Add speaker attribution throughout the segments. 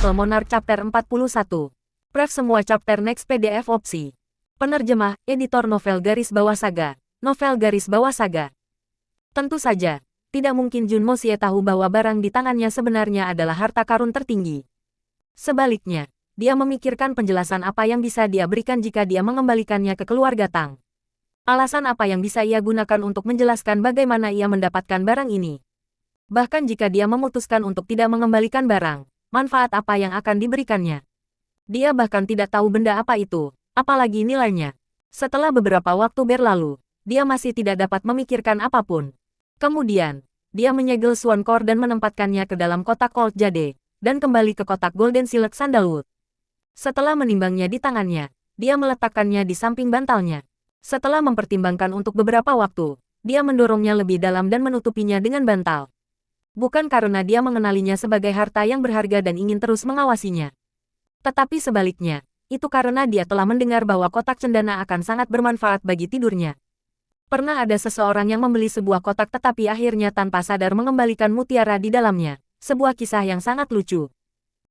Speaker 1: Level Monarch Chapter 41. Pref semua chapter next PDF opsi. Penerjemah, editor novel garis bawah saga. Novel garis bawah saga. Tentu saja, tidak mungkin Junmo Xie tahu bahwa barang di tangannya sebenarnya adalah harta karun tertinggi. Sebaliknya, dia memikirkan penjelasan apa yang bisa dia berikan jika dia mengembalikannya ke keluarga Tang. Alasan apa yang bisa ia gunakan untuk menjelaskan bagaimana ia mendapatkan barang ini. Bahkan jika dia memutuskan untuk tidak mengembalikan barang, manfaat apa yang akan diberikannya. Dia bahkan tidak tahu benda apa itu, apalagi nilainya. Setelah beberapa waktu berlalu, dia masih tidak dapat memikirkan apapun. Kemudian, dia menyegel Swan Core dan menempatkannya ke dalam kotak Cold Jade, dan kembali ke kotak Golden Silk Sandalwood. Setelah menimbangnya di tangannya, dia meletakkannya di samping bantalnya. Setelah mempertimbangkan untuk beberapa waktu, dia mendorongnya lebih dalam dan menutupinya dengan bantal. Bukan karena dia mengenalinya sebagai harta yang berharga dan ingin terus mengawasinya. Tetapi sebaliknya, itu karena dia telah mendengar bahwa kotak cendana akan sangat bermanfaat bagi tidurnya. Pernah ada seseorang yang membeli sebuah kotak tetapi akhirnya tanpa sadar mengembalikan mutiara di dalamnya. Sebuah kisah yang sangat lucu.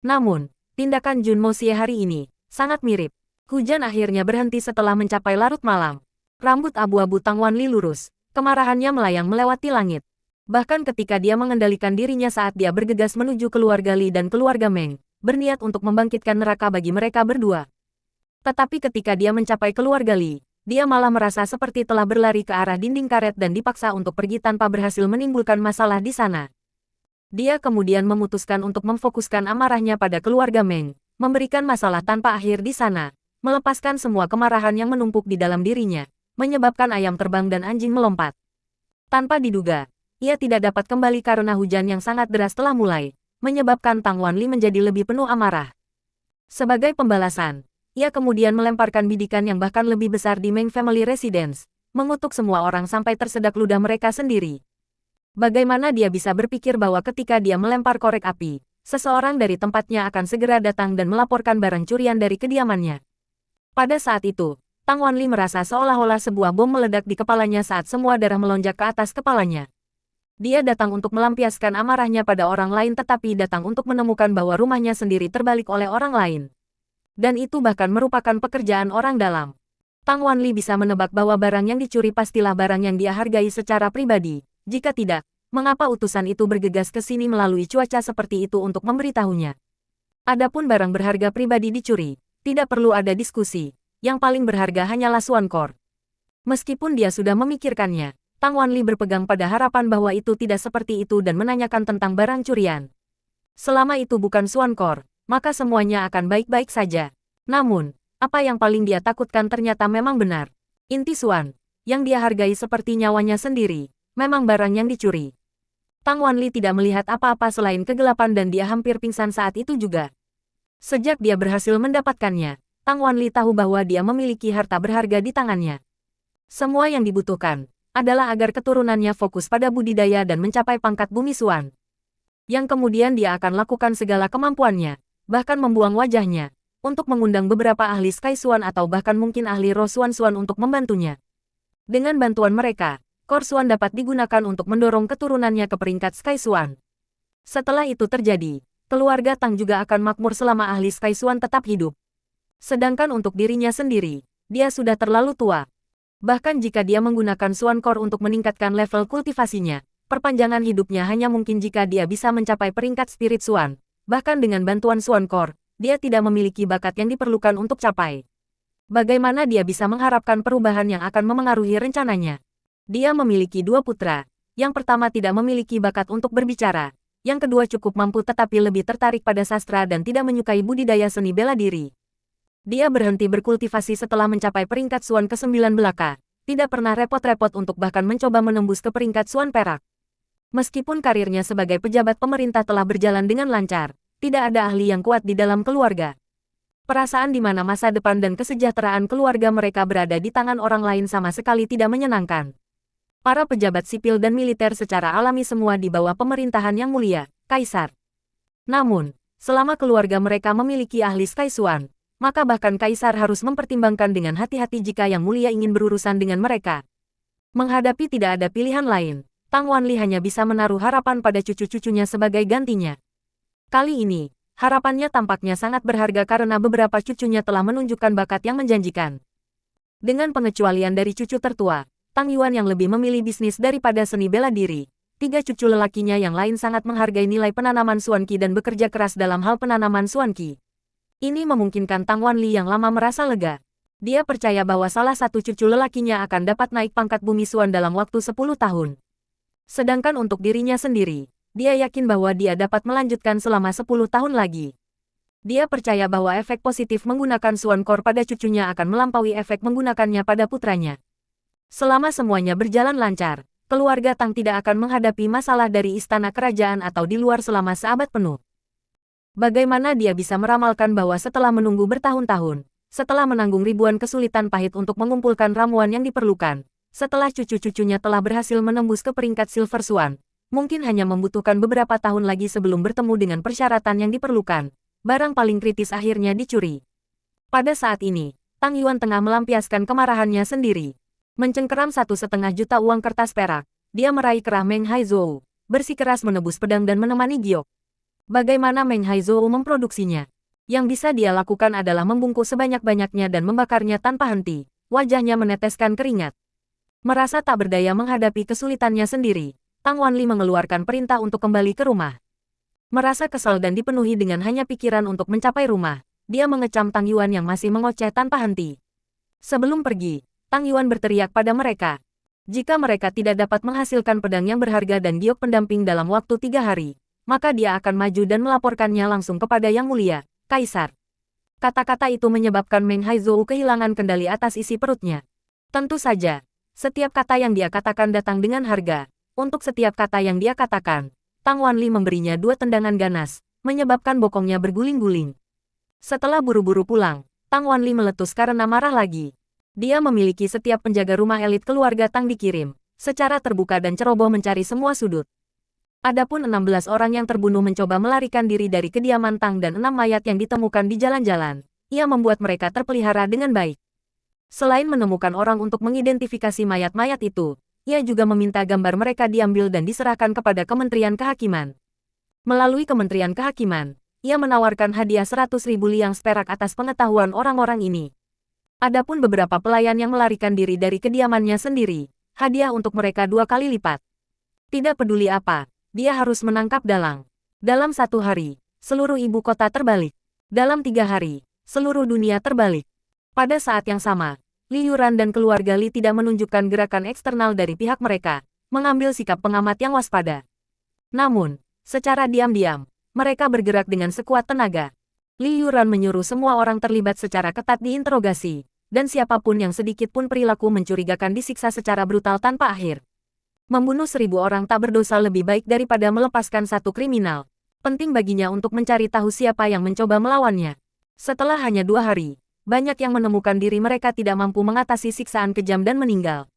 Speaker 1: Namun, tindakan Junmo Xie hari ini sangat mirip. Hujan akhirnya berhenti setelah mencapai larut malam. Rambut abu-abu Tang Wanli lurus, kemarahannya melayang melewati langit. Bahkan ketika dia mengendalikan dirinya saat dia bergegas menuju keluarga Li dan keluarga Meng, berniat untuk membangkitkan neraka bagi mereka berdua. Tetapi ketika dia mencapai keluarga Li, dia malah merasa seperti telah berlari ke arah dinding karet dan dipaksa untuk pergi tanpa berhasil menimbulkan masalah di sana. Dia kemudian memutuskan untuk memfokuskan amarahnya pada keluarga Meng, memberikan masalah tanpa akhir di sana, melepaskan semua kemarahan yang menumpuk di dalam dirinya, menyebabkan ayam terbang dan anjing melompat. Tanpa diduga, ia tidak dapat kembali karena hujan yang sangat deras telah mulai, menyebabkan Tang Wanli menjadi lebih penuh amarah. Sebagai pembalasan, ia kemudian melemparkan bidikan yang bahkan lebih besar di Meng Family Residence, mengutuk semua orang sampai tersedak ludah mereka sendiri. Bagaimana dia bisa berpikir bahwa ketika dia melempar korek api, seseorang dari tempatnya akan segera datang dan melaporkan barang curian dari kediamannya. Pada saat itu, Tang Wanli merasa seolah-olah sebuah bom meledak di kepalanya saat semua darah melonjak ke atas kepalanya. Dia datang untuk melampiaskan amarahnya pada orang lain tetapi datang untuk menemukan bahwa rumahnya sendiri terbalik oleh orang lain. Dan itu bahkan merupakan pekerjaan orang dalam. Tang Wanli bisa menebak bahwa barang yang dicuri pastilah barang yang dia hargai secara pribadi. Jika tidak, mengapa utusan itu bergegas ke sini melalui cuaca seperti itu untuk memberitahunya? Adapun barang berharga pribadi dicuri, tidak perlu ada diskusi. Yang paling berharga hanyalah Swan Core. Meskipun dia sudah memikirkannya, Tang Wanli berpegang pada harapan bahwa itu tidak seperti itu dan menanyakan tentang barang curian. Selama itu bukan Swan Core, maka semuanya akan baik-baik saja. Namun, apa yang paling dia takutkan ternyata memang benar. Inti Swan, yang dia hargai seperti nyawanya sendiri, memang barang yang dicuri. Tang Wanli tidak melihat apa-apa selain kegelapan dan dia hampir pingsan saat itu juga. Sejak dia berhasil mendapatkannya, Tang Wanli tahu bahwa dia memiliki harta berharga di tangannya. Semua yang dibutuhkan adalah agar keturunannya fokus pada budidaya dan mencapai pangkat bumi Swan. Yang kemudian dia akan lakukan segala kemampuannya, bahkan membuang wajahnya, untuk mengundang beberapa ahli Sky Swan atau bahkan mungkin ahli Roh Swan untuk membantunya. Dengan bantuan mereka, Core Swan dapat digunakan untuk mendorong keturunannya ke peringkat Sky Swan. Setelah itu terjadi, keluarga Tang juga akan makmur selama ahli Sky Swan tetap hidup. Sedangkan untuk dirinya sendiri, dia sudah terlalu tua. Bahkan jika dia menggunakan Swan Core untuk meningkatkan level kultivasinya, perpanjangan hidupnya hanya mungkin jika dia bisa mencapai peringkat Spirit Swan. Bahkan dengan bantuan Swan Core, dia tidak memiliki bakat yang diperlukan untuk capai. Bagaimana dia bisa mengharapkan perubahan yang akan memengaruhi rencananya? Dia memiliki dua putra. Yang pertama tidak memiliki bakat untuk berbicara. Yang kedua cukup mampu tetapi lebih tertarik pada sastra dan tidak menyukai budidaya seni bela diri. Dia berhenti berkultivasi setelah mencapai peringkat Swan ke-9 belaka, tidak pernah repot-repot untuk bahkan mencoba menembus ke peringkat Swan perak. Meskipun karirnya sebagai pejabat pemerintah telah berjalan dengan lancar, tidak ada ahli yang kuat di dalam keluarga. Perasaan di mana masa depan dan kesejahteraan keluarga mereka berada di tangan orang lain sama sekali tidak menyenangkan. Para pejabat sipil dan militer secara alami semua di bawah pemerintahan yang mulia, Kaisar. Namun, selama keluarga mereka memiliki ahli Sky Swan, maka bahkan Kaisar harus mempertimbangkan dengan hati-hati jika Yang Mulia ingin berurusan dengan mereka. Menghadapi tidak ada pilihan lain, Tang Wanli hanya bisa menaruh harapan pada cucu-cucunya sebagai gantinya. Kali ini, Harapannya tampaknya sangat berharga karena beberapa cucunya telah menunjukkan bakat yang menjanjikan. Dengan pengecualian dari cucu tertua, Tang Yuan yang lebih memilih bisnis daripada seni bela diri. 3 cucu lelakinya yang lain sangat menghargai nilai penanaman Xuanqi dan bekerja keras dalam hal penanaman Xuanqi. Ini memungkinkan Tang Wanli yang lama merasa lega. Dia percaya bahwa salah satu cucu lelakinya akan dapat naik pangkat bumi Xuan dalam waktu 10 tahun. Sedangkan untuk dirinya sendiri, dia yakin bahwa dia dapat melanjutkan selama 10 tahun lagi. Dia percaya bahwa efek positif menggunakan Xuan Core pada cucunya akan melampaui efek menggunakannya pada putranya. Selama semuanya berjalan lancar, keluarga Tang tidak akan menghadapi masalah dari istana kerajaan atau di luar selama seabad penuh. Bagaimana dia bisa meramalkan bahwa setelah menunggu bertahun-tahun, setelah menanggung ribuan kesulitan pahit untuk mengumpulkan ramuan yang diperlukan, setelah cucu-cucunya telah berhasil menembus ke peringkat Silver Swan, mungkin hanya membutuhkan beberapa tahun lagi sebelum bertemu dengan persyaratan yang diperlukan, barang paling kritis akhirnya dicuri. Pada saat ini, Tang Yuan tengah melampiaskan kemarahannya sendiri. Mencengkeram 1,5 juta uang kertas perak, dia meraih kerah Meng Haizhou, bersikeras menebus pedang dan menemani Giok. Bagaimana Meng Haizhou memproduksinya? Yang bisa dia lakukan adalah membungkus sebanyak-banyaknya dan membakarnya tanpa henti. Wajahnya meneteskan keringat. Merasa tak berdaya menghadapi kesulitannya sendiri, Tang Wanli mengeluarkan perintah untuk kembali ke rumah. Merasa kesal dan dipenuhi dengan hanya pikiran untuk mencapai rumah, dia mengecam Tang Yuan yang masih mengoceh tanpa henti. Sebelum pergi, Tang Yuan berteriak pada mereka. Jika mereka tidak dapat menghasilkan pedang yang berharga dan giok pendamping dalam waktu 3 hari, maka dia akan maju dan melaporkannya langsung kepada Yang Mulia, Kaisar. Kata-kata itu menyebabkan Meng Haizhou kehilangan kendali atas isi perutnya. Tentu saja, setiap kata yang dia katakan datang dengan harga. Untuk setiap kata yang dia katakan, Tang Wanli memberinya 2 tendangan ganas, menyebabkan bokongnya berguling-guling. Setelah buru-buru pulang, Tang Wanli meletus karena marah lagi. Dia memiliki setiap penjaga rumah elit keluarga Tang dikirim, secara terbuka dan ceroboh mencari semua sudut. Adapun 16 orang yang terbunuh mencoba melarikan diri dari kediaman Tang dan 6 mayat yang ditemukan di jalan-jalan. Ia membuat mereka terpelihara dengan baik. Selain menemukan orang untuk mengidentifikasi mayat-mayat itu, ia juga meminta gambar mereka diambil dan diserahkan kepada Kementerian Kehakiman. Melalui Kementerian Kehakiman, ia menawarkan hadiah 100.000 liang perak atas pengetahuan orang-orang ini. Adapun beberapa pelayan yang melarikan diri dari kediamannya sendiri, hadiah untuk mereka 2 kali lipat. Tidak peduli apa, dia harus menangkap dalang. Dalam 1 hari, seluruh ibu kota terbalik. Dalam 3 hari, seluruh dunia terbalik. Pada saat yang sama, Li Yuran dan keluarga Li tidak menunjukkan gerakan eksternal dari pihak mereka, mengambil sikap pengamat yang waspada. Namun, secara diam-diam, mereka bergerak dengan sekuat tenaga. Li Yuran menyuruh semua orang terlibat secara ketat diinterogasi, dan siapapun yang sedikit pun perilaku mencurigakan disiksa secara brutal tanpa akhir. Membunuh 1.000 orang tak berdosa lebih baik daripada melepaskan 1 kriminal. Penting baginya untuk mencari tahu siapa yang mencoba melawannya. Setelah hanya 2 hari, banyak yang menemukan diri mereka tidak mampu mengatasi siksaan kejam dan meninggal.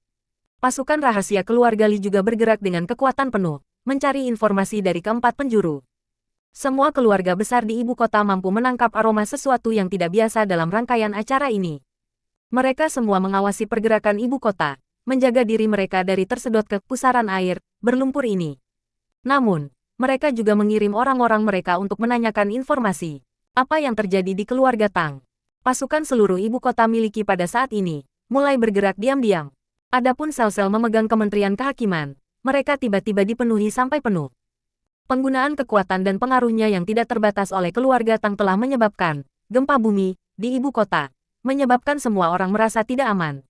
Speaker 1: Pasukan rahasia keluarga Li juga bergerak dengan kekuatan penuh, mencari informasi dari keempat penjuru. Semua keluarga besar di ibu kota mampu menangkap aroma sesuatu yang tidak biasa dalam rangkaian acara ini. Mereka semua mengawasi pergerakan ibu kota, menjaga diri mereka dari tersedot ke pusaran air berlumpur ini. Namun, mereka juga mengirim orang-orang mereka untuk menanyakan informasi. Apa yang terjadi di keluarga Tang? Pasukan seluruh ibu kota miliki pada saat ini, mulai bergerak diam-diam. Adapun sel-sel memegang Kementerian Kehakiman, mereka tiba-tiba dipenuhi sampai penuh. Penggunaan kekuatan dan pengaruhnya yang tidak terbatas oleh keluarga Tang telah menyebabkan gempa bumi di ibu kota, menyebabkan semua orang merasa tidak aman.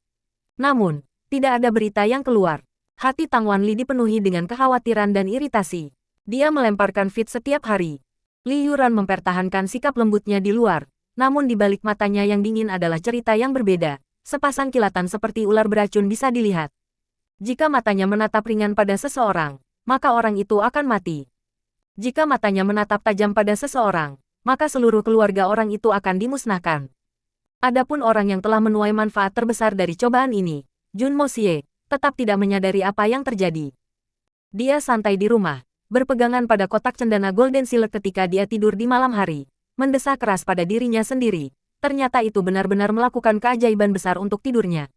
Speaker 1: Namun, tidak ada berita yang keluar. Hati Tang Wanli dipenuhi dengan kekhawatiran dan iritasi. Dia melemparkan feed setiap hari. Li Yuran mempertahankan sikap lembutnya di luar, namun di balik matanya yang dingin adalah cerita yang berbeda. Sepasang kilatan seperti ular beracun bisa dilihat. Jika matanya menatap ringan pada seseorang, maka orang itu akan mati. Jika matanya menatap tajam pada seseorang, maka seluruh keluarga orang itu akan dimusnahkan. Adapun orang yang telah menuai manfaat terbesar dari cobaan ini, Jun Mo Xie, tetap tidak menyadari apa yang terjadi. Dia santai di rumah, berpegangan pada kotak cendana Golden Seal ketika dia tidur di malam hari, mendesah keras pada dirinya sendiri. Ternyata itu benar-benar melakukan keajaiban besar untuk tidurnya.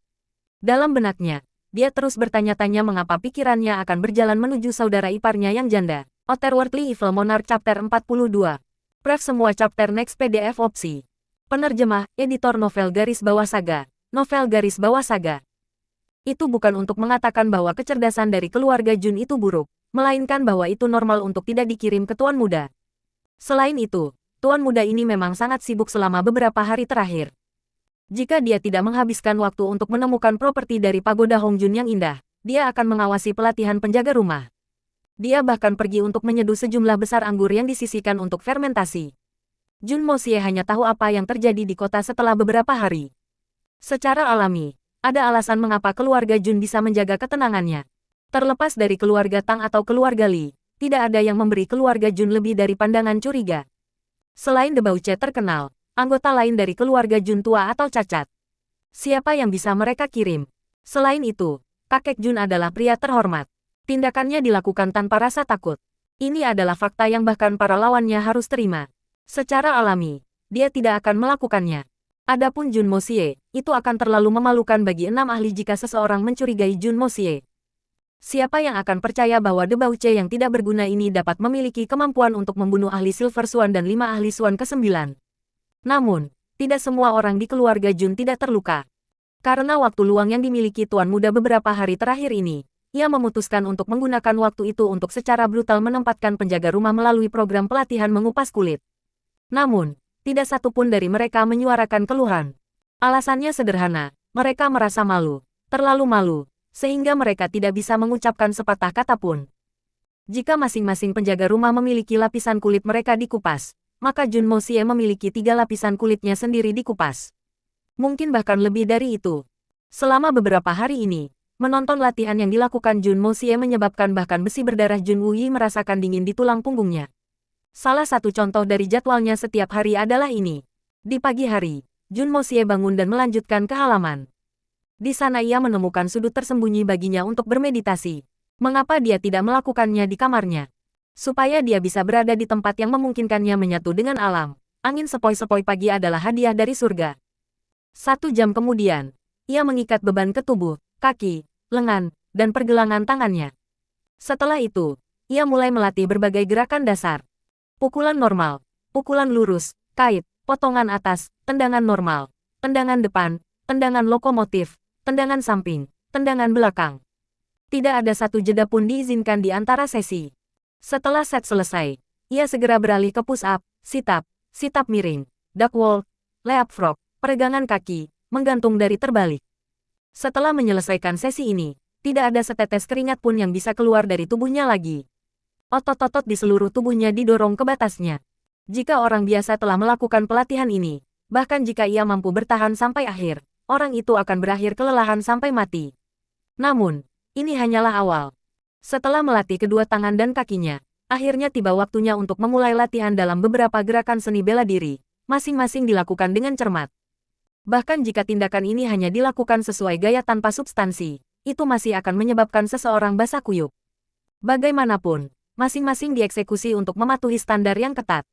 Speaker 1: Dalam benaknya, dia terus bertanya-tanya mengapa pikirannya akan berjalan menuju saudara iparnya yang janda. Otherworldly Evil Monarch Chapter 42. Pref semua chapter next PDF opsi. Penerjemah, editor novel garis bawah saga. Novel garis bawah saga. Itu bukan untuk mengatakan bahwa kecerdasan dari keluarga Jun itu buruk, melainkan bahwa itu normal untuk tidak dikirim ke Tuan Muda. Selain itu, Tuan Muda ini memang sangat sibuk selama beberapa hari terakhir. Jika dia tidak menghabiskan waktu untuk menemukan properti dari pagoda Hongjun yang indah, dia akan mengawasi pelatihan penjaga rumah. Dia bahkan pergi untuk menyeduh sejumlah besar anggur yang disisihkan untuk fermentasi. Jun Moxie hanya tahu apa yang terjadi di kota setelah beberapa hari. Secara alami, ada alasan mengapa keluarga Jun bisa menjaga ketenangannya. Terlepas dari keluarga Tang atau keluarga Li, tidak ada yang memberi keluarga Jun lebih dari pandangan curiga. Selain Debauche terkenal, anggota lain dari keluarga Jun tua atau cacat. Siapa yang bisa mereka kirim? Selain itu, kakek Jun adalah pria terhormat. Tindakannya dilakukan tanpa rasa takut. Ini adalah fakta yang bahkan para lawannya harus terima. Secara alami, dia tidak akan melakukannya. Adapun Jun Moxie, itu akan terlalu memalukan bagi 6 ahli jika seseorang mencurigai Jun Moxie. Siapa yang akan percaya bahwa Debauche yang tidak berguna ini dapat memiliki kemampuan untuk membunuh ahli Silver Swan dan 5 ahli Swan ke-9? Namun, tidak semua orang di keluarga Jun tidak terluka. Karena waktu luang yang dimiliki Tuan Muda beberapa hari terakhir ini, ia memutuskan untuk menggunakan waktu itu untuk secara brutal menempatkan penjaga rumah melalui program pelatihan mengupas kulit. Namun, tidak satu pun dari mereka menyuarakan keluhan. Alasannya sederhana, mereka merasa malu, terlalu malu, sehingga mereka tidak bisa mengucapkan sepatah kata pun. Jika masing-masing penjaga rumah memiliki lapisan kulit mereka dikupas, maka Jun Moxie memiliki 3 lapisan kulitnya sendiri dikupas. Mungkin bahkan lebih dari itu. Selama beberapa hari ini, menonton latihan yang dilakukan Jun Moxie menyebabkan bahkan besi berdarah Jun Wuyi merasakan dingin di tulang punggungnya. Salah satu contoh dari jadwalnya setiap hari adalah ini. Di pagi hari, Jun Moxie bangun dan melanjutkan ke halaman. Di sana ia menemukan sudut tersembunyi baginya untuk bermeditasi. Mengapa dia tidak melakukannya di kamarnya? Supaya dia bisa berada di tempat yang memungkinkannya menyatu dengan alam. Angin sepoi-sepoi pagi adalah hadiah dari surga. 1 jam kemudian, ia mengikat beban ke tubuh, kaki, lengan, dan pergelangan tangannya. Setelah itu, ia mulai melatih berbagai gerakan dasar. Pukulan normal, pukulan lurus, kait, potongan atas, tendangan normal, tendangan depan, tendangan lokomotif, tendangan samping, tendangan belakang. Tidak ada satu jeda pun diizinkan di antara sesi. Setelah set selesai, ia segera beralih ke push-up, sit-up miring, duck walk, leapfrog, peregangan kaki, menggantung dari terbalik. Setelah menyelesaikan sesi ini, tidak ada setetes keringat pun yang bisa keluar dari tubuhnya lagi. Otot-otot di seluruh tubuhnya didorong ke batasnya. Jika orang biasa telah melakukan pelatihan ini, bahkan jika ia mampu bertahan sampai akhir, orang itu akan berakhir kelelahan sampai mati. Namun, ini hanyalah awal. Setelah melatih kedua tangan dan kakinya, akhirnya tiba waktunya untuk memulai latihan dalam beberapa gerakan seni bela diri, masing-masing dilakukan dengan cermat. Bahkan jika tindakan ini hanya dilakukan sesuai gaya tanpa substansi, itu masih akan menyebabkan seseorang basah kuyup. Bagaimanapun, masing-masing dieksekusi untuk mematuhi standar yang ketat.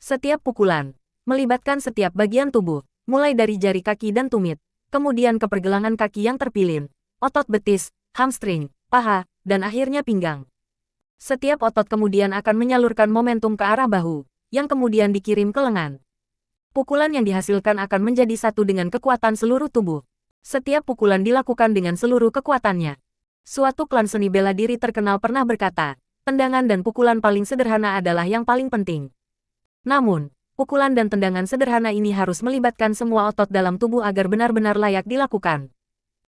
Speaker 1: Setiap pukulan melibatkan setiap bagian tubuh, mulai dari jari kaki dan tumit, kemudian ke pergelangan kaki yang terpilin, otot betis, hamstring, paha, dan akhirnya pinggang. Setiap otot kemudian akan menyalurkan momentum ke arah bahu, yang kemudian dikirim ke lengan. Pukulan yang dihasilkan akan menjadi satu dengan kekuatan seluruh tubuh. Setiap pukulan dilakukan dengan seluruh kekuatannya. Suatu klan seni bela diri terkenal pernah berkata, tendangan dan pukulan paling sederhana adalah yang paling penting. Namun, pukulan dan tendangan sederhana ini harus melibatkan semua otot dalam tubuh agar benar-benar layak dilakukan.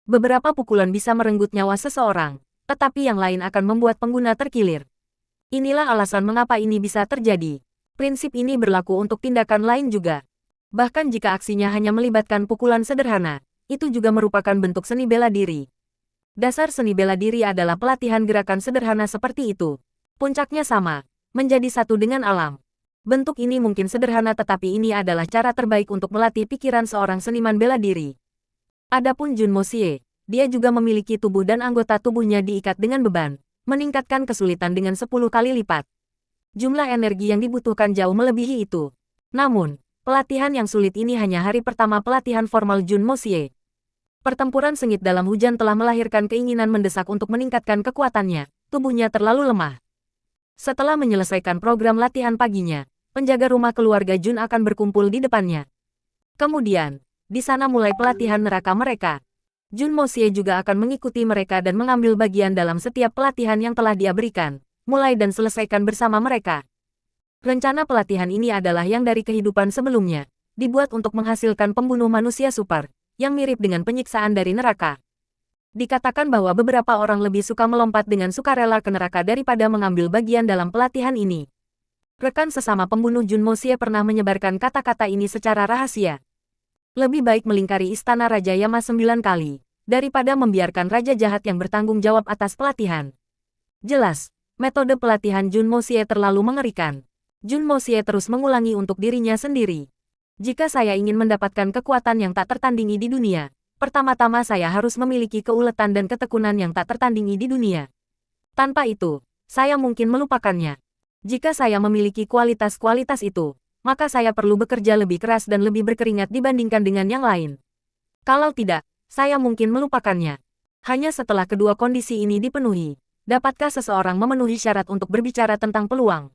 Speaker 1: Beberapa pukulan bisa merenggut nyawa seseorang, tetapi yang lain akan membuat pengguna terkilir. Inilah alasan mengapa ini bisa terjadi. Prinsip ini berlaku untuk tindakan lain juga. Bahkan jika aksinya hanya melibatkan pukulan sederhana, itu juga merupakan bentuk seni bela diri. Dasar seni bela diri adalah pelatihan gerakan sederhana seperti itu. Puncaknya sama, menjadi satu dengan alam. Bentuk ini mungkin sederhana tetapi ini adalah cara terbaik untuk melatih pikiran seorang seniman bela diri. Adapun Jun Moxie, dia juga memiliki tubuh dan anggota tubuhnya diikat dengan beban, meningkatkan kesulitan dengan 10 kali lipat. Jumlah energi yang dibutuhkan jauh melebihi itu. Namun, pelatihan yang sulit ini hanya hari pertama pelatihan formal Jun Moxie. Pertempuran sengit dalam hujan telah melahirkan keinginan mendesak untuk meningkatkan kekuatannya, tubuhnya terlalu lemah. Setelah menyelesaikan program latihan paginya, penjaga rumah keluarga Jun akan berkumpul di depannya. Kemudian, di sana mulai pelatihan neraka mereka. Jun Moxie juga akan mengikuti mereka dan mengambil bagian dalam setiap pelatihan yang telah dia berikan, mulai dan selesaikan bersama mereka. Rencana pelatihan ini adalah yang dari kehidupan sebelumnya, dibuat untuk menghasilkan pembunuh manusia super, yang mirip dengan penyiksaan dari neraka. Dikatakan bahwa beberapa orang lebih suka melompat dengan sukarela ke neraka daripada mengambil bagian dalam pelatihan ini. Rekan sesama pembunuh Jun Moxie pernah menyebarkan kata-kata ini secara rahasia. Lebih baik melingkari istana Raja Yama 9 kali, daripada membiarkan raja jahat yang bertanggung jawab atas pelatihan. Jelas, metode pelatihan Jun Moxie terlalu mengerikan. Jun Moxie terus mengulangi untuk dirinya sendiri. Jika saya ingin mendapatkan kekuatan yang tak tertandingi di dunia, pertama-tama saya harus memiliki keuletan dan ketekunan yang tak tertandingi di dunia. Tanpa itu, saya mungkin melupakannya. Jika saya memiliki kualitas-kualitas itu, maka saya perlu bekerja lebih keras dan lebih berkeringat dibandingkan dengan yang lain. Kalau tidak, saya mungkin melupakannya. Hanya setelah kedua kondisi ini dipenuhi, dapatkah seseorang memenuhi syarat untuk berbicara tentang peluang?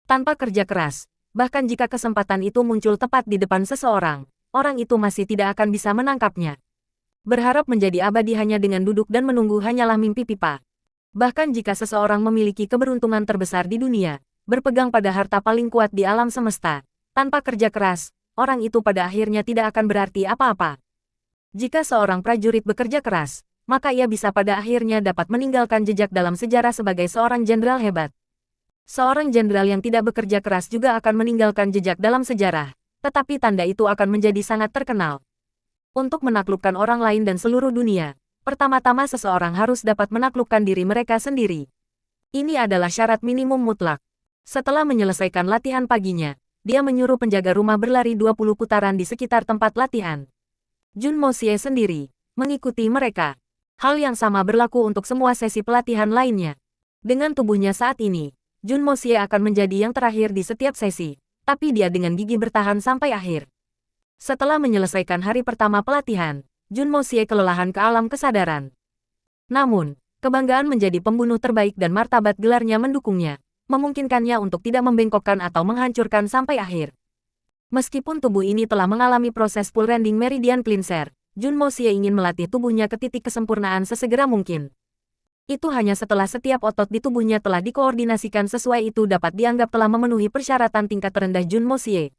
Speaker 1: Tanpa kerja keras, bahkan jika kesempatan itu muncul tepat di depan seseorang, orang itu masih tidak akan bisa menangkapnya. Berharap menjadi abadi hanya dengan duduk dan menunggu hanyalah mimpi pipa. Bahkan jika seseorang memiliki keberuntungan terbesar di dunia, berpegang pada harta paling kuat di alam semesta, tanpa kerja keras, orang itu pada akhirnya tidak akan berarti apa-apa. Jika seorang prajurit bekerja keras, maka ia bisa pada akhirnya dapat meninggalkan jejak dalam sejarah sebagai seorang jenderal hebat. Seorang jenderal yang tidak bekerja keras juga akan meninggalkan jejak dalam sejarah, tetapi tanda itu akan menjadi sangat terkenal. Untuk menaklukkan orang lain dan seluruh dunia, pertama-tama seseorang harus dapat menaklukkan diri mereka sendiri. Ini adalah syarat minimum mutlak. Setelah menyelesaikan latihan paginya, dia menyuruh penjaga rumah berlari 20 putaran di sekitar tempat latihan. Jun Moxie sendiri mengikuti mereka. Hal yang sama berlaku untuk semua sesi pelatihan lainnya. Dengan tubuhnya saat ini, Jun Moxie akan menjadi yang terakhir di setiap sesi, tapi dia dengan gigih bertahan sampai akhir. Setelah menyelesaikan hari pertama pelatihan, Jun Moxie kelelahan ke alam kesadaran. Namun, kebanggaan menjadi pembunuh terbaik dan martabat gelarnya mendukungnya, memungkinkannya untuk tidak membengkokkan atau menghancurkan sampai akhir. Meskipun tubuh ini telah mengalami proses full rending meridian cleanser, Jun Moxie ingin melatih tubuhnya ke titik kesempurnaan sesegera mungkin. Itu hanya setelah setiap otot di tubuhnya telah dikoordinasikan sesuai itu dapat dianggap telah memenuhi persyaratan tingkat terendah Jun Moxie.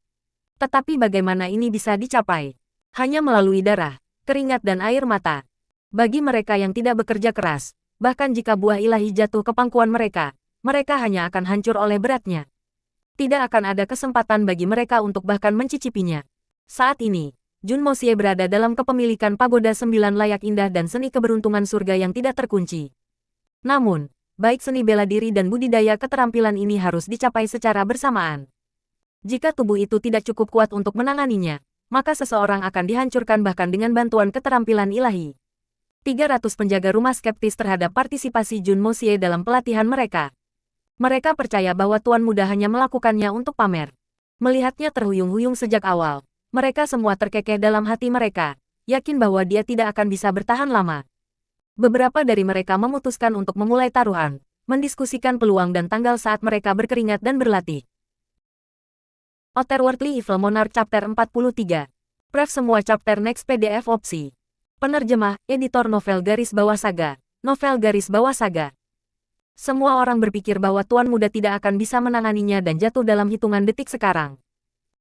Speaker 1: Tetapi bagaimana ini bisa dicapai? Hanya melalui darah, keringat dan air mata. Bagi mereka yang tidak bekerja keras, bahkan jika buah ilahi jatuh ke pangkuan mereka, mereka hanya akan hancur oleh beratnya. Tidak akan ada kesempatan bagi mereka untuk bahkan mencicipinya. Saat ini, Jun Moxie berada dalam kepemilikan pagoda 9 layak indah dan seni keberuntungan surga yang tidak terkunci. Namun, baik seni bela diri dan budidaya keterampilan ini harus dicapai secara bersamaan. Jika tubuh itu tidak cukup kuat untuk menanganinya, maka seseorang akan dihancurkan bahkan dengan bantuan keterampilan ilahi. 300 penjaga rumah skeptis terhadap partisipasi Jun Moxie dalam pelatihan mereka. Mereka percaya bahwa Tuan Muda hanya melakukannya untuk pamer. Melihatnya terhuyung-huyung sejak awal, mereka semua terkekeh dalam hati mereka, yakin bahwa dia tidak akan bisa bertahan lama. Beberapa dari mereka memutuskan untuk memulai taruhan, mendiskusikan peluang dan tanggal saat mereka berkeringat dan berlatih. Otherworldly Evil Monarch Chapter 43. Pref semua chapter next PDF opsi. Penerjemah, editor novel garis bawah saga. Novel garis bawah saga. Semua orang berpikir bahwa Tuan Muda tidak akan bisa menanganinya dan jatuh dalam hitungan detik sekarang.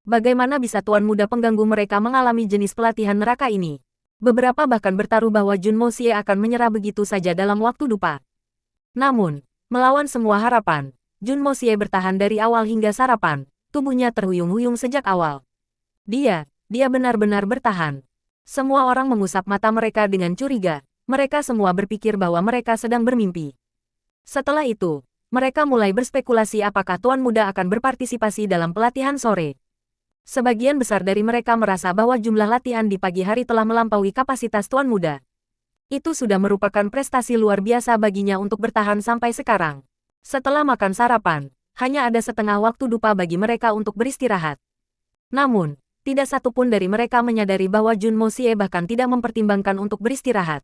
Speaker 1: Bagaimana bisa Tuan Muda pengganggu mereka mengalami jenis pelatihan neraka ini? Beberapa bahkan bertaruh bahwa Jun Moxie akan menyerah begitu saja dalam waktu dupa. Namun, melawan semua harapan, Jun Moxie bertahan dari awal hingga sarapan. Tubuhnya terhuyung-huyung sejak awal. Dia benar-benar bertahan. Semua orang mengusap mata mereka dengan curiga. Mereka semua berpikir bahwa mereka sedang bermimpi. Setelah itu, mereka mulai berspekulasi apakah Tuan Muda akan berpartisipasi dalam pelatihan sore. Sebagian besar dari mereka merasa bahwa jumlah latihan di pagi hari telah melampaui kapasitas Tuan Muda. Itu sudah merupakan prestasi luar biasa baginya untuk bertahan sampai sekarang. Setelah makan sarapan, hanya ada setengah waktu dupa bagi mereka untuk beristirahat. Namun, tidak satu pun dari mereka menyadari bahwa Jun Moxie bahkan tidak mempertimbangkan untuk beristirahat.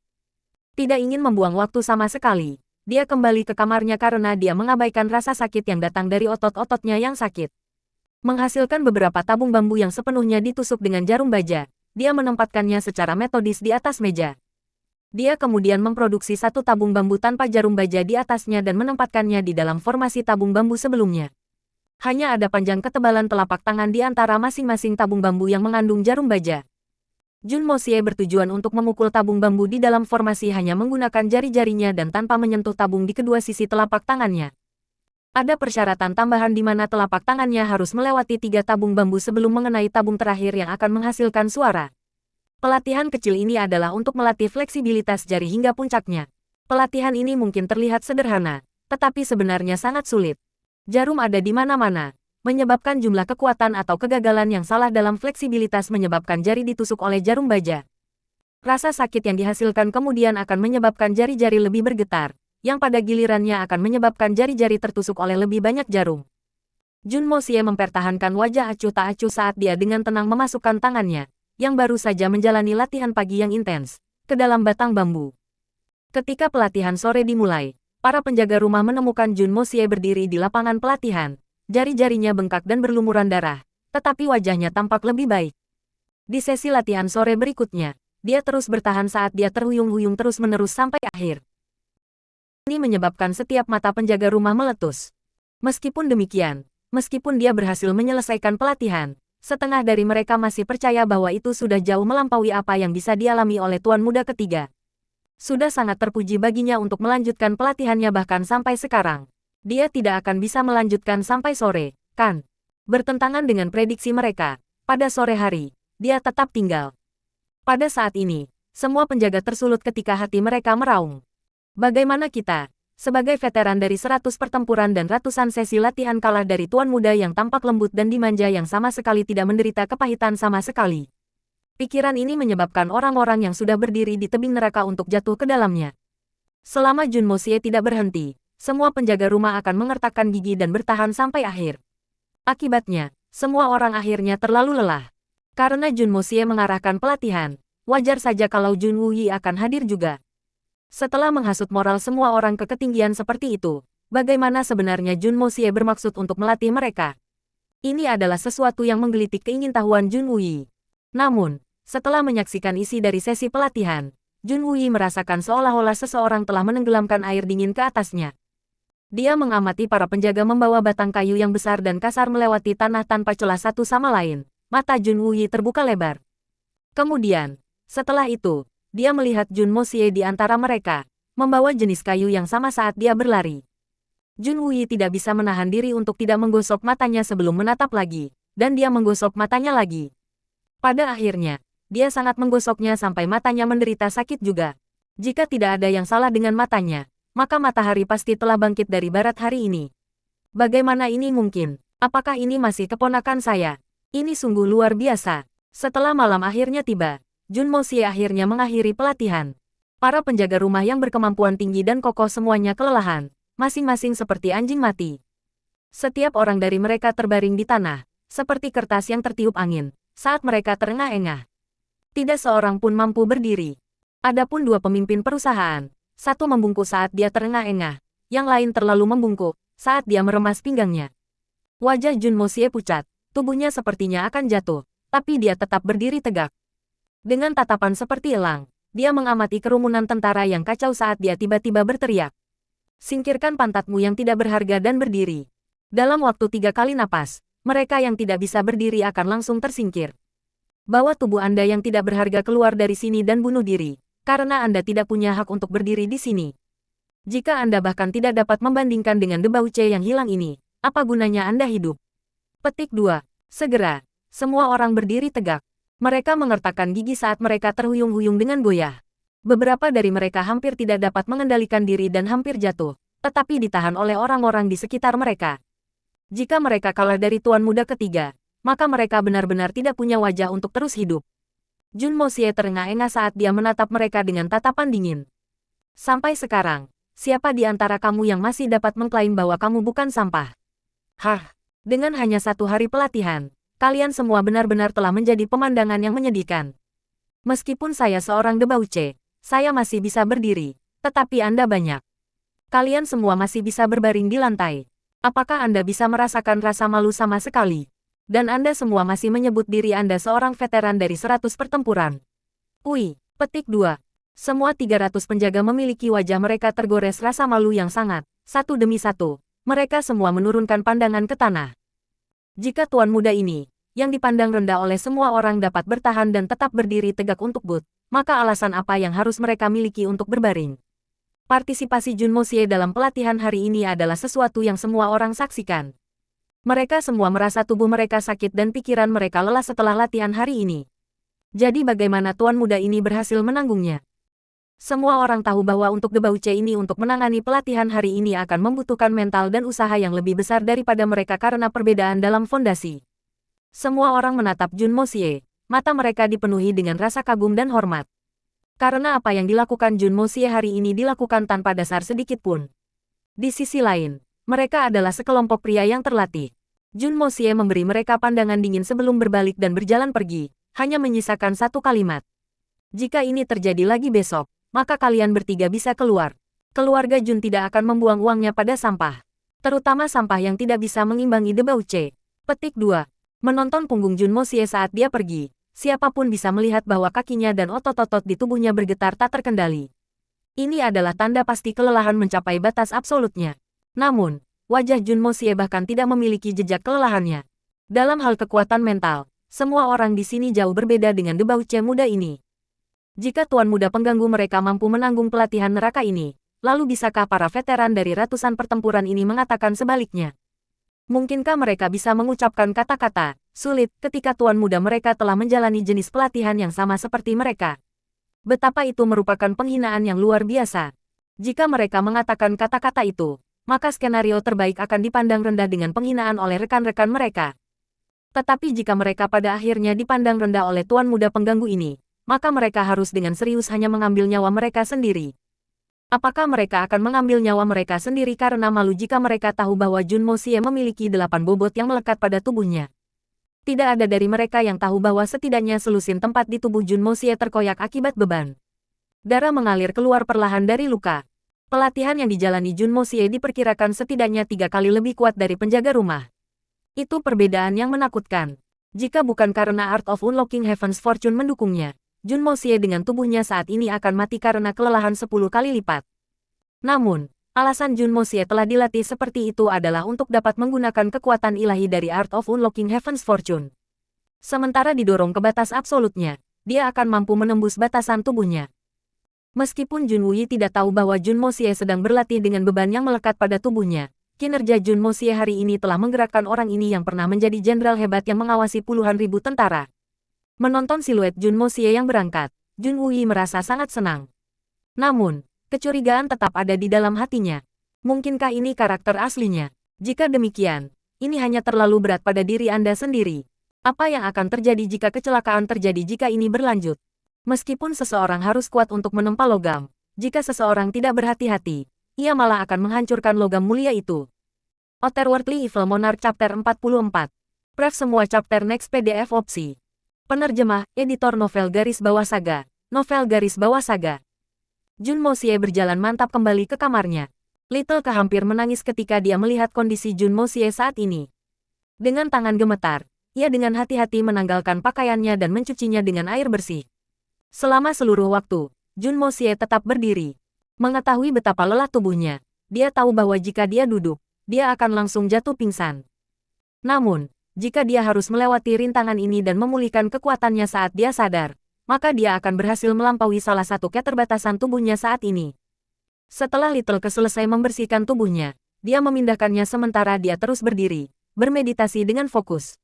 Speaker 1: Tidak ingin membuang waktu sama sekali, dia kembali ke kamarnya karena dia mengabaikan rasa sakit yang datang dari otot-ototnya yang sakit. Menghasilkan beberapa tabung bambu yang sepenuhnya ditusuk dengan jarum baja, dia menempatkannya secara metodis di atas meja. Dia kemudian memproduksi satu tabung bambu tanpa jarum baja di atasnya dan menempatkannya di dalam formasi tabung bambu sebelumnya. Hanya ada panjang ketebalan telapak tangan di antara masing-masing tabung bambu yang mengandung jarum baja. Jun Moxie bertujuan untuk memukul tabung bambu di dalam formasi hanya menggunakan jari-jarinya dan tanpa menyentuh tabung di kedua sisi telapak tangannya. Ada persyaratan tambahan di mana telapak tangannya harus melewati 3 tabung bambu sebelum mengenai tabung terakhir yang akan menghasilkan suara. Pelatihan kecil ini adalah untuk melatih fleksibilitas jari hingga puncaknya. Pelatihan ini mungkin terlihat sederhana, tetapi sebenarnya sangat sulit. Jarum ada di mana-mana, menyebabkan jumlah kekuatan atau kegagalan yang salah dalam fleksibilitas menyebabkan jari ditusuk oleh jarum baja. Rasa sakit yang dihasilkan kemudian akan menyebabkan jari-jari lebih bergetar, yang pada gilirannya akan menyebabkan jari-jari tertusuk oleh lebih banyak jarum. Jun Moxie mempertahankan wajah acuh tak acuh saat dia dengan tenang memasukkan tangannya, yang baru saja menjalani latihan pagi yang intens, ke dalam batang bambu. Ketika pelatihan sore dimulai, para penjaga rumah menemukan Jun Moxie berdiri di lapangan pelatihan, jari-jarinya bengkak dan berlumuran darah, tetapi wajahnya tampak lebih baik. Di sesi latihan sore berikutnya, dia terus bertahan saat dia terhuyung-huyung terus-menerus sampai akhir. Ini menyebabkan setiap mata penjaga rumah meletus. Meskipun demikian, meskipun dia berhasil menyelesaikan pelatihan, setengah dari mereka masih percaya bahwa itu sudah jauh melampaui apa yang bisa dialami oleh tuan muda ketiga. Sudah sangat terpuji baginya untuk melanjutkan pelatihannya bahkan sampai sekarang. Dia tidak akan bisa melanjutkan sampai sore, kan? Bertentangan dengan prediksi mereka, pada sore hari, dia tetap tinggal. Pada saat ini, semua penjaga tersulut ketika hati mereka meraung. Bagaimana kita, sebagai veteran dari 100 pertempuran dan ratusan sesi latihan kalah dari tuan muda yang tampak lembut dan dimanja yang sama sekali tidak menderita kepahitan sama sekali? Pikiran ini menyebabkan orang-orang yang sudah berdiri di tebing neraka untuk jatuh ke dalamnya. Selama Jun Moxie tidak berhenti, semua penjaga rumah akan mengertakkan gigi dan bertahan sampai akhir. Akibatnya, semua orang akhirnya terlalu lelah. Karena Jun Moxie mengarahkan pelatihan, wajar saja kalau Jun Wuyi akan hadir juga. Setelah menghasut moral semua orang ke ketinggian seperti itu, bagaimana sebenarnya Jun Moxie bermaksud untuk melatih mereka? Ini adalah sesuatu yang menggelitik keingintahuan Jun Wuyi. Namun, setelah menyaksikan isi dari sesi pelatihan, Jun Wuyi merasakan seolah-olah seseorang telah menenggelamkan air dingin ke atasnya. Dia mengamati para penjaga membawa batang kayu yang besar dan kasar melewati tanah tanpa celah satu sama lain. Mata Jun Wuyi terbuka lebar. Kemudian, setelah itu, dia melihat Jun Moxie di antara mereka, membawa jenis kayu yang sama saat dia berlari. Jun Wuyi tidak bisa menahan diri untuk tidak menggosok matanya sebelum menatap lagi, dan dia menggosok matanya lagi. Pada akhirnya, dia sangat menggosoknya sampai matanya menderita sakit juga. Jika tidak ada yang salah dengan matanya, maka matahari pasti telah bangkit dari barat hari ini. Bagaimana ini mungkin? Apakah ini masih keponakan saya? Ini sungguh luar biasa. Setelah malam akhirnya tiba, Jun Moxie akhirnya mengakhiri pelatihan. Para penjaga rumah yang berkemampuan tinggi dan kokoh semuanya kelelahan, masing-masing seperti anjing mati. Setiap orang dari mereka terbaring di tanah, seperti kertas yang tertiup angin, saat mereka terengah-engah. Tidak seorang pun mampu berdiri. Adapun dua pemimpin perusahaan, satu membungkuk saat dia terengah-engah, yang lain terlalu membungkuk saat dia meremas pinggangnya. Wajah Jun Moxie pucat, tubuhnya sepertinya akan jatuh, tapi dia tetap berdiri tegak. Dengan tatapan seperti elang, dia mengamati kerumunan tentara yang kacau saat dia tiba-tiba berteriak. Singkirkan pantatmu yang tidak berharga dan berdiri. Dalam waktu 3 kali napas, mereka yang tidak bisa berdiri akan langsung tersingkir. Bawa tubuh Anda yang tidak berharga keluar dari sini dan bunuh diri, karena Anda tidak punya hak untuk berdiri di sini. Jika Anda bahkan tidak dapat membandingkan dengan debauce yang hilang ini, apa gunanya Anda hidup? Petik 2. Segera, semua orang berdiri tegak. Mereka mengertakkan gigi saat mereka terhuyung-huyung dengan goyah. Beberapa dari mereka hampir tidak dapat mengendalikan diri dan hampir jatuh, tetapi ditahan oleh orang-orang di sekitar mereka. Jika mereka kalah dari tuan muda ketiga, maka mereka benar-benar tidak punya wajah untuk terus hidup. Jun Moxie terengah-engah saat dia menatap mereka dengan tatapan dingin. Sampai sekarang, siapa di antara kamu yang masih dapat mengklaim bahwa kamu bukan sampah? Hah, dengan hanya 1 hari pelatihan, kalian semua benar-benar telah menjadi pemandangan yang menyedihkan. Meskipun saya seorang debauce, saya masih bisa berdiri, tetapi Anda banyak. Kalian semua masih bisa berbaring di lantai. Apakah Anda bisa merasakan rasa malu sama sekali? Dan Anda semua masih menyebut diri Anda seorang veteran dari 100 pertempuran. Petik 2. Semua 300 penjaga memiliki wajah mereka tergores rasa malu yang sangat. Satu demi satu, mereka semua menurunkan pandangan ke tanah. Jika tuan muda ini, yang dipandang rendah oleh semua orang dapat bertahan dan tetap berdiri tegak untuk But, maka alasan apa yang harus mereka miliki untuk berbaring? Partisipasi Jun Moxie dalam pelatihan hari ini adalah sesuatu yang semua orang saksikan. Mereka semua merasa tubuh mereka sakit dan pikiran mereka lelah setelah latihan hari ini. Jadi bagaimana tuan muda ini berhasil menanggungnya? Semua orang tahu bahwa untuk Debauche ini untuk menangani pelatihan hari ini akan membutuhkan mental dan usaha yang lebih besar daripada mereka karena perbedaan dalam fondasi. Semua orang menatap Jun Moxie, mata mereka dipenuhi dengan rasa kagum dan hormat. Karena apa yang dilakukan Jun Moxie hari ini dilakukan tanpa dasar sedikit pun. Di sisi lain, mereka adalah sekelompok pria yang terlatih. Jun Moxie memberi mereka pandangan dingin sebelum berbalik dan berjalan pergi, hanya menyisakan satu kalimat. Jika ini terjadi lagi besok, maka kalian bertiga bisa keluar. Keluarga Jun tidak akan membuang uangnya pada sampah. Terutama sampah yang tidak bisa mengimbangi Debauche. Petik 2. Menonton punggung Jun Moxie saat dia pergi, siapapun bisa melihat bahwa kakinya dan otot-otot di tubuhnya bergetar tak terkendali. Ini adalah tanda pasti kelelahan mencapai batas absolutnya. Namun, wajah Jun Moxie bahkan tidak memiliki jejak kelelahannya. Dalam hal kekuatan mental, semua orang di sini jauh berbeda dengan Debauche muda ini. Jika tuan muda pengganggu mereka mampu menanggung pelatihan neraka ini, lalu bisakah para veteran dari ratusan pertempuran ini mengatakan sebaliknya? Mungkinkah mereka bisa mengucapkan kata-kata sulit ketika tuan muda mereka telah menjalani jenis pelatihan yang sama seperti mereka? Betapa itu merupakan penghinaan yang luar biasa. Jika mereka mengatakan kata-kata itu, maka skenario terbaik akan dipandang rendah dengan penghinaan oleh rekan-rekan mereka. Tetapi jika mereka pada akhirnya dipandang rendah oleh tuan muda pengganggu ini, maka mereka harus dengan serius hanya mengambil nyawa mereka sendiri. Apakah mereka akan mengambil nyawa mereka sendiri karena malu jika mereka tahu bahwa Jun Moxie memiliki 8 bobot yang melekat pada tubuhnya? Tidak ada dari mereka yang tahu bahwa setidaknya selusin tempat di tubuh Jun Moxie terkoyak akibat beban. Darah mengalir keluar perlahan dari luka. Pelatihan yang dijalani Jun Moxie diperkirakan setidaknya 3 kali lebih kuat dari penjaga rumah. Itu perbedaan yang menakutkan. Jika bukan karena Art of Unlocking Heaven's Fortune mendukungnya, Jun Moxie dengan tubuhnya saat ini akan mati karena kelelahan 10 kali lipat. Namun, alasan Jun Moxie telah dilatih seperti itu adalah untuk dapat menggunakan kekuatan ilahi dari Art of Unlocking Heaven's Fortune. Sementara didorong ke batas absolutnya, dia akan mampu menembus batasan tubuhnya. Meskipun Jun Wei tidak tahu bahwa Jun Moxie sedang berlatih dengan beban yang melekat pada tubuhnya, kinerja Jun Moxie hari ini telah menggerakkan orang ini yang pernah menjadi jenderal hebat yang mengawasi puluhan ribu tentara. Menonton siluet Jun Moxie yang berangkat, Jun Wei merasa sangat senang. Namun, kecurigaan tetap ada di dalam hatinya. Mungkinkah ini karakter aslinya? Jika demikian, ini hanya terlalu berat pada diri Anda sendiri. Apa yang akan terjadi jika kecelakaan terjadi jika ini berlanjut? Meskipun seseorang harus kuat untuk menempa logam, jika seseorang tidak berhati-hati, ia malah akan menghancurkan logam mulia itu. Otherworldly Evil Monarch Chapter 44. Pref semua chapter next PDF opsi. Penerjemah, editor novel garis bawah saga. Novel garis bawah saga. Jun Moxie berjalan mantap kembali ke kamarnya. Little hampir menangis ketika dia melihat kondisi Jun Moxie saat ini. Dengan tangan gemetar, ia dengan hati-hati menanggalkan pakaiannya dan mencucinya dengan air bersih. Selama seluruh waktu, Jun Moxie tetap berdiri. Mengetahui betapa lelah tubuhnya, dia tahu bahwa jika dia duduk, dia akan langsung jatuh pingsan. Namun, jika dia harus melewati rintangan ini dan memulihkan kekuatannya saat dia sadar, maka dia akan berhasil melampaui salah satu keterbatasan tubuhnya saat ini. Setelah Little selesai membersihkan tubuhnya, dia memindahkannya sementara dia terus berdiri, bermeditasi dengan fokus.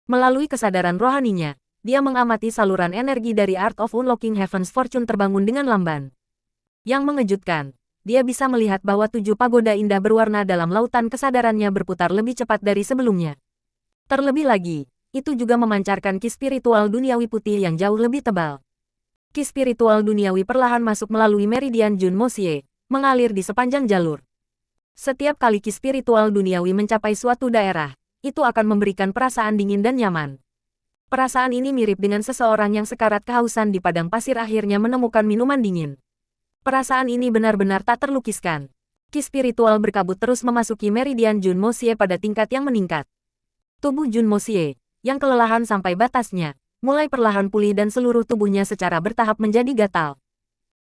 Speaker 1: Melalui kesadaran rohaninya, dia mengamati saluran energi dari Art of Unlocking Heaven's Fortune terbangun dengan lamban. Yang mengejutkan, dia bisa melihat bahwa 7 pagoda indah berwarna dalam lautan kesadarannya berputar lebih cepat dari sebelumnya. Terlebih lagi, itu juga memancarkan ki spiritual duniawi putih yang jauh lebih tebal. Ki spiritual duniawi perlahan masuk melalui meridian Jun Moxie, mengalir di sepanjang jalur. Setiap kali ki spiritual duniawi mencapai suatu daerah, itu akan memberikan perasaan dingin dan nyaman. Perasaan ini mirip dengan seseorang yang sekarat kehausan di padang pasir akhirnya menemukan minuman dingin. Perasaan ini benar-benar tak terlukiskan. Ki spiritual berkabut terus memasuki meridian Jun Moxie pada tingkat yang meningkat. Tubuh Jun Moxie, yang kelelahan sampai batasnya, mulai perlahan pulih dan seluruh tubuhnya secara bertahap menjadi gatal.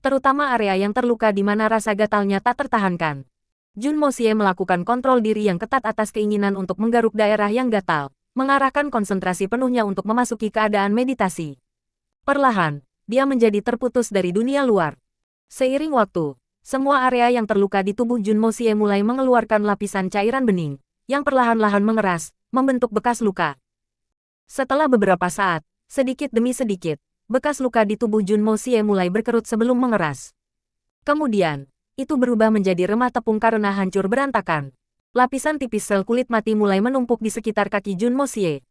Speaker 1: Terutama area yang terluka di mana rasa gatalnya tak tertahankan. Jun Moxie melakukan kontrol diri yang ketat atas keinginan untuk menggaruk daerah yang gatal, mengarahkan konsentrasi penuhnya untuk memasuki keadaan meditasi. Perlahan, dia menjadi terputus dari dunia luar. Seiring waktu, semua area yang terluka di tubuh Jun Moxie mulai mengeluarkan lapisan cairan bening, yang perlahan-lahan mengeras, membentuk bekas luka. Setelah beberapa saat, sedikit demi sedikit, bekas luka di tubuh Jun Moxie mulai berkerut sebelum mengeras. Kemudian, itu berubah menjadi remah tepung karena hancur berantakan. Lapisan tipis sel kulit mati mulai menumpuk di sekitar kaki Jun Moxie.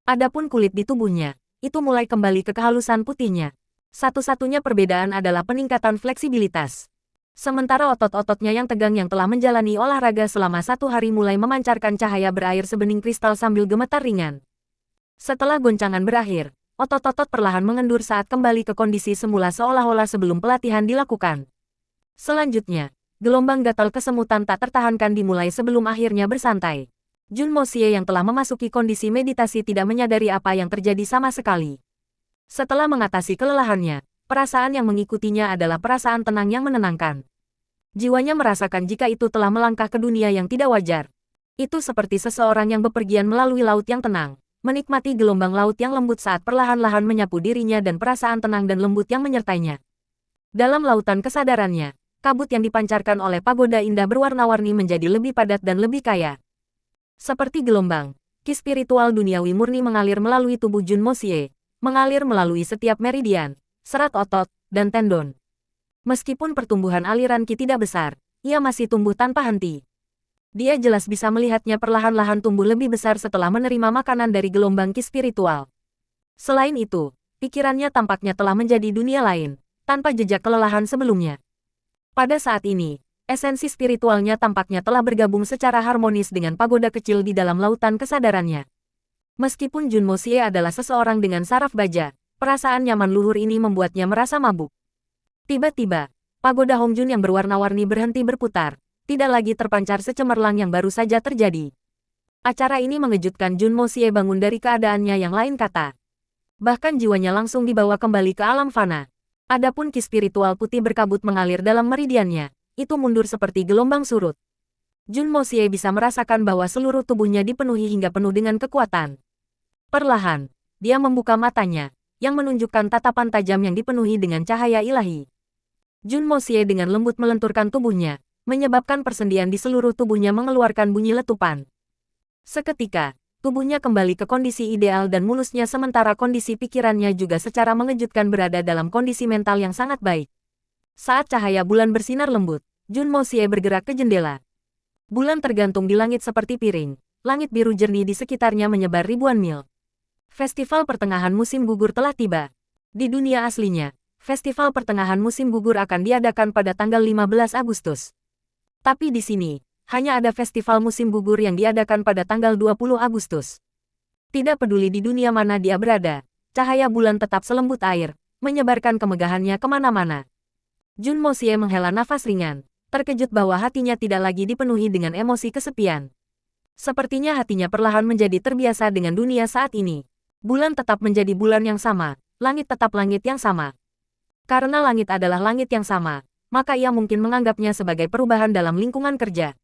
Speaker 1: Adapun kulit di tubuhnya, itu mulai kembali ke kehalusan putihnya. Satu-satunya perbedaan adalah peningkatan fleksibilitas. Sementara otot-ototnya yang tegang yang telah menjalani olahraga selama 1 hari mulai memancarkan cahaya berair sebening kristal sambil gemetar ringan. Setelah goncangan berakhir, otot-otot perlahan mengendur saat kembali ke kondisi semula seolah-olah sebelum pelatihan dilakukan. Selanjutnya, gelombang gatal kesemutan tak tertahankan dimulai sebelum akhirnya bersantai. Jun Moxie yang telah memasuki kondisi meditasi tidak menyadari apa yang terjadi sama sekali. Setelah mengatasi kelelahannya, perasaan yang mengikutinya adalah perasaan tenang yang menenangkan. Jiwanya merasakan jika itu telah melangkah ke dunia yang tidak wajar. Itu seperti seseorang yang bepergian melalui laut yang tenang, menikmati gelombang laut yang lembut saat perlahan-lahan menyapu dirinya dan perasaan tenang dan lembut yang menyertainya. Dalam lautan kesadarannya, kabut yang dipancarkan oleh pagoda indah berwarna-warni menjadi lebih padat dan lebih kaya. Seperti gelombang, ki spiritual duniawi murni mengalir melalui tubuh Jun Moxie, mengalir melalui setiap meridian, serat otot, dan tendon. Meskipun pertumbuhan aliran ki tidak besar, ia masih tumbuh tanpa henti. Dia jelas bisa melihatnya perlahan-lahan tumbuh lebih besar setelah menerima makanan dari gelombang ki spiritual. Selain itu, pikirannya tampaknya telah menjadi dunia lain, tanpa jejak kelelahan sebelumnya. Pada saat ini, esensi spiritualnya tampaknya telah bergabung secara harmonis dengan pagoda kecil di dalam lautan kesadarannya. Meskipun Jun Moxie adalah seseorang dengan saraf baja, perasaan nyaman luhur ini membuatnya merasa mabuk. Tiba-tiba, pagoda Hongjun yang berwarna-warni berhenti berputar, tidak lagi terpancar secemerlang yang baru saja terjadi. Acara ini mengejutkan Jun Moxie bangun dari keadaannya yang lain kata. Bahkan jiwanya langsung dibawa kembali ke alam fana. Adapun ki spiritual putih berkabut mengalir dalam meridiannya, itu mundur seperti gelombang surut. Jun Moxie bisa merasakan bahwa seluruh tubuhnya dipenuhi hingga penuh dengan kekuatan. Perlahan, dia membuka matanya, yang menunjukkan tatapan tajam yang dipenuhi dengan cahaya ilahi. Jun Moxie dengan lembut melenturkan tubuhnya, menyebabkan persendian di seluruh tubuhnya mengeluarkan bunyi letupan. Seketika, tubuhnya kembali ke kondisi ideal dan mulusnya sementara kondisi pikirannya juga secara mengejutkan berada dalam kondisi mental yang sangat baik. Saat cahaya bulan bersinar lembut, Jun Moxie bergerak ke jendela. Bulan tergantung di langit seperti piring, langit biru jernih di sekitarnya menyebar ribuan mil. Festival pertengahan musim gugur telah tiba. Di dunia aslinya, Festival pertengahan musim gugur akan diadakan pada tanggal 15 Agustus. Tapi di sini, hanya ada festival musim gugur yang diadakan pada tanggal 20 Agustus. Tidak peduli di dunia mana dia berada, cahaya bulan tetap selembut air, menyebarkan kemegahannya kemana-mana. Jun Moxie menghela nafas ringan, terkejut bahwa hatinya tidak lagi dipenuhi dengan emosi kesepian. Sepertinya hatinya perlahan menjadi terbiasa dengan dunia saat ini. Bulan tetap menjadi bulan yang sama, langit tetap langit yang sama. Karena langit adalah langit yang sama, maka ia mungkin menganggapnya sebagai perubahan dalam lingkungan kerja.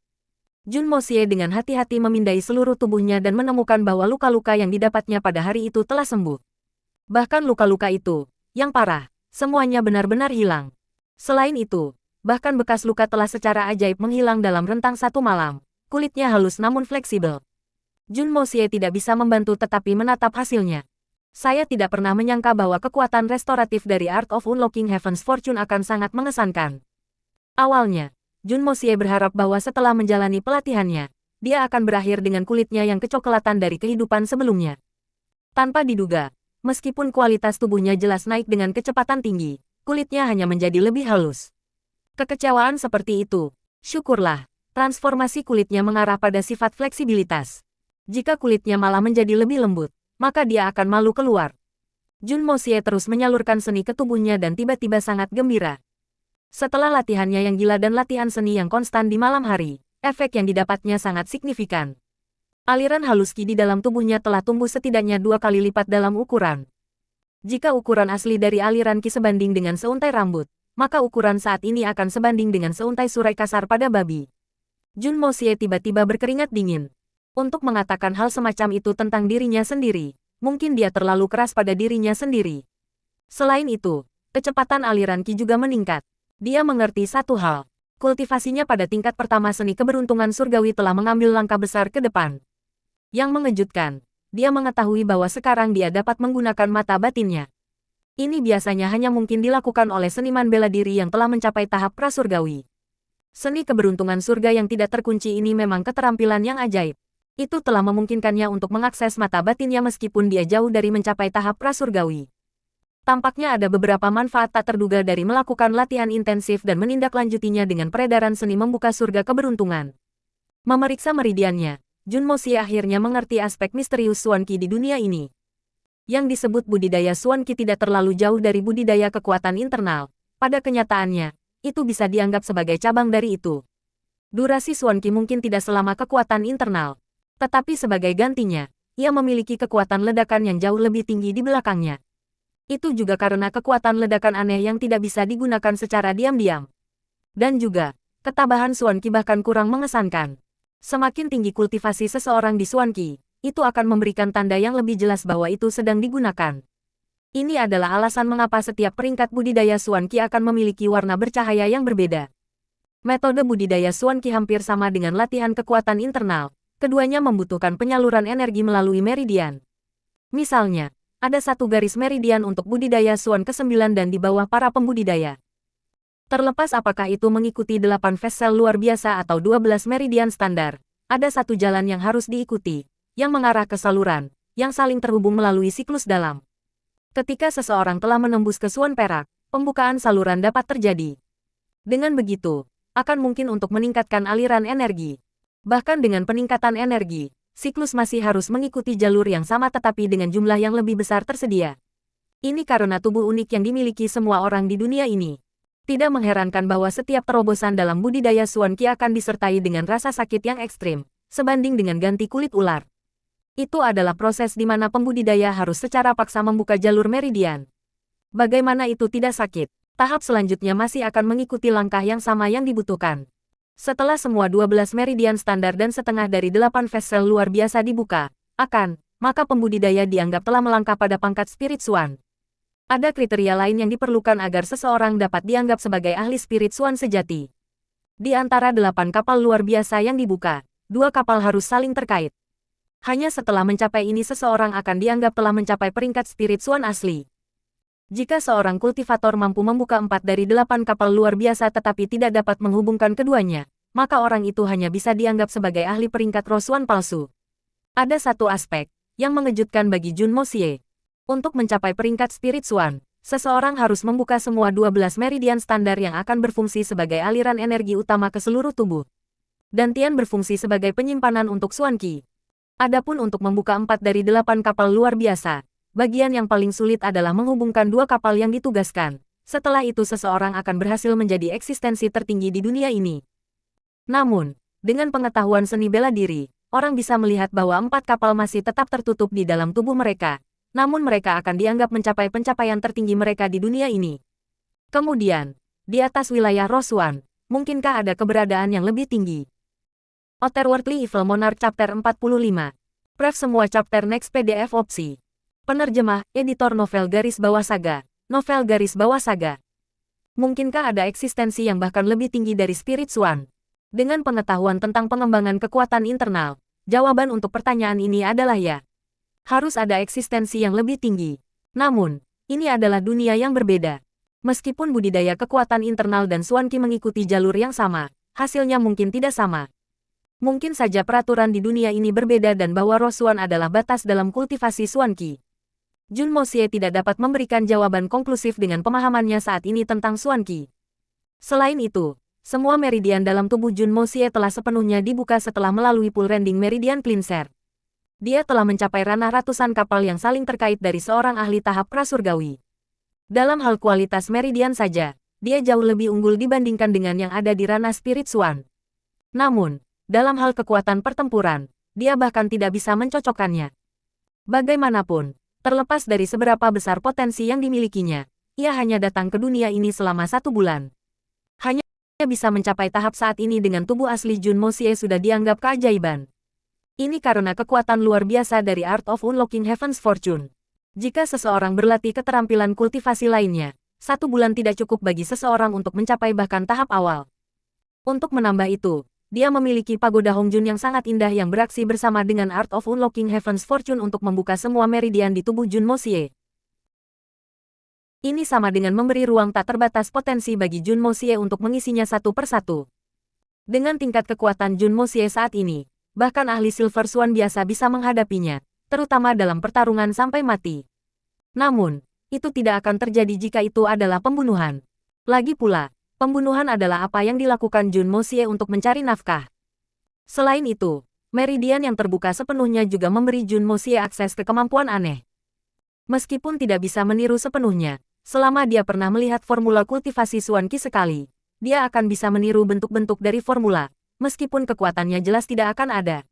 Speaker 1: Jun Moxie dengan hati-hati memindai seluruh tubuhnya dan menemukan bahwa luka-luka yang didapatnya pada hari itu telah sembuh. Bahkan luka-luka itu, yang parah, semuanya benar-benar hilang. Selain itu, bahkan bekas luka telah secara ajaib menghilang dalam rentang 1 malam. Kulitnya halus namun fleksibel. Jun Moxie tidak bisa membantu tetapi menatap hasilnya. Saya tidak pernah menyangka bahwa kekuatan restoratif dari Art of Unlocking Heaven's Fortune akan sangat mengesankan. Awalnya, Jun Moxie berharap bahwa setelah menjalani pelatihannya, dia akan berakhir dengan kulitnya yang kecoklatan dari kehidupan sebelumnya. Tanpa diduga, meskipun kualitas tubuhnya jelas naik dengan kecepatan tinggi, kulitnya hanya menjadi lebih halus. Kekecewaan seperti itu, syukurlah, transformasi kulitnya mengarah pada sifat fleksibilitas. Jika kulitnya malah menjadi lebih lembut, maka dia akan malu keluar. Jun Moxie terus menyalurkan seni ke tubuhnya dan tiba-tiba sangat gembira. Setelah latihannya yang gila dan latihan seni yang konstan di malam hari, efek yang didapatnya sangat signifikan. Aliran halus Qi di dalam tubuhnya telah tumbuh setidaknya 2 kali lipat dalam ukuran. Jika ukuran asli dari aliran Qi sebanding dengan seuntai rambut, maka ukuran saat ini akan sebanding dengan seuntai surai kasar pada babi. Jun Moxie tiba-tiba berkeringat dingin. Untuk mengatakan hal semacam itu tentang dirinya sendiri, mungkin dia terlalu keras pada dirinya sendiri. Selain itu, kecepatan aliran Qi juga meningkat. Dia mengerti satu hal. Kultivasinya pada tingkat pertama seni keberuntungan surgawi telah mengambil langkah besar ke depan. Yang mengejutkan, dia mengetahui bahwa sekarang dia dapat menggunakan mata batinnya. Ini biasanya hanya mungkin dilakukan oleh seniman bela diri yang telah mencapai tahap prasurgawi. Seni keberuntungan surga yang tidak terkunci ini memang keterampilan yang ajaib. Itu telah memungkinkannya untuk mengakses mata batinnya meskipun dia jauh dari mencapai tahap prasurgawi. Tampaknya ada beberapa manfaat tak terduga dari melakukan latihan intensif dan menindaklanjutinya dengan peredaran seni membuka surga keberuntungan. Memeriksa meridiannya, Jun Moxie akhirnya mengerti aspek misterius Xuan Qi di dunia ini. Yang disebut budidaya Xuan Qi tidak terlalu jauh dari budidaya kekuatan internal. Pada kenyataannya, itu bisa dianggap sebagai cabang dari itu. Durasi Xuan Qi mungkin tidak selama kekuatan internal. Tetapi sebagai gantinya, ia memiliki kekuatan ledakan yang jauh lebih tinggi di belakangnya. Itu juga karena kekuatan ledakan aneh yang tidak bisa digunakan secara diam-diam. Dan juga, ketabahan Xuan Qi bahkan kurang mengesankan. Semakin tinggi kultivasi seseorang di Xuan Qi, itu akan memberikan tanda yang lebih jelas bahwa itu sedang digunakan. Ini adalah alasan mengapa setiap peringkat budidaya Xuan Qi akan memiliki warna bercahaya yang berbeda. Metode budidaya Xuan Qi hampir sama dengan latihan kekuatan internal. Keduanya membutuhkan penyaluran energi melalui meridian. Misalnya, ada satu garis meridian untuk budidaya Xuan ke-9 dan di bawah para pembudidaya. Terlepas apakah itu mengikuti 8 phase cell luar biasa atau 12 meridian standar, ada satu jalan yang harus diikuti, yang mengarah ke saluran, yang saling terhubung melalui siklus dalam. Ketika seseorang telah menembus ke Xuan perak, pembukaan saluran dapat terjadi. Dengan begitu, akan mungkin untuk meningkatkan aliran energi. Bahkan dengan peningkatan energi, siklus masih harus mengikuti jalur yang sama tetapi dengan jumlah yang lebih besar tersedia. Ini karena tubuh unik yang dimiliki semua orang di dunia ini. Tidak mengherankan bahwa setiap terobosan dalam budidaya Xuan Qi akan disertai dengan rasa sakit yang ekstrim, sebanding dengan ganti kulit ular. Itu adalah proses di mana pembudidaya harus secara paksa membuka jalur meridian. Bagaimana itu tidak sakit? Tahap selanjutnya masih akan mengikuti langkah yang sama yang dibutuhkan. Setelah semua 12 meridian standar dan setengah dari 8 phase cell luar biasa dibuka, maka pembudidaya dianggap telah melangkah pada pangkat Spirit Xuan. Ada kriteria lain yang diperlukan agar seseorang dapat dianggap sebagai ahli Spirit Xuan sejati. Di antara 8 kapal luar biasa yang dibuka, 2 kapal harus saling terkait. Hanya setelah mencapai ini seseorang akan dianggap telah mencapai peringkat Spirit Xuan asli. Jika seorang kultivator mampu membuka 4 dari 8 kapal luar biasa tetapi tidak dapat menghubungkan keduanya, maka orang itu hanya bisa dianggap sebagai ahli peringkat Roh Xuan palsu. Ada satu aspek yang mengejutkan bagi Jun Moxie. Untuk mencapai peringkat Spirit Xuan, seseorang harus membuka semua 12 meridian standar yang akan berfungsi sebagai aliran energi utama ke seluruh tubuh. Dan Tian berfungsi sebagai penyimpanan untuk Xuan Qi. Adapun untuk membuka 4 dari 8 kapal luar biasa, bagian yang paling sulit adalah menghubungkan 2 kapal yang ditugaskan. Setelah itu seseorang akan berhasil menjadi eksistensi tertinggi di dunia ini. Namun, dengan pengetahuan seni bela diri, orang bisa melihat bahwa 4 kapal masih tetap tertutup di dalam tubuh mereka. Namun mereka akan dianggap mencapai pencapaian tertinggi mereka di dunia ini. Kemudian, di atas wilayah Roh Xuan, mungkinkah ada keberadaan yang lebih tinggi? Otherworldly Evil Monarch Chapter 45. Pref semua chapter next PDF opsi. Penerjemah, editor novel garis bawah saga. Novel garis bawah saga. Mungkinkah ada eksistensi yang bahkan lebih tinggi dari Spirit Xuan? Dengan pengetahuan tentang pengembangan kekuatan internal, jawaban untuk pertanyaan ini adalah ya. Harus ada eksistensi yang lebih tinggi. Namun, ini adalah dunia yang berbeda. Meskipun budidaya kekuatan internal dan Xuan Qi mengikuti jalur yang sama, hasilnya mungkin tidak sama. Mungkin saja peraturan di dunia ini berbeda dan bahwa Roh Xuan adalah batas dalam kultivasi Xuan Qi. Jun Moxie tidak dapat memberikan jawaban konklusif dengan pemahamannya saat ini tentang Xuan Qi. Selain itu, semua meridian dalam tubuh Jun Moxie telah sepenuhnya dibuka setelah melalui Pull Rending Meridian Cleanser. Dia telah mencapai ranah ratusan kapal yang saling terkait dari seorang ahli tahap prasurgawi. Dalam hal kualitas meridian saja, dia jauh lebih unggul dibandingkan dengan yang ada di ranah Spirit Xuan. Namun, dalam hal kekuatan pertempuran, dia bahkan tidak bisa mencocokkannya. Bagaimanapun, terlepas dari seberapa besar potensi yang dimilikinya, ia hanya datang ke dunia ini selama 1 bulan. Hanya bisa mencapai tahap saat ini dengan tubuh asli Jun Moxie sudah dianggap keajaiban. Ini karena kekuatan luar biasa dari Art of Unlocking Heaven's Fortune. Jika seseorang berlatih keterampilan kultivasi lainnya, 1 bulan tidak cukup bagi seseorang untuk mencapai bahkan tahap awal. Untuk menambah itu, dia memiliki pagoda Hongjun yang sangat indah yang beraksi bersama dengan Art of Unlocking Heaven's Fortune untuk membuka semua meridian di tubuh Jun Moxie. Ini sama dengan memberi ruang tak terbatas potensi bagi Jun Moxie untuk mengisinya satu persatu. Dengan tingkat kekuatan Jun Moxie saat ini, bahkan ahli Silver Swan biasa bisa menghadapinya, terutama dalam pertarungan sampai mati. Namun, itu tidak akan terjadi jika itu adalah pembunuhan. Lagi pula, pembunuhan adalah apa yang dilakukan Jun Moxie untuk mencari nafkah. Selain itu, meridian yang terbuka sepenuhnya juga memberi Jun Moxie akses ke kemampuan aneh. Meskipun tidak bisa meniru sepenuhnya, selama dia pernah melihat formula kultivasi Suan Qi sekali, dia akan bisa meniru bentuk-bentuk dari formula, meskipun kekuatannya jelas tidak akan ada.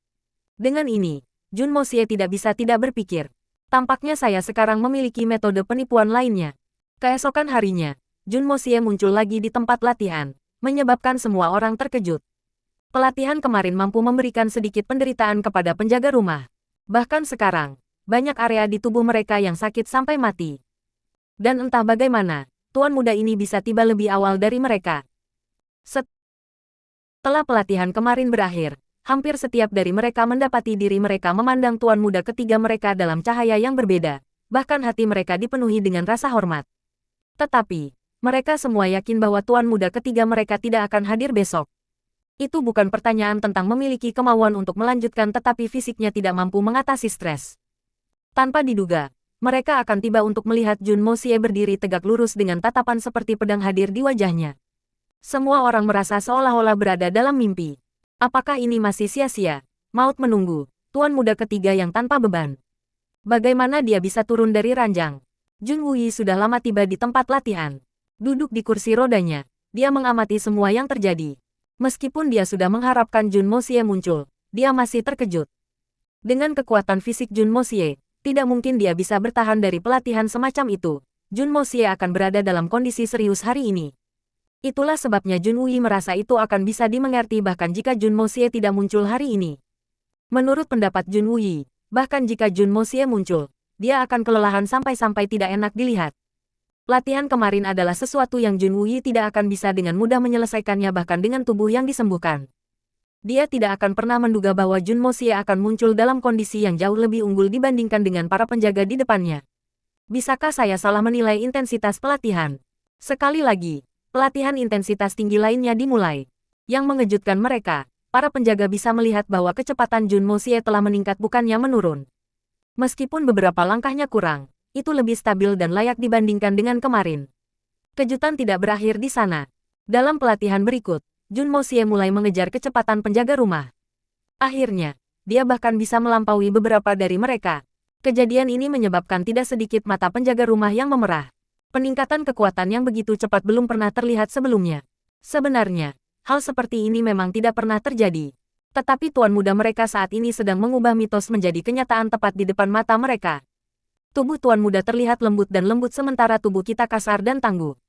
Speaker 1: Dengan ini, Jun Moxie tidak bisa tidak berpikir. Tampaknya saya sekarang memiliki metode penipuan lainnya. Keesokan harinya, Jun Moxie muncul lagi di tempat latihan, menyebabkan semua orang terkejut. Pelatihan kemarin mampu memberikan sedikit penderitaan kepada penjaga rumah. Bahkan sekarang, banyak area di tubuh mereka yang sakit sampai mati. Dan entah bagaimana, tuan muda ini bisa tiba lebih awal dari mereka. Setelah pelatihan kemarin berakhir, hampir setiap dari mereka mendapati diri mereka memandang tuan muda ketiga mereka dalam cahaya yang berbeda, bahkan hati mereka dipenuhi dengan rasa hormat. Tetapi, mereka semua yakin bahwa tuan muda ketiga mereka tidak akan hadir besok. Itu bukan pertanyaan tentang memiliki kemauan untuk melanjutkan tetapi fisiknya tidak mampu mengatasi stres. Tanpa diduga, mereka akan tiba untuk melihat Jun Moxie berdiri tegak lurus dengan tatapan seperti pedang hadir di wajahnya. Semua orang merasa seolah-olah berada dalam mimpi. Apakah ini masih sia-sia? Maut menunggu, tuan muda ketiga yang tanpa beban. Bagaimana dia bisa turun dari ranjang? Jun Wuyi sudah lama tiba di tempat latihan. Duduk di kursi rodanya, dia mengamati semua yang terjadi. Meskipun dia sudah mengharapkan Jun Moxie muncul, dia masih terkejut. Dengan kekuatan fisik Jun Moxie, tidak mungkin dia bisa bertahan dari pelatihan semacam itu. Jun Moxie akan berada dalam kondisi serius hari ini. Itulah sebabnya Jun Wuyi merasa itu akan bisa dimengerti bahkan jika Jun Moxie tidak muncul hari ini. Menurut pendapat Jun Wuyi, bahkan jika Jun Moxie muncul, dia akan kelelahan sampai-sampai tidak enak dilihat. Latihan kemarin adalah sesuatu yang Jun Wuyi tidak akan bisa dengan mudah menyelesaikannya bahkan dengan tubuh yang disembuhkan. Dia tidak akan pernah menduga bahwa Jun Moxie akan muncul dalam kondisi yang jauh lebih unggul dibandingkan dengan para penjaga di depannya. Bisakah saya salah menilai intensitas pelatihan? Sekali lagi, pelatihan intensitas tinggi lainnya dimulai. Yang mengejutkan mereka, para penjaga bisa melihat bahwa kecepatan Jun Moxie telah meningkat bukannya menurun. Meskipun beberapa langkahnya kurang, itu lebih stabil dan layak dibandingkan dengan kemarin. Kejutan tidak berakhir di sana. Dalam pelatihan berikut, Jun Moxie mulai mengejar kecepatan penjaga rumah. Akhirnya, dia bahkan bisa melampaui beberapa dari mereka. Kejadian ini menyebabkan tidak sedikit mata penjaga rumah yang memerah. Peningkatan kekuatan yang begitu cepat belum pernah terlihat sebelumnya. Sebenarnya, hal seperti ini memang tidak pernah terjadi. Tetapi tuan muda mereka saat ini sedang mengubah mitos menjadi kenyataan tepat di depan mata mereka. Tubuh tuan muda terlihat lembut dan lembut sementara tubuh kita kasar dan tangguh.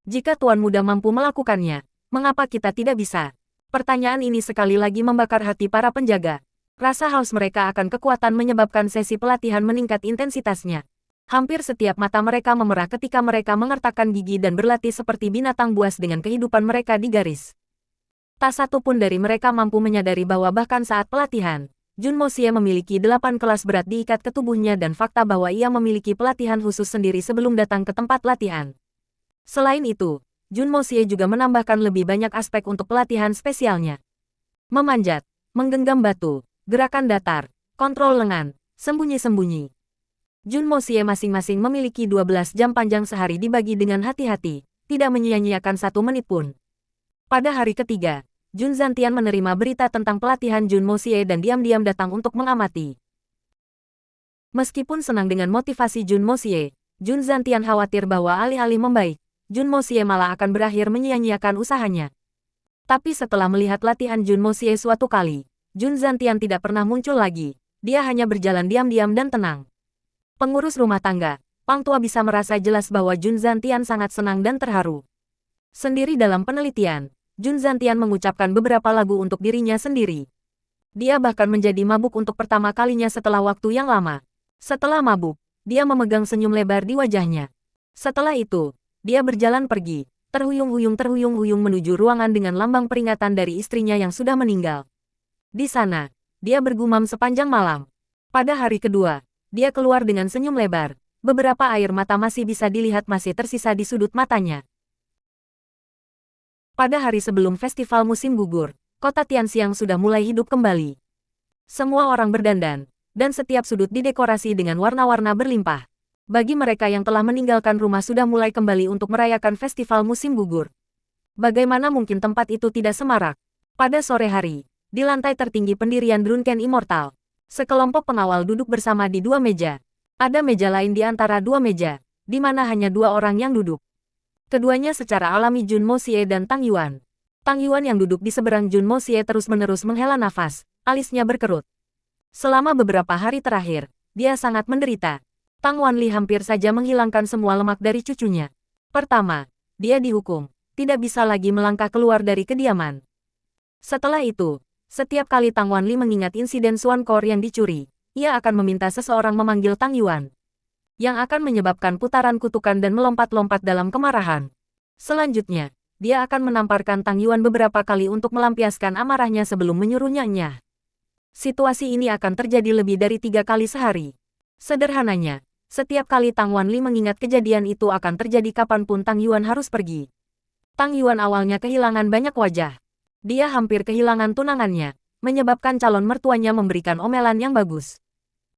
Speaker 1: Jika tuan muda mampu melakukannya, mengapa kita tidak bisa? Pertanyaan ini sekali lagi membakar hati para penjaga. Rasa haus mereka akan kekuatan menyebabkan sesi pelatihan meningkat intensitasnya. Hampir setiap mata mereka memerah ketika mereka mengertakkan gigi dan berlatih seperti binatang buas dengan kehidupan mereka di garis. Tak satu pun dari mereka mampu menyadari bahwa bahkan saat pelatihan, Jun Moxie memiliki 8 kelas berat diikat ke tubuhnya dan fakta bahwa ia memiliki pelatihan khusus sendiri sebelum datang ke tempat latihan. Selain itu, Jun Moxie juga menambahkan lebih banyak aspek untuk pelatihan spesialnya. Memanjat, menggenggam batu, gerakan datar, kontrol lengan, sembunyi-sembunyi. Jun Moxie masing-masing memiliki 12 jam panjang sehari dibagi dengan hati-hati, tidak menyia-nyiakan 1 menit pun. Pada hari ketiga, Jun Zantian menerima berita tentang pelatihan Jun Moxie dan diam-diam datang untuk mengamati. Meskipun senang dengan motivasi Jun Moxie, Jun Zantian khawatir bahwa alih-alih membaik, Jun Moxie malah akan berakhir menyia-nyiakan usahanya. Tapi setelah melihat latihan Jun Moxie suatu kali, Jun Zantian tidak pernah muncul lagi. Dia hanya berjalan diam-diam dan tenang. Pengurus rumah tangga, Pang Tua bisa merasa jelas bahwa Jun Zantian sangat senang dan terharu. Sendiri dalam penelitian, Jun Zantian mengucapkan beberapa lagu untuk dirinya sendiri. Dia bahkan menjadi mabuk untuk pertama kalinya setelah waktu yang lama. Setelah mabuk, dia memegang senyum lebar di wajahnya. Setelah itu, dia berjalan pergi, terhuyung-huyung menuju ruangan dengan lambang peringatan dari istrinya yang sudah meninggal. Di sana, dia bergumam sepanjang malam. Pada hari kedua, dia keluar dengan senyum lebar. Beberapa air mata masih bisa dilihat masih tersisa di sudut matanya. Pada hari sebelum festival musim gugur, kota Tianxiang sudah mulai hidup kembali. Semua orang berdandan, dan setiap sudut didekorasi dengan warna-warna berlimpah. Bagi mereka yang telah meninggalkan rumah sudah mulai kembali untuk merayakan festival musim gugur. Bagaimana mungkin tempat itu tidak semarak? Pada sore hari, di lantai tertinggi pendirian Drunken Immortal, sekelompok pengawal duduk bersama di dua meja. Ada meja lain di antara dua meja, di mana hanya dua orang yang duduk. Keduanya secara alami Jun Moxie dan Tang Yuan. Tang Yuan yang duduk di seberang Jun Moxie terus-menerus menghela nafas, alisnya berkerut. Selama beberapa hari terakhir, dia sangat menderita. Tang Wanli hampir saja menghilangkan semua lemak dari cucunya. Pertama, dia dihukum, tidak bisa lagi melangkah keluar dari kediaman. Setelah itu, setiap kali Tang Wanli mengingat insiden Xuan Core yang dicuri, ia akan meminta seseorang memanggil Tang Yuan, yang akan menyebabkan putaran kutukan dan melompat-lompat dalam kemarahan. Selanjutnya, dia akan menamparkan Tang Yuan beberapa kali untuk melampiaskan amarahnya sebelum menyuruhnya nyah. Situasi ini akan terjadi lebih dari 3 kali sehari. Sederhananya, setiap kali Tang Wanli mengingat kejadian itu akan terjadi kapanpun Tang Yuan harus pergi. Tang Yuan awalnya kehilangan banyak wajah. Dia hampir kehilangan tunangannya, menyebabkan calon mertuanya memberikan omelan yang bagus.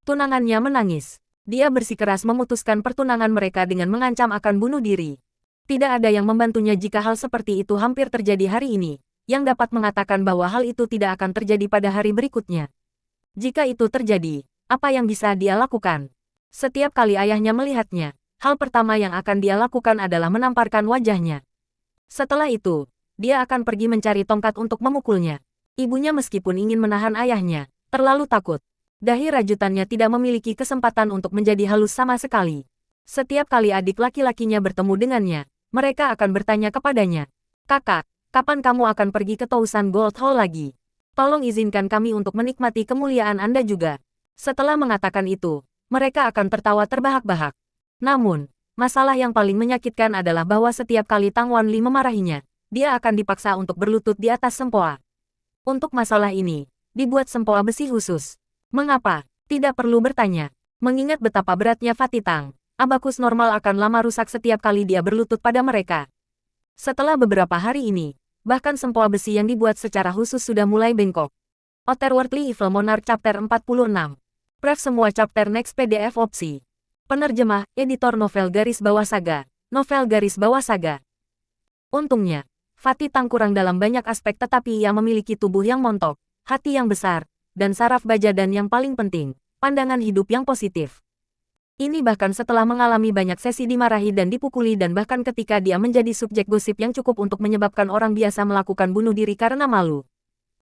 Speaker 1: Tunangannya menangis. Dia bersikeras memutuskan pertunangan mereka dengan mengancam akan bunuh diri. Tidak ada yang membantunya jika hal seperti itu hampir terjadi hari ini, yang dapat mengatakan bahwa hal itu tidak akan terjadi pada hari berikutnya. Jika itu terjadi, apa yang bisa dia lakukan? Setiap kali ayahnya melihatnya, hal pertama yang akan dia lakukan adalah menamparkan wajahnya. Setelah itu, dia akan pergi mencari tongkat untuk memukulnya. Ibunya meskipun ingin menahan ayahnya, terlalu takut. Dahi rajutannya tidak memiliki kesempatan untuk menjadi halus sama sekali. Setiap kali adik laki-lakinya bertemu dengannya, mereka akan bertanya kepadanya, "Kakak, kapan kamu akan pergi ke Tousan Gold Hall lagi? Tolong izinkan kami untuk menikmati kemuliaan Anda juga." Setelah mengatakan itu, mereka akan tertawa terbahak-bahak. Namun, masalah yang paling menyakitkan adalah bahwa setiap kali Tang Wanli memarahinya, dia akan dipaksa untuk berlutut di atas sempoa. Untuk masalah ini, dibuat sempoa besi khusus. Mengapa? Tidak perlu bertanya. Mengingat betapa beratnya Fatitang, abakus normal akan lama rusak setiap kali dia berlutut pada mereka. Setelah beberapa hari ini, bahkan sempoa besi yang dibuat secara khusus sudah mulai bengkok. Otherworldly Evil Monarch Chapter 46. Pref semua chapter next PDF opsi. Penerjemah, editor novel garis bawah saga. Novel garis bawah saga. Untungnya, Fatitang kurang dalam banyak aspek tetapi ia memiliki tubuh yang montok, hati yang besar, dan saraf baja dan yang paling penting, pandangan hidup yang positif. Ini bahkan setelah mengalami banyak sesi dimarahi dan dipukuli dan bahkan ketika dia menjadi subjek gosip yang cukup untuk menyebabkan orang biasa melakukan bunuh diri karena malu.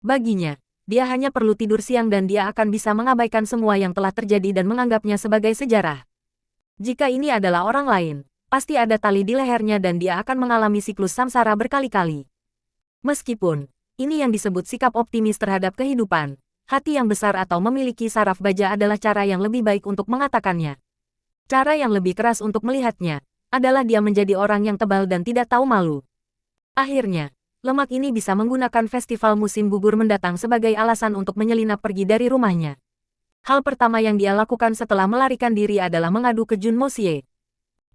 Speaker 1: Baginya, dia hanya perlu tidur siang dan dia akan bisa mengabaikan semua yang telah terjadi dan menganggapnya sebagai sejarah. Jika ini adalah orang lain, pasti ada tali di lehernya dan dia akan mengalami siklus samsara berkali-kali. Meskipun, ini yang disebut sikap optimis terhadap kehidupan, hati yang besar atau memiliki saraf baja adalah cara yang lebih baik untuk mengatakannya. Cara yang lebih keras untuk melihatnya, adalah dia menjadi orang yang tebal dan tidak tahu malu. Akhirnya, lemak ini bisa menggunakan festival musim gugur mendatang sebagai alasan untuk menyelinap pergi dari rumahnya. Hal pertama yang dia lakukan setelah melarikan diri adalah mengadu ke Jun Moxie.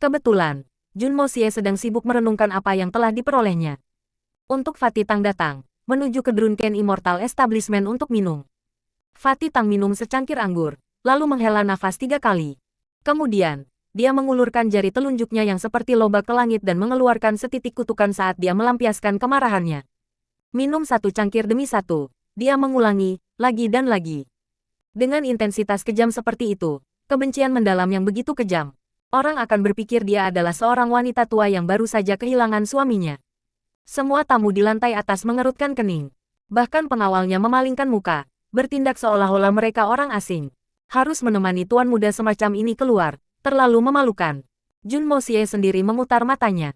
Speaker 1: Kebetulan, Jun Moxie sedang sibuk merenungkan apa yang telah diperolehnya. Untuk Fatitang datang, menuju ke Drunken Immortal Establishment untuk minum. Fatitang minum secangkir anggur, lalu menghela nafas 3 kali. Kemudian, dia mengulurkan jari telunjuknya yang seperti lobak ke langit dan mengeluarkan setitik kutukan saat dia melampiaskan kemarahannya. Minum satu cangkir demi satu, dia mengulangi, lagi dan lagi. Dengan intensitas kejam seperti itu, kebencian mendalam yang begitu kejam, orang akan berpikir dia adalah seorang wanita tua yang baru saja kehilangan suaminya. Semua tamu di lantai atas mengerutkan kening. Bahkan pengawalnya memalingkan muka, bertindak seolah-olah mereka orang asing. Harus menemani tuan muda semacam ini keluar, terlalu memalukan. Jun Moxie sendiri memutar matanya.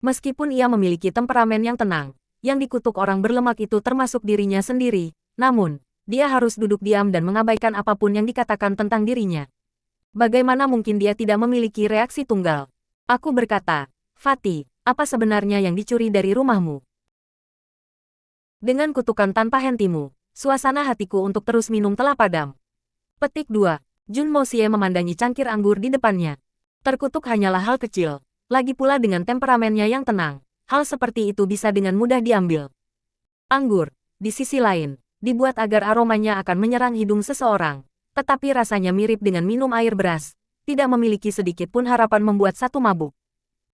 Speaker 1: Meskipun ia memiliki temperamen yang tenang, yang dikutuk orang berlemak itu termasuk dirinya sendiri, namun, dia harus duduk diam dan mengabaikan apapun yang dikatakan tentang dirinya. Bagaimana mungkin dia tidak memiliki reaksi tunggal? Aku berkata, Fatih, apa sebenarnya yang dicuri dari rumahmu? Dengan kutukan tanpa hentimu, suasana hatiku untuk terus minum telah padam. Petik 2. Jun Moxie memandangi cangkir anggur di depannya. Terkutuk hanyalah hal kecil, lagi pula dengan temperamennya yang tenang. Hal seperti itu bisa dengan mudah diambil. Anggur, di sisi lain, dibuat agar aromanya akan menyerang hidung seseorang, tetapi rasanya mirip dengan minum air beras, tidak memiliki sedikit pun harapan membuat satu mabuk.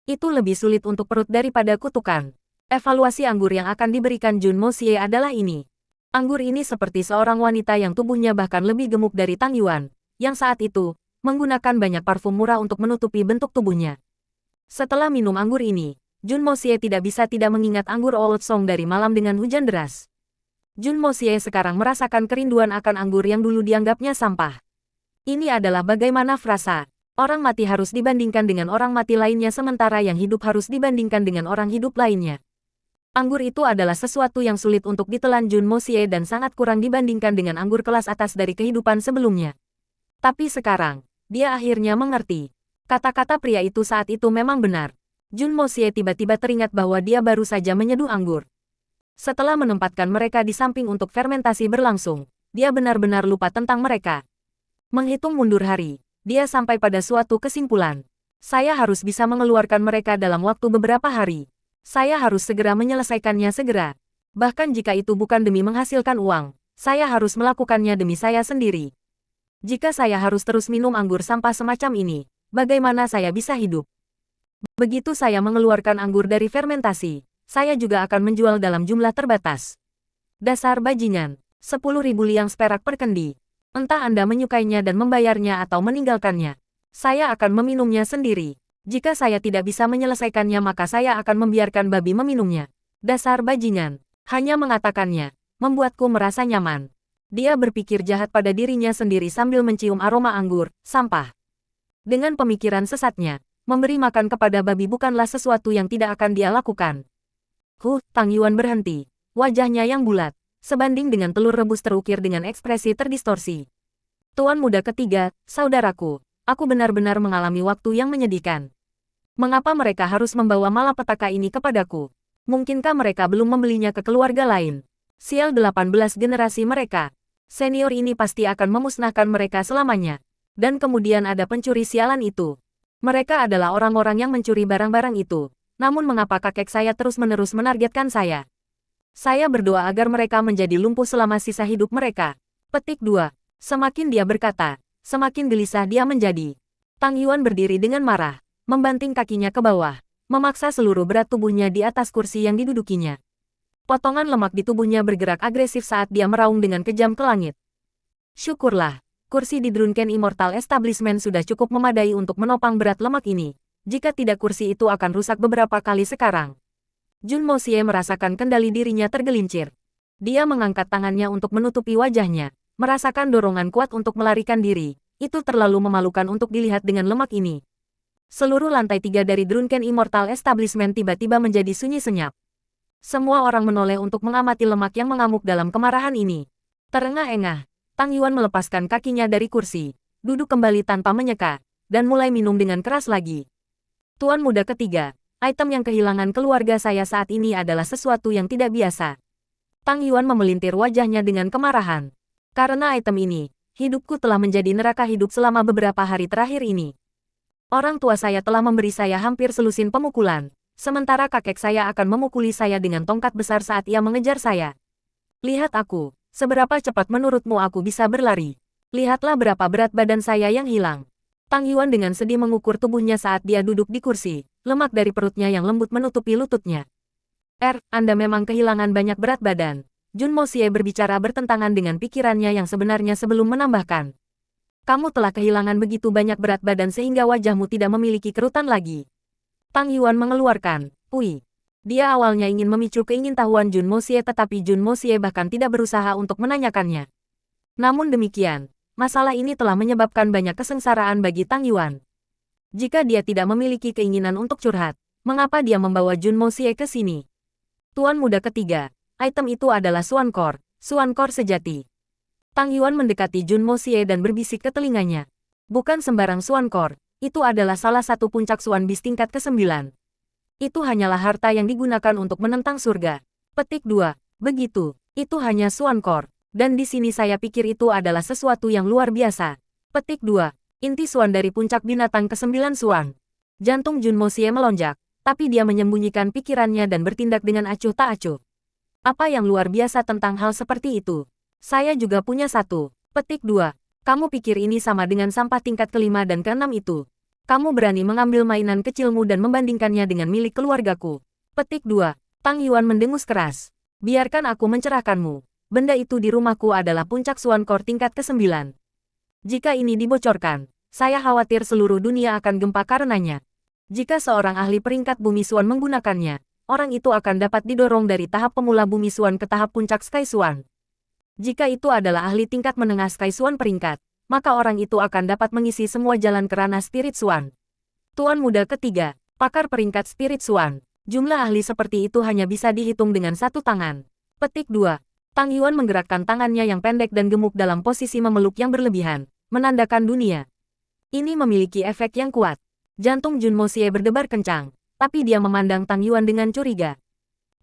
Speaker 1: Itu lebih sulit untuk perut daripada kutukan. Evaluasi anggur yang akan diberikan Jun Moxie adalah ini. Anggur ini seperti seorang wanita yang tubuhnya bahkan lebih gemuk dari Tang Yuan, yang saat itu, menggunakan banyak parfum murah untuk menutupi bentuk tubuhnya. Setelah minum anggur ini, Jun Moxie tidak bisa tidak mengingat anggur Old Song dari malam dengan hujan deras. Jun Moxie sekarang merasakan kerinduan akan anggur yang dulu dianggapnya sampah. Ini adalah bagaimana frasa. Orang mati harus dibandingkan dengan orang mati lainnya sementara yang hidup harus dibandingkan dengan orang hidup lainnya. Anggur itu adalah sesuatu yang sulit untuk ditelan Jun Moxie dan sangat kurang dibandingkan dengan anggur kelas atas dari kehidupan sebelumnya. Tapi sekarang, dia akhirnya mengerti. Kata-kata pria itu saat itu memang benar. Jun Moxie tiba-tiba teringat bahwa dia baru saja menyeduh anggur. Setelah menempatkan mereka di samping untuk fermentasi berlangsung, dia benar-benar lupa tentang mereka. Menghitung mundur hari, dia sampai pada suatu kesimpulan. Saya harus bisa mengeluarkan mereka dalam waktu beberapa hari. Saya harus segera menyelesaikannya segera. Bahkan jika itu bukan demi menghasilkan uang, saya harus melakukannya demi saya sendiri. Jika saya harus terus minum anggur sampah semacam ini, bagaimana saya bisa hidup? Begitu saya mengeluarkan anggur dari fermentasi, saya juga akan menjual dalam jumlah terbatas. Dasar bajingan, 10.000 liang perak per kendi. Entah Anda menyukainya dan membayarnya atau meninggalkannya. Saya akan meminumnya sendiri. Jika saya tidak bisa menyelesaikannya maka saya akan membiarkan babi meminumnya. Dasar bajingan. Hanya mengatakannya, membuatku merasa nyaman. Dia berpikir jahat pada dirinya sendiri sambil mencium aroma anggur, sampah. Dengan pemikiran sesatnya, memberi makan kepada babi bukanlah sesuatu yang tidak akan dia lakukan. Tang Yuan berhenti. Wajahnya yang bulat, sebanding dengan telur rebus terukir dengan ekspresi terdistorsi. Tuan muda ketiga, saudaraku, aku benar-benar mengalami waktu yang menyedihkan. Mengapa mereka harus membawa malapetaka ini kepadaku? Mungkinkah mereka belum membelinya ke keluarga lain? Sial 18 generasi mereka. Senior ini pasti akan memusnahkan mereka selamanya. Dan kemudian ada pencuri sialan itu. Mereka adalah orang-orang yang mencuri barang-barang itu. Namun mengapa kakek saya terus-menerus menargetkan saya? Saya berdoa agar mereka menjadi lumpuh selama sisa hidup mereka. Petik 2. Semakin dia berkata, semakin gelisah dia menjadi. Tang Yuan berdiri dengan marah, membanting kakinya ke bawah, memaksa seluruh berat tubuhnya di atas kursi yang didudukinya. Potongan lemak di tubuhnya bergerak agresif saat dia meraung dengan kejam ke langit. Syukurlah, kursi di Drunken Immortal Establishment sudah cukup memadai untuk menopang berat lemak ini. Jika tidak kursi itu akan rusak beberapa kali sekarang. Jun Moxie merasakan kendali dirinya tergelincir. Dia mengangkat tangannya untuk menutupi wajahnya, merasakan dorongan kuat untuk melarikan diri. Itu terlalu memalukan untuk dilihat dengan lemak ini. Seluruh lantai 3 dari Drunken Immortal Establishment tiba-tiba menjadi sunyi senyap. Semua orang menoleh untuk mengamati lemak yang mengamuk dalam kemarahan ini. Terengah-engah, Tang Yuan melepaskan kakinya dari kursi, duduk kembali tanpa menyeka, dan mulai minum dengan keras lagi. Tuan muda ketiga, item yang kehilangan keluarga saya saat ini adalah sesuatu yang tidak biasa. Tang Yuan memelintir wajahnya dengan kemarahan. Karena item ini, hidupku telah menjadi neraka hidup selama beberapa hari terakhir ini. Orang tua saya telah memberi saya hampir selusin pemukulan, sementara kakek saya akan memukuli saya dengan tongkat besar saat ia mengejar saya. Lihat aku, seberapa cepat menurutmu aku bisa berlari? Lihatlah berapa berat badan saya yang hilang. Tang Yuan dengan sedih mengukur tubuhnya saat dia duduk di kursi, lemak dari perutnya yang lembut menutupi lututnya. Anda memang kehilangan banyak berat badan. Jun Moxie berbicara bertentangan dengan pikirannya yang sebenarnya sebelum menambahkan. Kamu telah kehilangan begitu banyak berat badan sehingga wajahmu tidak memiliki kerutan lagi. Tang Yuan mengeluarkan, "Ui." Dia awalnya ingin memicu keingintahuan Jun Moxie tetapi Jun Moxie bahkan tidak berusaha untuk menanyakannya. Namun demikian, masalah ini telah menyebabkan banyak kesengsaraan bagi Tang Yuan. Jika dia tidak memiliki keinginan untuk curhat, mengapa dia membawa Jun Moxie ke sini? Tuan muda ketiga, item itu adalah Suankor sejati. Tang Yuan mendekati Jun Moxie dan berbisik ke telinganya. Bukan sembarang Suankor, itu adalah salah satu puncak Suan Bis tingkat ke-9. Itu hanyalah harta yang digunakan untuk menentang surga. Petik 2. Begitu, itu hanya Suankor. Dan di sini saya pikir itu adalah sesuatu yang luar biasa. Petik 2. Inti Suan dari puncak binatang ke-9 Suan. Jantung Jun Moxie melonjak, tapi dia menyembunyikan pikirannya dan bertindak dengan acuh tak acuh. Apa yang luar biasa tentang hal seperti itu? Saya juga punya satu. Petik 2. Kamu pikir ini sama dengan sampah tingkat ke-5 dan ke-6 itu? Kamu berani mengambil mainan kecilmu dan membandingkannya dengan milik keluargaku. Petik 2. Tang Yuan mendengus keras. Biarkan aku mencerahkanmu. Benda itu di rumahku adalah puncak Suankor tingkat ke-9. Jika ini dibocorkan, saya khawatir seluruh dunia akan gempa karenanya. Jika seorang ahli peringkat bumi Suan menggunakannya, orang itu akan dapat didorong dari tahap pemula bumi Suan ke tahap puncak Sky Suan. Jika itu adalah ahli tingkat menengah Sky Suan peringkat, maka orang itu akan dapat mengisi semua jalan ke ranah Spirit Suan. Tuan muda ketiga, pakar peringkat Spirit Suan. Jumlah ahli seperti itu hanya bisa dihitung dengan satu tangan. Petik 2. Tang Yuan menggerakkan tangannya yang pendek dan gemuk dalam posisi memeluk yang berlebihan, menandakan dunia. Ini memiliki efek yang kuat. Jantung Jun Moxie berdebar kencang, tapi dia memandang Tang Yuan dengan curiga.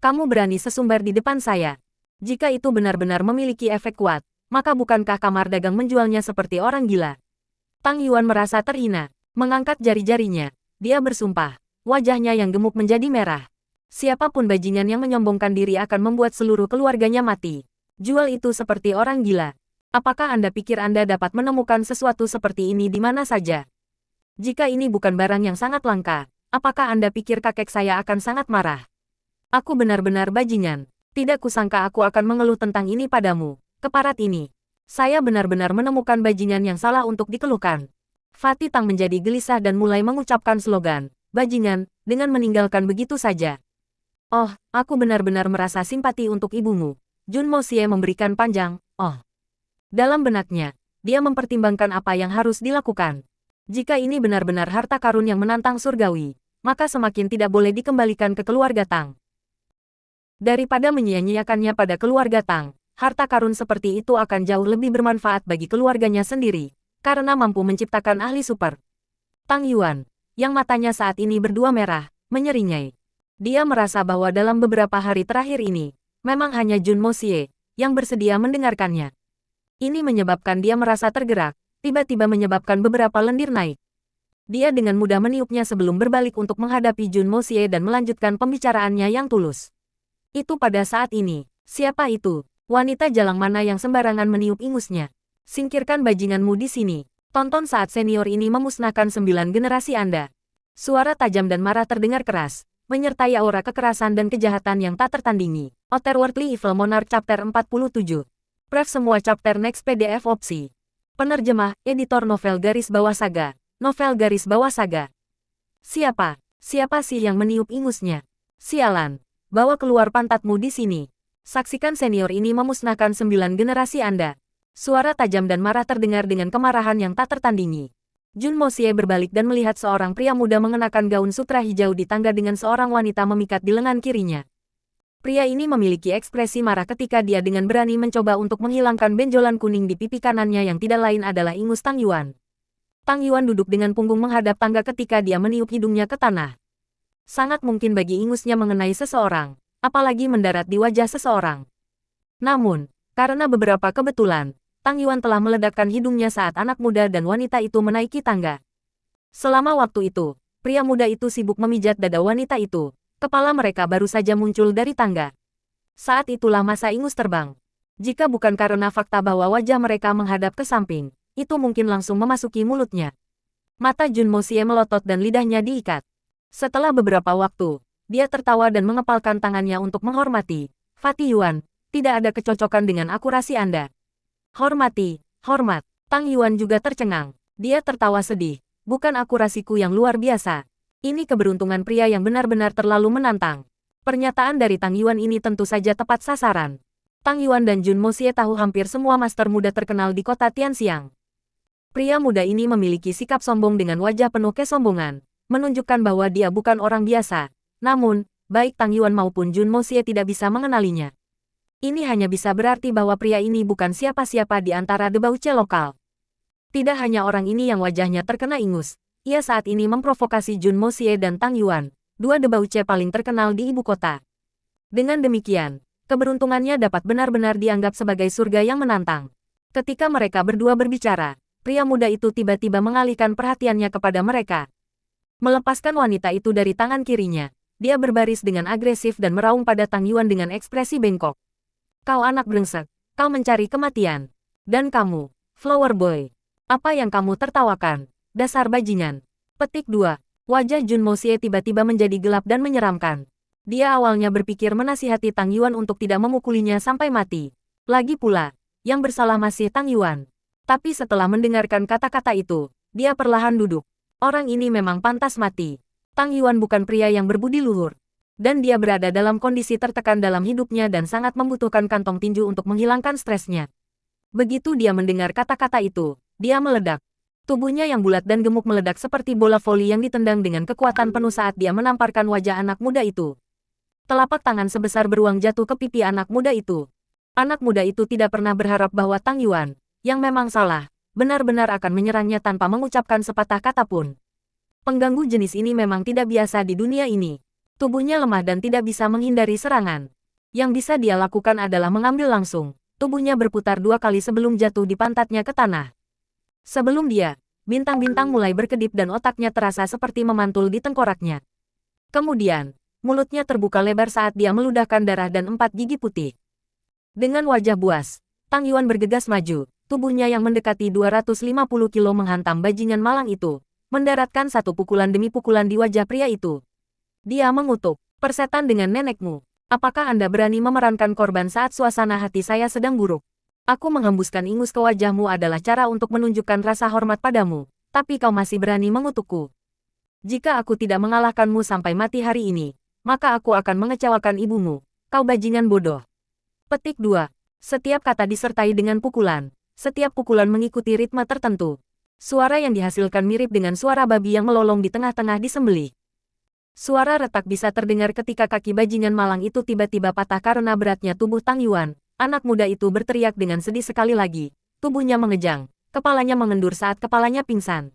Speaker 1: Kamu berani sesumbar di depan saya. Jika itu benar-benar memiliki efek kuat, maka bukankah kamar dagang menjualnya seperti orang gila? Tang Yuan merasa terhina. Mengangkat jari-jarinya, dia bersumpah. Wajahnya yang gemuk menjadi merah. Siapapun bajingan yang menyombongkan diri akan membuat seluruh keluarganya mati. Jual itu seperti orang gila. Apakah Anda pikir Anda dapat menemukan sesuatu seperti ini di mana saja? Jika ini bukan barang yang sangat langka, apakah Anda pikir kakek saya akan sangat marah? Aku benar-benar bajingan. Tidak kusangka aku akan mengeluh tentang ini padamu. Keparat ini. Saya benar-benar menemukan bajingan yang salah untuk dikeluhkan. Fatih Tang menjadi gelisah dan mulai mengucapkan slogan, bajingan, dengan meninggalkan begitu saja. Oh, aku benar-benar merasa simpati untuk ibumu. Jun Moxie memberikan panjang, oh. Dalam benaknya, dia mempertimbangkan apa yang harus dilakukan. Jika ini benar-benar harta karun yang menantang surgawi, maka semakin tidak boleh dikembalikan ke keluarga Tang. Daripada menyia-nyiakannya pada keluarga Tang, harta karun seperti itu akan jauh lebih bermanfaat bagi keluarganya sendiri, karena mampu menciptakan ahli super. Tang Yuan, yang matanya saat ini berdua merah, menyeringai. Dia merasa bahwa dalam beberapa hari terakhir ini, memang hanya Jun Moxie yang bersedia mendengarkannya. Ini menyebabkan dia merasa tergerak, tiba-tiba menyebabkan beberapa lendir naik. Dia dengan mudah meniupnya sebelum berbalik untuk menghadapi Jun Moxie dan melanjutkan pembicaraannya yang tulus. Itu pada saat ini, siapa itu? Wanita jalang mana yang sembarangan meniup ingusnya? Singkirkan bajinganmu di sini. Tonton saat senior ini memusnahkan 9 generasi Anda. Suara tajam dan marah terdengar keras, menyertai aura kekerasan dan kejahatan yang tak tertandingi. Otherworldly Evil Monarch Chapter 47. Pref semua chapter next PDF opsi. Penerjemah, editor novel garis bawah saga. Novel garis bawah saga. Siapa? Siapa sih yang meniup ingusnya? Sialan. Bawa keluar pantatmu di sini. Saksikan senior ini memusnahkan 9 generasi Anda. Suara tajam dan marah terdengar dengan kemarahan yang tak tertandingi. Jun Moxie berbalik dan melihat seorang pria muda mengenakan gaun sutra hijau di tangga dengan seorang wanita memikat di lengan kirinya. Pria ini memiliki ekspresi marah ketika dia dengan berani mencoba untuk menghilangkan benjolan kuning di pipi kanannya yang tidak lain adalah ingus Tang Yuan. Tang Yuan duduk dengan punggung menghadap tangga ketika dia meniup hidungnya ke tanah. Sangat mungkin bagi ingusnya mengenai seseorang, apalagi mendarat di wajah seseorang. Namun, karena beberapa kebetulan, Tang Yuan telah meledakkan hidungnya saat anak muda dan wanita itu menaiki tangga. Selama waktu itu, pria muda itu sibuk memijat dada wanita itu. Kepala mereka baru saja muncul dari tangga. Saat itulah masa ingus terbang. Jika bukan karena fakta bahwa wajah mereka menghadap ke samping, itu mungkin langsung memasuki mulutnya. Mata Jun Moxie melotot dan lidahnya diikat. Setelah beberapa waktu, dia tertawa dan mengepalkan tangannya untuk menghormati. Fatih Yuan, tidak ada kecocokan dengan akurasi Anda. Hormati, hormat. Tang Yuan juga tercengang. Dia tertawa sedih. Bukan akurasiku yang luar biasa. Ini keberuntungan pria yang benar-benar terlalu menantang. Pernyataan dari Tang Yuan ini tentu saja tepat sasaran. Tang Yuan dan Jun Moxie tahu hampir semua master muda terkenal di kota Tianxiang. Pria muda ini memiliki sikap sombong dengan wajah penuh kesombongan, menunjukkan bahwa dia bukan orang biasa. Namun, baik Tang Yuan maupun Jun Moxie tidak bisa mengenalinya. Ini hanya bisa berarti bahwa pria ini bukan siapa-siapa di antara debauce lokal. Tidak hanya orang ini yang wajahnya terkena ingus, ia saat ini memprovokasi Jun Moxie dan Tang Yuan, dua debauce paling terkenal di ibu kota. Dengan demikian, keberuntungannya dapat benar-benar dianggap sebagai surga yang menantang. Ketika mereka berdua berbicara, pria muda itu tiba-tiba mengalihkan perhatiannya kepada mereka. Melepaskan wanita itu dari tangan kirinya, dia berbaris dengan agresif dan meraung pada Tang Yuan dengan ekspresi bengkok. Kau anak brengsek, kau mencari kematian. Dan kamu, Flower Boy. Apa yang kamu tertawakan? Dasar bajingan. Petik 2. Wajah Jun Moxie tiba-tiba menjadi gelap dan menyeramkan. Dia awalnya berpikir menasihati Tang Yuan untuk tidak memukulinya sampai mati. Lagi pula, yang bersalah masih Tang Yuan. Tapi setelah mendengarkan kata-kata itu, dia perlahan duduk. Orang ini memang pantas mati. Tang Yuan bukan pria yang berbudi luhur. Dan dia berada dalam kondisi tertekan dalam hidupnya dan sangat membutuhkan kantong tinju untuk menghilangkan stresnya. Begitu dia mendengar kata-kata itu, dia meledak. Tubuhnya yang bulat dan gemuk meledak seperti bola voli yang ditendang dengan kekuatan penuh saat dia menamparkan wajah anak muda itu. Telapak tangan sebesar beruang jatuh ke pipi anak muda itu. Anak muda itu tidak pernah berharap bahwa Tang Yuan, yang memang salah, benar-benar akan menyerangnya tanpa mengucapkan sepatah kata pun. Pengganggu jenis ini memang tidak biasa di dunia ini. Tubuhnya lemah dan tidak bisa menghindari serangan. Yang bisa dia lakukan adalah mengambil langsung. Tubuhnya berputar 2 kali sebelum jatuh di pantatnya ke tanah. Sebelum dia, bintang-bintang mulai berkedip dan otaknya terasa seperti memantul di tengkoraknya. Kemudian, mulutnya terbuka lebar saat dia meludahkan darah dan 4 gigi putih. Dengan wajah buas, Tang Yuan bergegas maju, tubuhnya yang mendekati 250 kilo menghantam bajingan malang itu, mendaratkan satu pukulan demi pukulan di wajah pria itu. Dia mengutuk, "Persetan dengan nenekmu. Apakah Anda berani memerankan korban saat suasana hati saya sedang buruk? Aku menghembuskan ingus ke wajahmu adalah cara untuk menunjukkan rasa hormat padamu, tapi kau masih berani mengutukku. Jika aku tidak mengalahkanmu sampai mati hari ini, maka aku akan mengecewakan ibumu, kau bajingan bodoh." Petik 2. Setiap kata disertai dengan pukulan. Setiap pukulan mengikuti ritme tertentu. Suara yang dihasilkan mirip dengan suara babi yang melolong di tengah-tengah disembelih. Suara retak bisa terdengar ketika kaki bajingan malang itu tiba-tiba patah karena beratnya tubuh Tang Yuan. Anak muda itu berteriak dengan sedih sekali lagi. Tubuhnya mengejang, kepalanya mengendur saat kepalanya pingsan.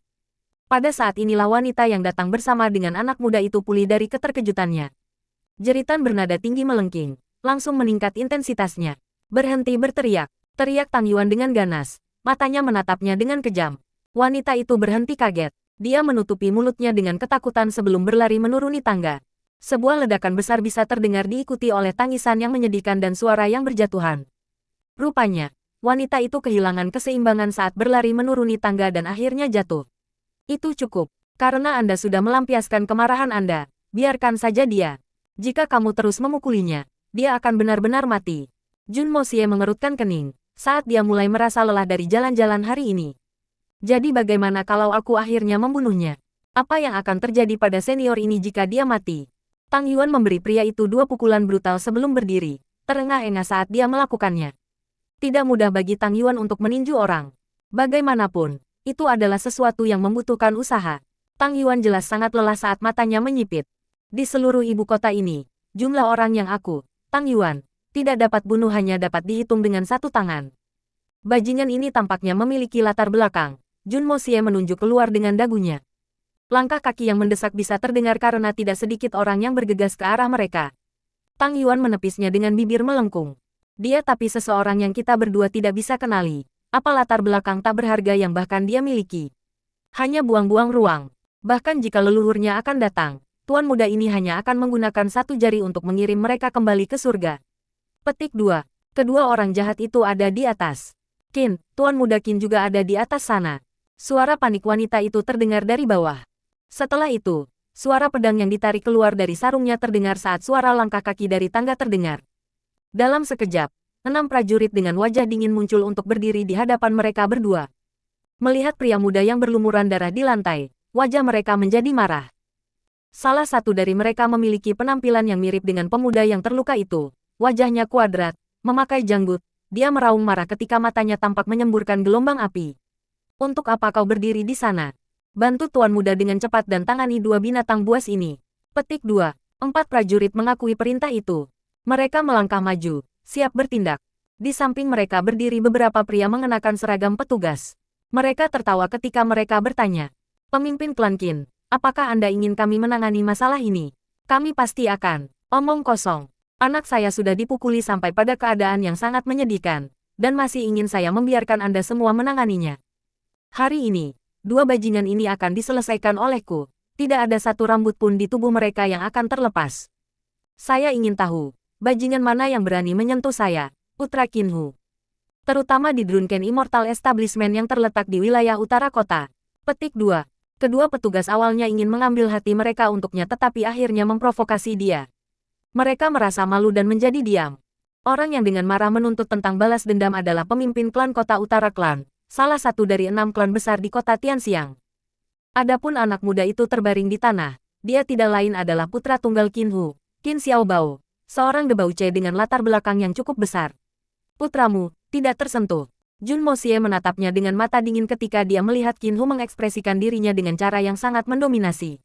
Speaker 1: Pada saat inilah wanita yang datang bersama dengan anak muda itu pulih dari keterkejutannya. Jeritan bernada tinggi melengking, langsung meningkat intensitasnya. "Berhenti berteriak," teriak Tang Yuan dengan ganas. Matanya menatapnya dengan kejam. Wanita itu berhenti kaget. Dia menutupi mulutnya dengan ketakutan sebelum berlari menuruni tangga. Sebuah ledakan besar bisa terdengar diikuti oleh tangisan yang menyedihkan dan suara yang berjatuhan. Rupanya, wanita itu kehilangan keseimbangan saat berlari menuruni tangga dan akhirnya jatuh. "Itu cukup. Karena Anda sudah melampiaskan kemarahan Anda, biarkan saja dia. Jika kamu terus memukulinya, dia akan benar-benar mati." Jun Moxie mengerutkan kening, saat dia mulai merasa lelah dari jalan-jalan hari ini. Jadi bagaimana kalau aku akhirnya membunuhnya? Apa yang akan terjadi pada senior ini jika dia mati? Tang Yuan memberi pria itu 2 pukulan brutal sebelum berdiri, terengah-engah saat dia melakukannya. Tidak mudah bagi Tang Yuan untuk meninju orang. Bagaimanapun, itu adalah sesuatu yang membutuhkan usaha. Tang Yuan jelas sangat lelah saat matanya menyipit. Di seluruh ibu kota ini, jumlah orang yang aku, Tang Yuan, tidak dapat bunuh hanya dapat dihitung dengan 1 tangan. Bajingan ini tampaknya memiliki latar belakang. Jun Moxie menunjuk keluar dengan dagunya. Langkah kaki yang mendesak bisa terdengar karena tidak sedikit orang yang bergegas ke arah mereka. Tang Yuan menepisnya dengan bibir melengkung. Dia tapi seseorang yang kita berdua tidak bisa kenali. Apa latar belakang tak berharga yang bahkan dia miliki? Hanya buang-buang ruang. Bahkan jika leluhurnya akan datang, tuan muda ini hanya akan menggunakan 1 jari untuk mengirim mereka kembali ke surga. Petik 2. Kedua orang jahat itu ada di atas. "Qin, tuan muda Qin juga ada di atas sana." Suara panik wanita itu terdengar dari bawah. Setelah itu, suara pedang yang ditarik keluar dari sarungnya terdengar saat suara langkah kaki dari tangga terdengar. Dalam sekejap, 6 prajurit dengan wajah dingin muncul untuk berdiri di hadapan mereka berdua. Melihat pria muda yang berlumuran darah di lantai, wajah mereka menjadi marah. Salah satu dari mereka memiliki penampilan yang mirip dengan pemuda yang terluka itu. Wajahnya kuadrat, Memakai janggut, dia meraung marah ketika matanya tampak menyemburkan gelombang api. Untuk apa kau berdiri di sana? Bantu tuan muda dengan cepat dan tangani dua binatang buas ini. Petik 2. 4 prajurit mengakui perintah itu. Mereka melangkah maju, siap bertindak. Di samping mereka berdiri beberapa pria mengenakan seragam petugas. Mereka tertawa ketika mereka bertanya. Pemimpin klan Qin, apakah Anda ingin kami menangani masalah ini? Kami pasti akan. Omong kosong. Anak saya sudah dipukuli sampai pada keadaan yang sangat menyedihkan, dan masih ingin saya membiarkan Anda semua menanganinya. Hari ini, dua bajingan ini akan diselesaikan olehku. Tidak ada satu rambut pun di tubuh mereka yang akan terlepas. Saya ingin tahu, bajingan mana yang berani menyentuh saya, Putra Qin Hu. Terutama di Drunken Immortal Establishment yang terletak di wilayah utara kota. Petik 2. Kedua petugas awalnya ingin mengambil hati mereka untuknya tetapi akhirnya memprovokasi dia. Mereka merasa malu dan menjadi diam. Orang yang dengan marah menuntut tentang balas dendam adalah pemimpin klan kota utara klan, salah satu dari 6 klan besar di kota Tianxiang. Adapun anak muda itu terbaring di tanah, dia tidak lain adalah putra tunggal Qin Hu, Qin Xiaobao, seorang debauce dengan latar belakang yang cukup besar. Putramu, tidak tersentuh. Jun Moxie menatapnya dengan mata dingin ketika dia melihat Qin Hu mengekspresikan dirinya dengan cara yang sangat mendominasi.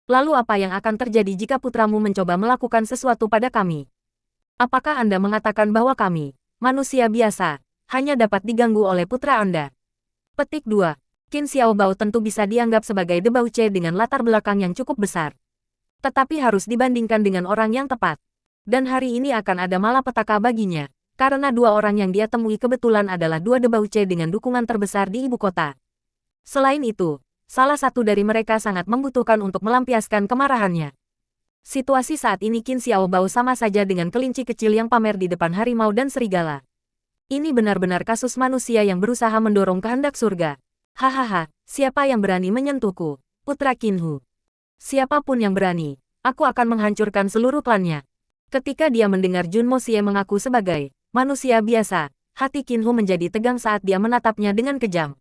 Speaker 1: Lalu apa yang akan terjadi jika putramu mencoba melakukan sesuatu pada kami? Apakah Anda mengatakan bahwa kami, manusia biasa, hanya dapat diganggu oleh putra Anda? Petik 2. Qin Xiaobao tentu bisa dianggap sebagai debauce dengan latar belakang yang cukup besar. Tetapi harus dibandingkan dengan orang yang tepat. Dan hari ini akan ada malapetaka baginya. Karena dua orang yang dia temui kebetulan adalah dua debauce dengan dukungan terbesar di ibu kota. Selain itu, salah satu dari mereka sangat membutuhkan untuk melampiaskan kemarahannya. Situasi saat ini Qin Xiaobao sama saja dengan kelinci kecil yang pamer di depan harimau dan serigala. Ini benar-benar kasus manusia yang berusaha mendorong kehendak surga. Hahaha, siapa yang berani menyentuhku, Putra Qin Hu? Siapapun yang berani, aku akan menghancurkan seluruh klannya. Ketika dia mendengar Jun Moxie mengaku sebagai manusia biasa, hati Qin Hu menjadi tegang saat dia menatapnya dengan kejam.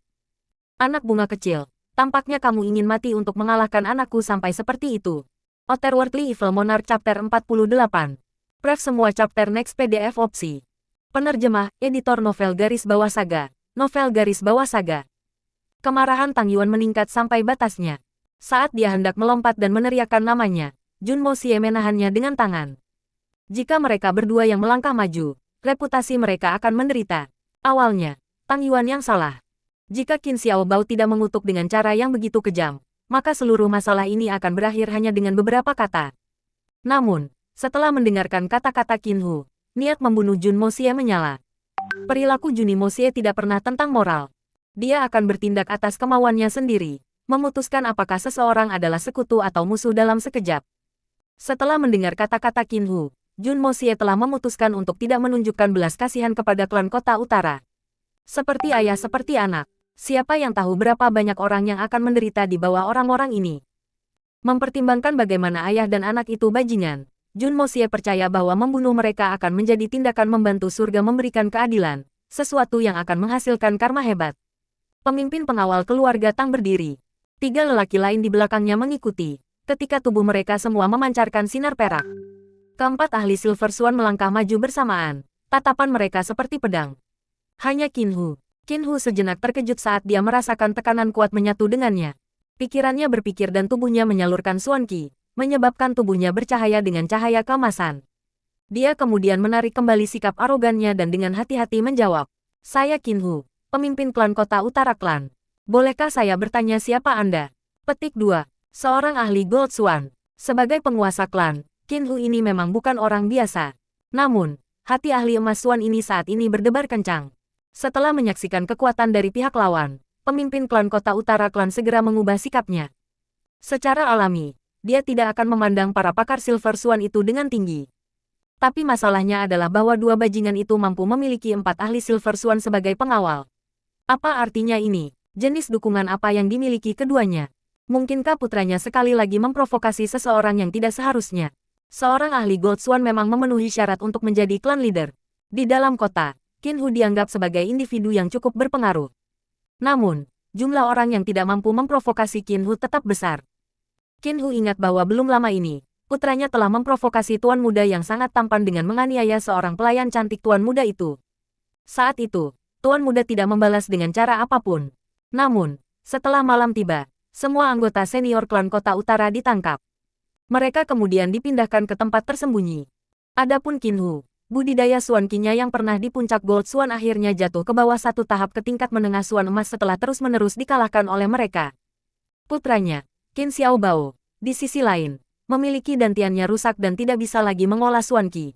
Speaker 1: Anak bunga kecil, tampaknya kamu ingin mati untuk mengalahkan anakku sampai seperti itu. Otherworldly Evil Monarch Chapter 48. Pref semua chapter next PDF opsi. Penerjemah, editor novel garis bawah saga. Novel garis bawah saga. Kemarahan Tang Yuan meningkat sampai batasnya. Saat dia hendak melompat dan meneriakkan namanya, Jun Moxie menahannya dengan tangan. Jika mereka berdua yang melangkah maju, reputasi mereka akan menderita. Awalnya, Tang Yuan yang salah. Jika Qin Xiaobao tidak mengutuk dengan cara yang begitu kejam, maka seluruh masalah ini akan berakhir hanya dengan beberapa kata. Namun, setelah mendengarkan kata-kata Qin Hu, niat membunuh Jun Moxie menyala. Perilaku Jun Moxie tidak pernah tentang moral. Dia akan bertindak atas kemauannya sendiri, memutuskan apakah seseorang adalah sekutu atau musuh dalam sekejap. Setelah mendengar kata-kata Qin Hu, Jun Moxie telah memutuskan untuk tidak menunjukkan belas kasihan kepada klan kota utara. Seperti ayah seperti anak. Siapa yang tahu berapa banyak orang yang akan menderita di bawah orang-orang ini? Mempertimbangkan bagaimana ayah dan anak itu bajingan, Jun Moxie percaya bahwa membunuh mereka akan menjadi tindakan membantu surga memberikan keadilan, sesuatu yang akan menghasilkan karma hebat. Pemimpin pengawal keluarga Tang berdiri. 3 lelaki lain di belakangnya mengikuti, ketika tubuh mereka semua memancarkan sinar perak. Keempat ahli Silver Swan melangkah maju bersamaan, tatapan mereka seperti pedang. Hanya Qin Hu sejenak terkejut saat dia merasakan tekanan kuat menyatu dengannya. Pikirannya berpikir dan tubuhnya menyalurkan Suan Qi, menyebabkan tubuhnya bercahaya dengan cahaya keemasan. Dia kemudian menarik kembali sikap arogannya dan dengan hati-hati menjawab, "Saya Qin Hu, pemimpin klan kota utara klan. Bolehkah saya bertanya siapa Anda?" Petik 2. Seorang ahli Gold Swan. Sebagai penguasa klan, Qin Hu ini memang bukan orang biasa. Namun, hati ahli emas Swan ini saat ini berdebar kencang. Setelah menyaksikan kekuatan dari pihak lawan, pemimpin klan kota utara klan segera mengubah sikapnya. Secara alami, dia tidak akan memandang para pakar Silver Swan itu dengan tinggi. Tapi masalahnya adalah bahwa dua bajingan itu mampu memiliki 4 ahli Silver Swan sebagai pengawal. Apa artinya ini? Jenis dukungan apa yang dimiliki keduanya? Mungkinkah putranya sekali lagi memprovokasi seseorang yang tidak seharusnya? Seorang ahli Gold Swan memang memenuhi syarat untuk menjadi klan leader. Di dalam kota, Qin Hu dianggap sebagai individu yang cukup berpengaruh. Namun, jumlah orang yang tidak mampu memprovokasi Qin Hu tetap besar. Qin Hu ingat bahwa belum lama ini, putranya telah memprovokasi tuan muda yang sangat tampan dengan menganiaya seorang pelayan cantik tuan muda itu. Saat itu, tuan muda tidak membalas dengan cara apapun. Namun, setelah malam tiba, semua anggota senior klan Kota Utara ditangkap. Mereka kemudian dipindahkan ke tempat tersembunyi. Adapun Qinhu, budidaya Suan Qi-nya yang pernah di puncak Gold Suan akhirnya jatuh ke bawah satu tahap ke tingkat menengah Suan emas setelah terus-menerus dikalahkan oleh mereka. Putranya, Qin Xiaobao, di sisi lain, memiliki dantiannya rusak dan tidak bisa lagi mengolah Suan Qi.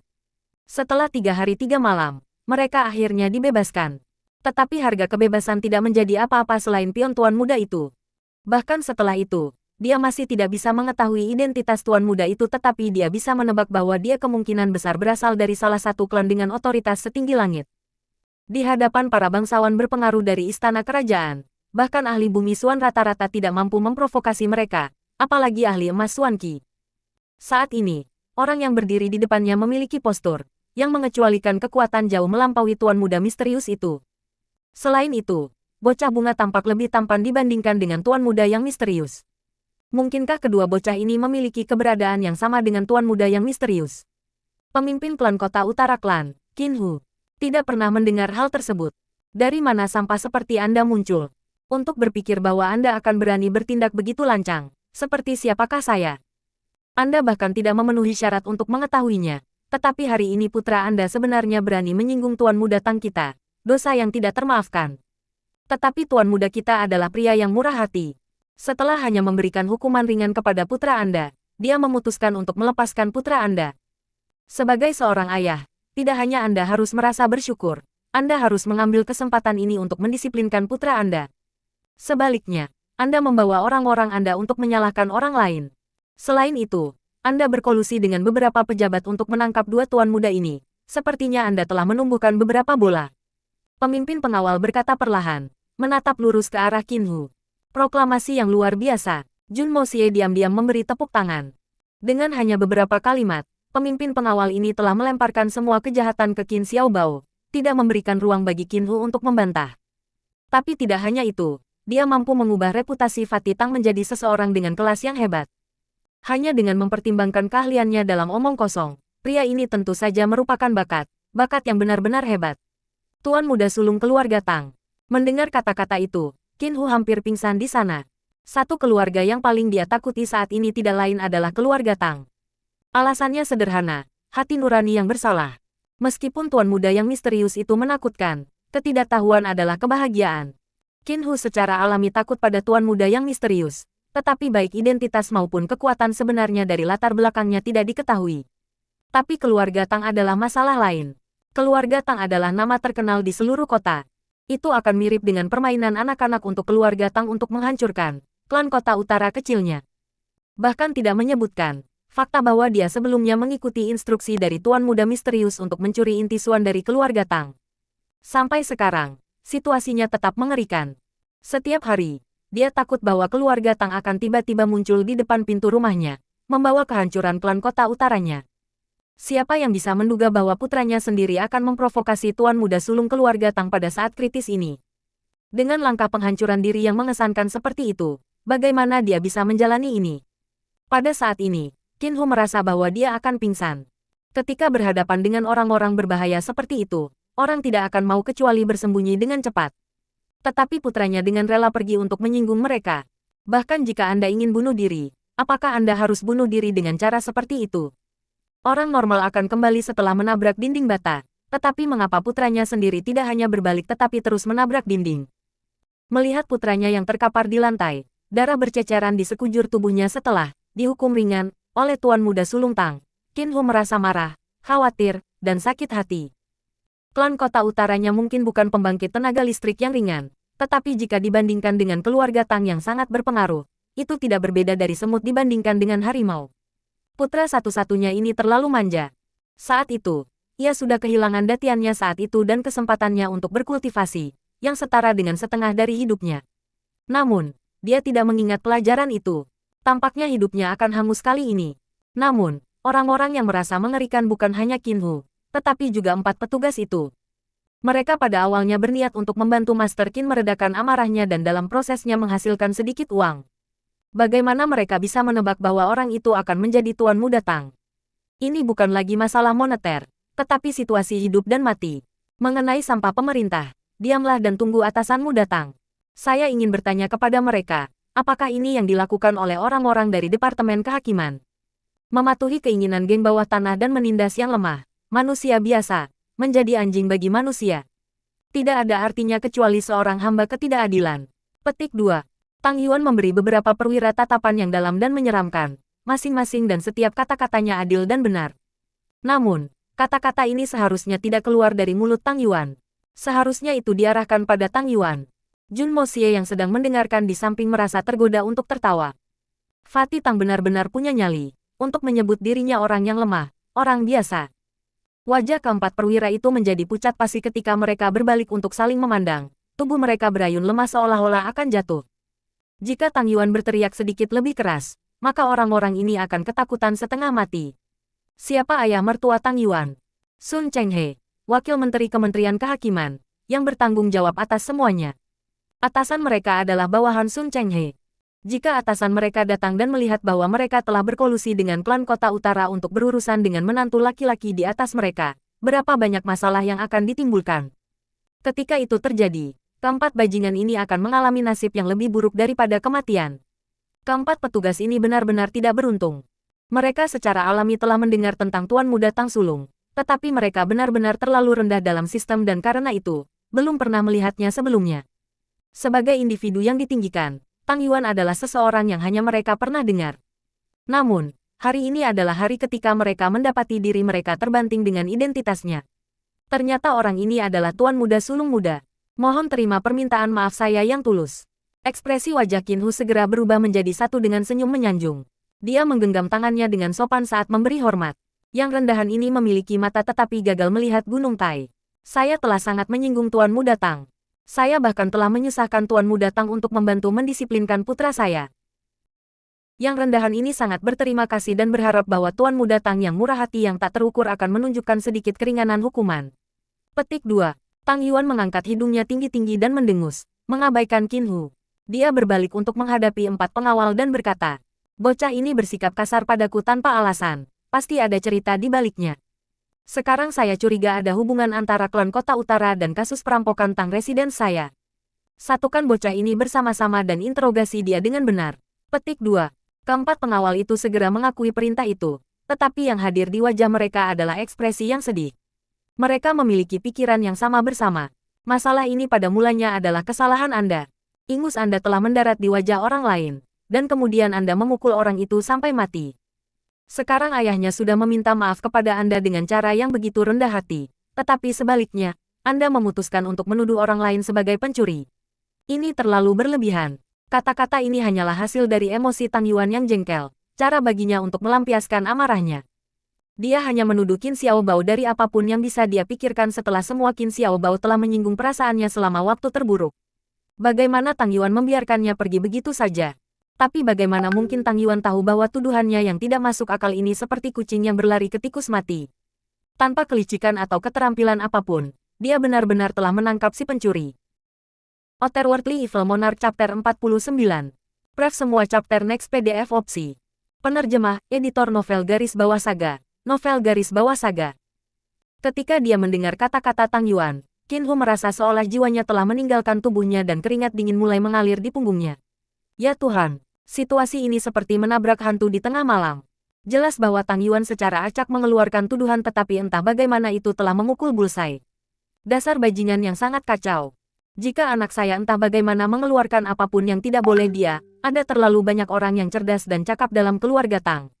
Speaker 1: Setelah 3 hari 3 malam, mereka akhirnya dibebaskan. Tetapi harga kebebasan tidak menjadi apa-apa selain pion tuan muda itu. Bahkan setelah itu, dia masih tidak bisa mengetahui identitas tuan muda itu, tetapi dia bisa menebak bahwa dia kemungkinan besar berasal dari salah satu klan dengan otoritas setinggi langit. Di hadapan para bangsawan berpengaruh dari istana kerajaan, bahkan ahli bumi Suan rata-rata tidak mampu memprovokasi mereka, apalagi ahli emas Suan Qi. Saat ini, orang yang berdiri di depannya memiliki postur yang mengecualikan kekuatan jauh melampaui tuan muda misterius itu. Selain itu, bocah bunga tampak lebih tampan dibandingkan dengan tuan muda yang misterius. Mungkinkah kedua bocah ini memiliki keberadaan yang sama dengan tuan muda yang misterius? Pemimpin klan Kota Utara Klan, Qinhu, tidak pernah mendengar hal tersebut. Dari mana sampah seperti Anda muncul? Untuk berpikir bahwa Anda akan berani bertindak begitu lancang, seperti siapakah saya? Anda bahkan tidak memenuhi syarat untuk mengetahuinya. Tetapi hari ini putra Anda sebenarnya berani menyinggung tuan muda Tang kita. Dosa yang tidak termaafkan. Tetapi tuan muda kita adalah pria yang murah hati. Setelah hanya memberikan hukuman ringan kepada putra Anda, dia memutuskan untuk melepaskan putra Anda. Sebagai seorang ayah, tidak hanya Anda harus merasa bersyukur, Anda harus mengambil kesempatan ini untuk mendisiplinkan putra Anda. Sebaliknya, Anda membawa orang-orang Anda untuk menyalahkan orang lain. Selain itu, Anda berkolusi dengan beberapa pejabat untuk menangkap dua tuan muda ini. Sepertinya Anda telah menumbuhkan beberapa bola. Pemimpin pengawal berkata perlahan, menatap lurus ke arah Qinhu. Proklamasi yang luar biasa. Jun Moxie diam-diam memberi tepuk tangan. Dengan hanya beberapa kalimat, pemimpin pengawal ini telah melemparkan semua kejahatan ke Qin Xiaobao, tidak memberikan ruang bagi Qinhu untuk membantah. Tapi tidak hanya itu, dia mampu mengubah reputasi Fatih Tang menjadi seseorang dengan kelas yang hebat. Hanya dengan mempertimbangkan keahliannya dalam omong kosong, pria ini tentu saja merupakan bakat yang benar-benar hebat. Tuan muda sulung keluarga Tang. Mendengar kata-kata itu, Qinhu hampir pingsan di sana. Satu keluarga yang paling dia takuti saat ini tidak lain adalah keluarga Tang. Alasannya sederhana, hati nurani yang bersalah. Meskipun tuan muda yang misterius itu menakutkan, ketidaktahuan adalah kebahagiaan. Qinhu secara alami takut pada tuan muda yang misterius, tetapi baik identitas maupun kekuatan sebenarnya dari latar belakangnya tidak diketahui. Tapi keluarga Tang adalah masalah lain. Keluarga Tang adalah nama terkenal di seluruh kota. Itu akan mirip dengan permainan anak-anak untuk keluarga Tang untuk menghancurkan klan Kota Utara kecilnya. Bahkan tidak menyebutkan fakta bahwa dia sebelumnya mengikuti instruksi dari tuan muda misterius untuk mencuri inti Suan dari keluarga Tang. Sampai sekarang, situasinya tetap mengerikan. Setiap hari, dia takut bahwa keluarga Tang akan tiba-tiba muncul di depan pintu rumahnya, membawa kehancuran klan Kota Utaranya. Siapa yang bisa menduga bahwa putranya sendiri akan memprovokasi tuan muda sulung keluarga Tang pada saat kritis ini? Dengan langkah penghancuran diri yang mengesankan seperti itu, bagaimana dia bisa menjalani ini? Pada saat ini, Qinhu merasa bahwa dia akan pingsan. Ketika berhadapan dengan orang-orang berbahaya seperti itu, orang tidak akan mau kecuali bersembunyi dengan cepat. Tetapi putranya dengan rela pergi untuk menyinggung mereka. Bahkan jika Anda ingin bunuh diri, apakah Anda harus bunuh diri dengan cara seperti itu? Orang normal akan kembali setelah menabrak dinding bata, tetapi mengapa putranya sendiri tidak hanya berbalik tetapi terus menabrak dinding? Melihat putranya yang terkapar di lantai, darah berceceran di sekujur tubuhnya setelah dihukum ringan oleh tuan muda sulung Tang, Qinhu merasa marah, khawatir, dan sakit hati. Klan Kota Utaranya mungkin bukan pembangkit tenaga listrik yang ringan, tetapi jika dibandingkan dengan keluarga Tang yang sangat berpengaruh, itu tidak berbeda dari semut dibandingkan dengan harimau. Putra satu-satunya ini terlalu manja. Saat itu, ia sudah kehilangan datiannya saat itu dan kesempatannya untuk berkultivasi, yang setara dengan setengah dari hidupnya. Namun, dia tidak mengingat pelajaran itu. Tampaknya hidupnya akan hangus kali ini. Namun, orang-orang yang merasa mengerikan bukan hanya Qinhu, tetapi juga 4 petugas itu. Mereka pada awalnya berniat untuk membantu Master Qin meredakan amarahnya dan dalam prosesnya menghasilkan sedikit uang. Bagaimana mereka bisa menebak bahwa orang itu akan menjadi tuan muda Tang? Ini bukan lagi masalah moneter, tetapi situasi hidup dan mati. Mengenai sampah pemerintah, diamlah dan tunggu atasanmu datang. Saya ingin bertanya kepada mereka, apakah ini yang dilakukan oleh orang-orang dari Departemen Kehakiman? Mematuhi keinginan geng bawah tanah dan menindas yang lemah, manusia biasa, menjadi anjing bagi manusia. Tidak ada artinya kecuali seorang hamba ketidakadilan. Petik 2. Tang Yuan memberi beberapa perwira tatapan yang dalam dan menyeramkan, masing-masing dan setiap kata-katanya adil dan benar. Namun, kata-kata ini seharusnya tidak keluar dari mulut Tang Yuan. Seharusnya itu diarahkan pada Tang Yuan. Jun Moxie yang sedang mendengarkan di samping merasa tergoda untuk tertawa. Fatih Tang benar-benar punya nyali, untuk menyebut dirinya orang yang lemah, orang biasa. Wajah keempat perwira itu menjadi pucat pasi ketika mereka berbalik untuk saling memandang. Tubuh mereka berayun lemah seolah-olah akan jatuh. Jika Tang Yuan berteriak sedikit lebih keras, maka orang-orang ini akan ketakutan setengah mati. Siapa ayah mertua Tang Yuan? Sun Chenghe, Wakil Menteri Kementerian Kehakiman, yang bertanggung jawab atas semuanya. Atasan mereka adalah bawahan Sun Chenghe. Jika atasan mereka datang dan melihat bahwa mereka telah berkolusi dengan klan Kota Utara untuk berurusan dengan menantu laki-laki di atas mereka, berapa banyak masalah yang akan ditimbulkan. Ketika itu terjadi, keempat bajingan ini akan mengalami nasib yang lebih buruk daripada kematian. Keempat petugas ini benar-benar tidak beruntung. Mereka secara alami telah mendengar tentang Tuan Muda Tang Sulung, tetapi mereka benar-benar terlalu rendah dalam sistem dan karena itu, belum pernah melihatnya sebelumnya. Sebagai individu yang ditinggikan, Tang Yuan adalah seseorang yang hanya mereka pernah dengar. Namun, hari ini adalah hari ketika mereka mendapati diri mereka terbanting dengan identitasnya. Ternyata orang ini adalah Tuan Muda Sulung Muda. Mohon terima permintaan maaf saya yang tulus. Ekspresi wajah Qin Hu segera berubah menjadi satu dengan senyum menyanjung. Dia menggenggam tangannya dengan sopan saat memberi hormat. Yang rendahan ini memiliki mata tetapi gagal melihat Gunung Tai. Saya telah sangat menyinggung Tuan Muda Tang. Saya bahkan telah menyusahkan Tuan Muda Tang untuk membantu mendisiplinkan putra saya. Yang rendahan ini sangat berterima kasih dan berharap bahwa Tuan Muda Tang yang murah hati yang tak terukur akan menunjukkan sedikit keringanan hukuman. Petik 2. Tang Yuan mengangkat hidungnya tinggi-tinggi dan mendengus, mengabaikan Qin Hu. Dia berbalik untuk menghadapi empat pengawal dan berkata, bocah ini bersikap kasar padaku tanpa alasan, pasti ada cerita di baliknya. Sekarang saya curiga ada hubungan antara klan Kota Utara dan kasus perampokan Tang residen saya. Satukan bocah ini bersama-sama dan interogasi dia dengan benar. Petik 2. Keempat pengawal itu segera mengakui perintah itu, tetapi yang hadir di wajah mereka adalah ekspresi yang sedih. Mereka memiliki pikiran yang sama bersama. Masalah ini pada mulanya adalah kesalahan Anda. Ingus Anda telah mendarat di wajah orang lain, dan kemudian Anda memukul orang itu sampai mati. Sekarang ayahnya sudah meminta maaf kepada Anda dengan cara yang begitu rendah hati, tetapi sebaliknya, Anda memutuskan untuk menuduh orang lain sebagai pencuri. Ini terlalu berlebihan. Kata-kata ini hanyalah hasil dari emosi Tang Yuan yang jengkel, cara baginya untuk melampiaskan amarahnya. Dia hanya menuduh Qin Xiaobao dari apapun yang bisa dia pikirkan setelah semua Qin Xiaobao telah menyinggung perasaannya selama waktu terburuk. Bagaimana Tang Yuan membiarkannya pergi begitu saja? Tapi bagaimana mungkin Tang Yuan tahu bahwa tuduhannya yang tidak masuk akal ini seperti kucing yang berlari ke tikus mati? Tanpa kelicikan atau keterampilan apapun, dia benar-benar telah menangkap si pencuri. Otherworldly Evil Monarch Chapter 49. Pref semua chapter next PDF opsi. Penerjemah, editor novel garis bawah saga. Novel garis bawah saga. Ketika dia mendengar kata-kata Tang Yuan, Qin Hu merasa seolah jiwanya telah meninggalkan tubuhnya dan keringat dingin mulai mengalir di punggungnya. Ya Tuhan, situasi ini seperti menabrak hantu di tengah malam. Jelas bahwa Tang Yuan secara acak mengeluarkan tuduhan tetapi entah bagaimana itu telah memukul bullseye. Dasar bajingan yang sangat kacau. Jika anak saya entah bagaimana mengeluarkan apapun yang tidak boleh dia, ada terlalu banyak orang yang cerdas dan cakap dalam keluarga Tang.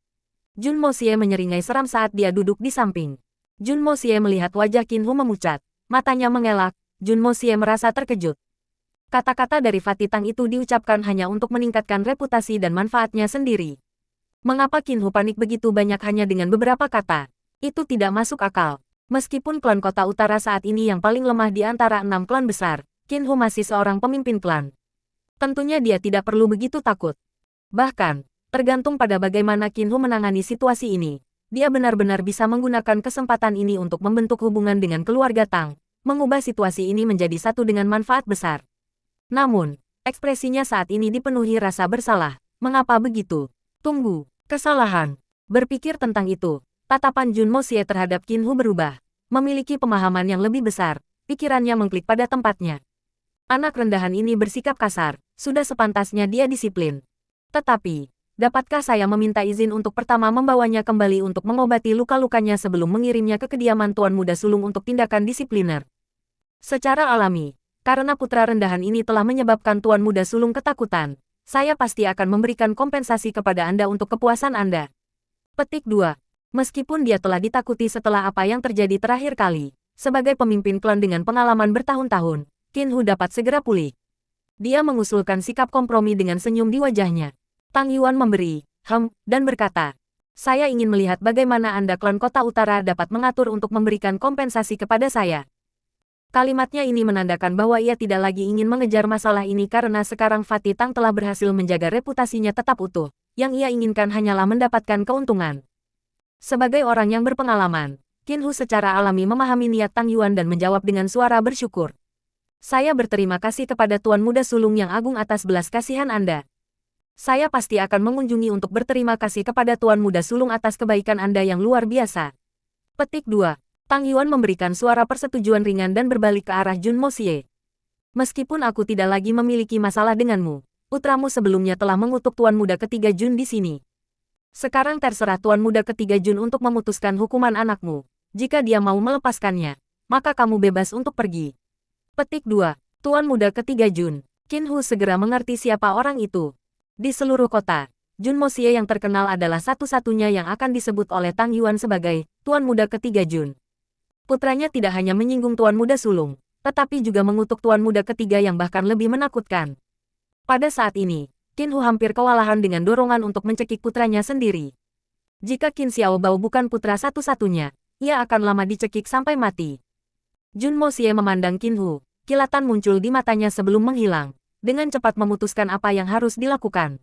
Speaker 1: Jun Moxie menyeringai seram saat dia duduk di samping. Jun Moxie melihat wajah Qin Hu memucat. Matanya mengelak, Jun Moxie merasa terkejut. Kata-kata dari Fatih Tang itu diucapkan hanya untuk meningkatkan reputasi dan manfaatnya sendiri. Mengapa Qin Hu panik begitu banyak hanya dengan beberapa kata? Itu tidak masuk akal. Meskipun klan Kota Utara saat ini yang paling lemah di antara 6 klan besar, Qin Hu masih seorang pemimpin klan. Tentunya dia tidak perlu begitu takut. Bahkan, tergantung pada bagaimana Qin Hu menangani situasi ini, dia benar-benar bisa menggunakan kesempatan ini untuk membentuk hubungan dengan keluarga Tang, mengubah situasi ini menjadi satu dengan manfaat besar. Namun, ekspresinya saat ini dipenuhi rasa bersalah, Mengapa begitu? Tunggu, kesalahan. Berpikir tentang itu, tatapan Jun Moxie terhadap Qin Hu berubah. Memiliki pemahaman yang lebih besar, pikirannya mengklik pada tempatnya. Anak rendahan ini bersikap kasar, sudah sepantasnya dia disiplin. Tetapi, dapatkah saya meminta izin untuk pertama membawanya kembali untuk mengobati luka-lukanya sebelum mengirimnya ke kediaman Tuan Muda Sulung untuk tindakan disipliner? Secara alami, karena putra rendahan ini telah menyebabkan Tuan Muda Sulung ketakutan, saya pasti akan memberikan kompensasi kepada Anda untuk kepuasan Anda. Petik 2. Meskipun dia telah ditakuti setelah apa yang terjadi terakhir kali, sebagai pemimpin klan dengan pengalaman bertahun-tahun, Qin Hu dapat segera pulih. Dia mengusulkan sikap kompromi dengan senyum di wajahnya. Tang Yuan memberi, dan berkata, saya ingin melihat bagaimana Anda klan Kota Utara dapat mengatur untuk memberikan kompensasi kepada saya. Kalimatnya ini menandakan bahwa ia tidak lagi ingin mengejar masalah ini karena sekarang Fatih Tang telah berhasil menjaga reputasinya tetap utuh. Yang ia inginkan hanyalah mendapatkan keuntungan. Sebagai orang yang berpengalaman, Qin Hu secara alami memahami niat Tang Yuan dan menjawab dengan suara bersyukur. Saya berterima kasih kepada Tuan Muda Sulung yang agung atas belas kasihan Anda. Saya pasti akan mengunjungi untuk berterima kasih kepada Tuan Muda Sulung atas kebaikan Anda yang luar biasa. Petik 2. Tang Yuan memberikan suara persetujuan ringan dan berbalik ke arah Jun Moxie. Meskipun aku tidak lagi memiliki masalah denganmu, putramu sebelumnya telah mengutuk Tuan Muda ketiga Jun di sini. Sekarang terserah Tuan Muda ketiga Jun untuk memutuskan hukuman anakmu. Jika dia mau melepaskannya, maka kamu bebas untuk pergi. Petik 2. Tuan Muda ketiga Jun. Qin Hu segera mengerti siapa orang itu. Di seluruh kota, Jun Moxie yang terkenal adalah satu-satunya yang akan disebut oleh Tang Yuan sebagai Tuan Muda ketiga Jun. Putranya tidak hanya menyinggung Tuan Muda Sulung, tetapi juga mengutuk Tuan Muda ketiga yang bahkan lebih menakutkan. Pada saat ini, Qin Hu hampir kewalahan dengan dorongan untuk mencekik putranya sendiri. Jika Qin Xiaobao bukan putra satu-satunya, ia akan lama dicekik sampai mati. Jun Moxie memandang Qin Hu, kilatan muncul di matanya sebelum menghilang, dengan cepat memutuskan apa yang harus dilakukan.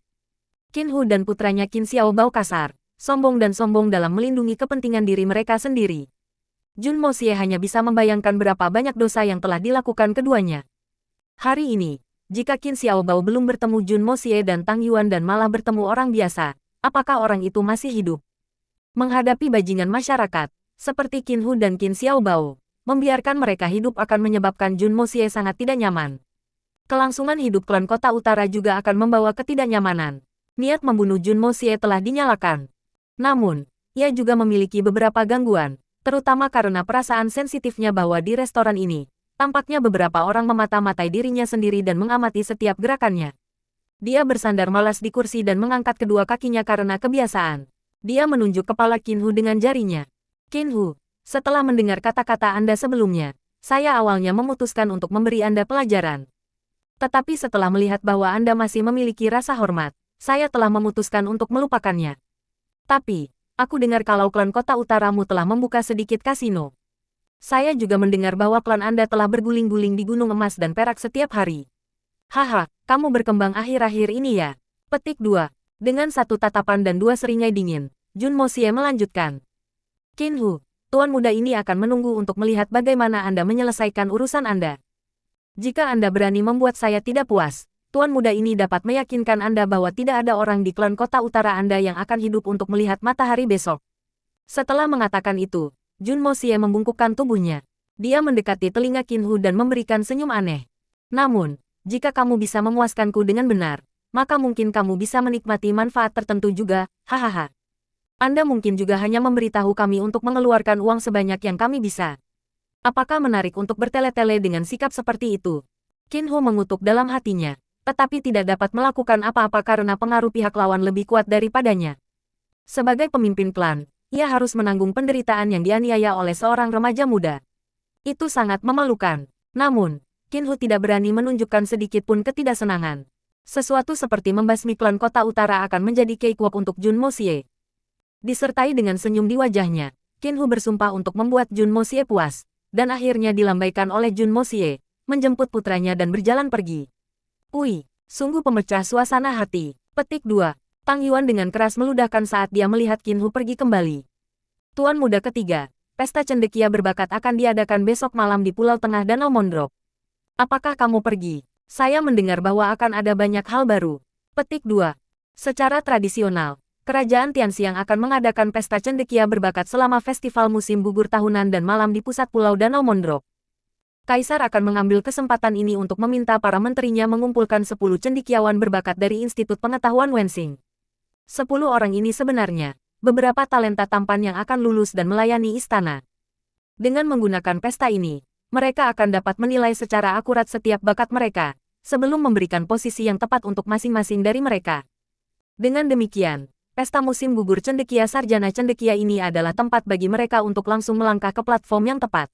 Speaker 1: Qin Hu dan putranya Qin Xiaobao kasar, sombong dalam melindungi kepentingan diri mereka sendiri. Jun Moxie hanya bisa membayangkan berapa banyak dosa yang telah dilakukan keduanya. Hari ini, jika Qin Xiaobao belum bertemu Jun Moxie dan Tang Yuan dan malah bertemu orang biasa, apakah orang itu masih hidup? Menghadapi bajingan masyarakat, seperti Qin Hu dan Qin Xiaobao, membiarkan mereka hidup akan menyebabkan Jun Moxie sangat tidak nyaman. Kelangsungan hidup klan Kota Utara juga akan membawa ketidaknyamanan. Niat membunuh Jun Moxie telah dinyalakan. Namun, ia juga memiliki beberapa gangguan, terutama karena perasaan sensitifnya bahwa di restoran ini, tampaknya beberapa orang memata-matai dirinya sendiri dan mengamati setiap gerakannya. Dia bersandar malas di kursi dan mengangkat kedua kakinya karena kebiasaan. Dia menunjuk kepala Qin Hu dengan jarinya. Qin Hu, setelah mendengar kata-kata Anda sebelumnya, saya awalnya memutuskan untuk memberi Anda pelajaran. Tetapi setelah melihat bahwa Anda masih memiliki rasa hormat, saya telah memutuskan untuk melupakannya. Tapi, aku dengar kalau klan Kota Utaramu telah membuka sedikit kasino. Saya juga mendengar bahwa klan Anda telah berguling-guling di gunung emas dan perak setiap hari. Haha, kamu berkembang akhir-akhir ini ya. Petik 2. Dengan satu tatapan dan dua seringai dingin, Jun Moxie melanjutkan. Qin Hu, Tuan Muda ini akan menunggu untuk melihat bagaimana Anda menyelesaikan urusan Anda. Jika Anda berani membuat saya tidak puas, Tuan Muda ini dapat meyakinkan Anda bahwa tidak ada orang di klan Kota Utara Anda yang akan hidup untuk melihat matahari besok. Setelah mengatakan itu, Jun Moxie membungkukkan tubuhnya. Dia mendekati telinga Qin Hu dan memberikan senyum aneh. Namun, jika kamu bisa memuaskanku dengan benar, maka mungkin kamu bisa menikmati manfaat tertentu juga, hahaha. Anda mungkin juga hanya memberitahu kami untuk mengeluarkan uang sebanyak yang kami bisa. Apakah menarik untuk bertele-tele dengan sikap seperti itu? Qin Hu mengutuk dalam hatinya, tetapi tidak dapat melakukan apa-apa karena pengaruh pihak lawan lebih kuat daripadanya. Sebagai pemimpin klan, ia harus menanggung penderitaan yang dianiaya oleh seorang remaja muda. Itu sangat memalukan. Namun, Qin Hu tidak berani menunjukkan sedikit pun ketidaksenangan. Sesuatu seperti membasmi klan Kota Utara akan menjadi cakewalk untuk Jun Moxie. Disertai dengan senyum di wajahnya, Qin Hu bersumpah untuk membuat Jun Moxie puas, dan akhirnya dilambaikan oleh Jun Moxie, menjemput putranya dan berjalan pergi. Wih, sungguh pemecah suasana hati. Petik 2. Tang Yuan dengan keras meludahkan saat dia melihat Qin Hu pergi kembali. Tuan Muda ketiga, pesta cendekia berbakat akan diadakan besok malam di Pulau Tengah Danau Mondrok. Apakah kamu pergi? Saya mendengar bahwa akan ada banyak hal baru. Petik 2. Secara tradisional, Kerajaan Tianxiang akan mengadakan pesta cendekia berbakat selama festival musim gugur tahunan dan malam di pusat Pulau Danau Mondrok. Kaisar akan mengambil kesempatan ini untuk meminta para menterinya mengumpulkan 10 cendekiawan berbakat dari Institut Pengetahuan Wensing. 10 orang ini sebenarnya beberapa talenta tampan yang akan lulus dan melayani istana. Dengan menggunakan pesta ini, mereka akan dapat menilai secara akurat setiap bakat mereka, sebelum memberikan posisi yang tepat untuk masing-masing dari mereka. Dengan demikian, pesta musim gugur cendekia sarjana cendekia ini adalah tempat bagi mereka untuk langsung melangkah ke platform yang tepat.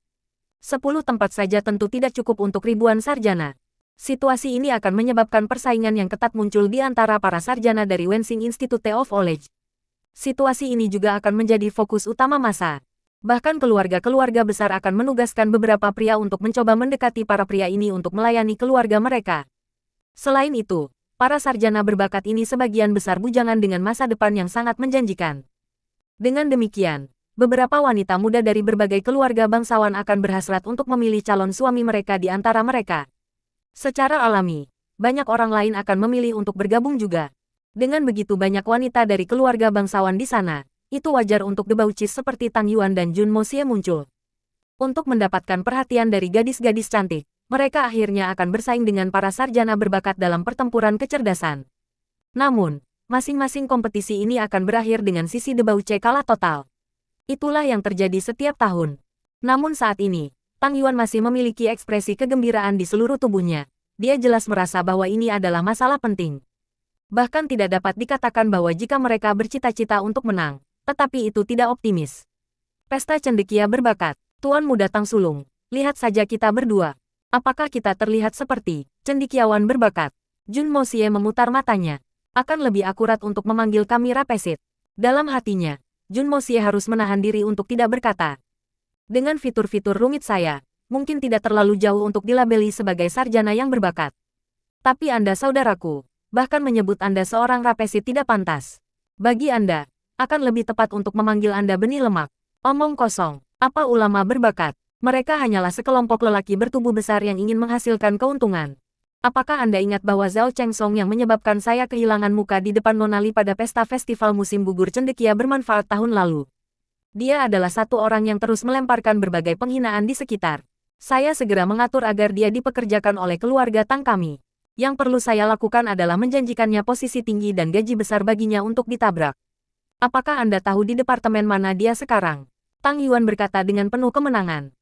Speaker 1: 10 tempat saja tentu tidak cukup untuk ribuan sarjana. Situasi ini akan menyebabkan persaingan yang ketat muncul di antara para sarjana dari Wensing Institute of Knowledge. Situasi ini juga akan menjadi fokus utama masa. Bahkan keluarga-keluarga besar akan menugaskan beberapa pria untuk mencoba mendekati para pria ini untuk melayani keluarga mereka. Selain itu, para sarjana berbakat ini sebagian besar bujangan dengan masa depan yang sangat menjanjikan. Dengan demikian, beberapa wanita muda dari berbagai keluarga bangsawan akan berhasrat untuk memilih calon suami mereka di antara mereka. Secara alami, banyak orang lain akan memilih untuk bergabung juga. Dengan begitu banyak wanita dari keluarga bangsawan di sana, itu wajar untuk debaucis seperti Tang Yuan dan Jun Moxie muncul. Untuk mendapatkan perhatian dari gadis-gadis cantik, mereka akhirnya akan bersaing dengan para sarjana berbakat dalam pertempuran kecerdasan. Namun, masing-masing kompetisi ini akan berakhir dengan sisi debauche kalah total. Itulah yang terjadi setiap tahun. Namun saat ini, Tang Yuan masih memiliki ekspresi kegembiraan di seluruh tubuhnya. Dia jelas merasa bahwa ini adalah masalah penting. Bahkan tidak dapat dikatakan bahwa jika mereka bercita-cita untuk menang, tetapi itu tidak optimis. Pesta cendekia berbakat, Tuan Muda Tang Sulung, lihat saja kita berdua. Apakah kita terlihat seperti cendekiawan berbakat? Jun Moxie memutar matanya. Akan lebih akurat untuk memanggil kami Rapesit. Dalam hatinya, Jun Moxie harus menahan diri untuk tidak berkata. Dengan fitur-fitur rumit saya, mungkin tidak terlalu jauh untuk dilabeli sebagai sarjana yang berbakat. Tapi Anda saudaraku, bahkan menyebut Anda seorang Rapesit tidak pantas. Bagi Anda, akan lebih tepat untuk memanggil Anda benih lemak. Omong kosong, apa ulama berbakat? Mereka hanyalah sekelompok lelaki bertubuh besar yang ingin menghasilkan keuntungan. Apakah Anda ingat bahwa Zhao Chengsong yang menyebabkan saya kehilangan muka di depan Nona Li pada pesta festival musim gugur cendekia bermanfaat tahun lalu? Dia adalah satu orang yang terus melemparkan berbagai penghinaan di sekitar. Saya segera mengatur agar dia dipekerjakan oleh keluarga Tang kami. Yang perlu saya lakukan adalah menjanjikannya posisi tinggi dan gaji besar baginya untuk ditabrak. Apakah Anda tahu di departemen mana dia sekarang? Tang Yuan berkata dengan penuh kemenangan.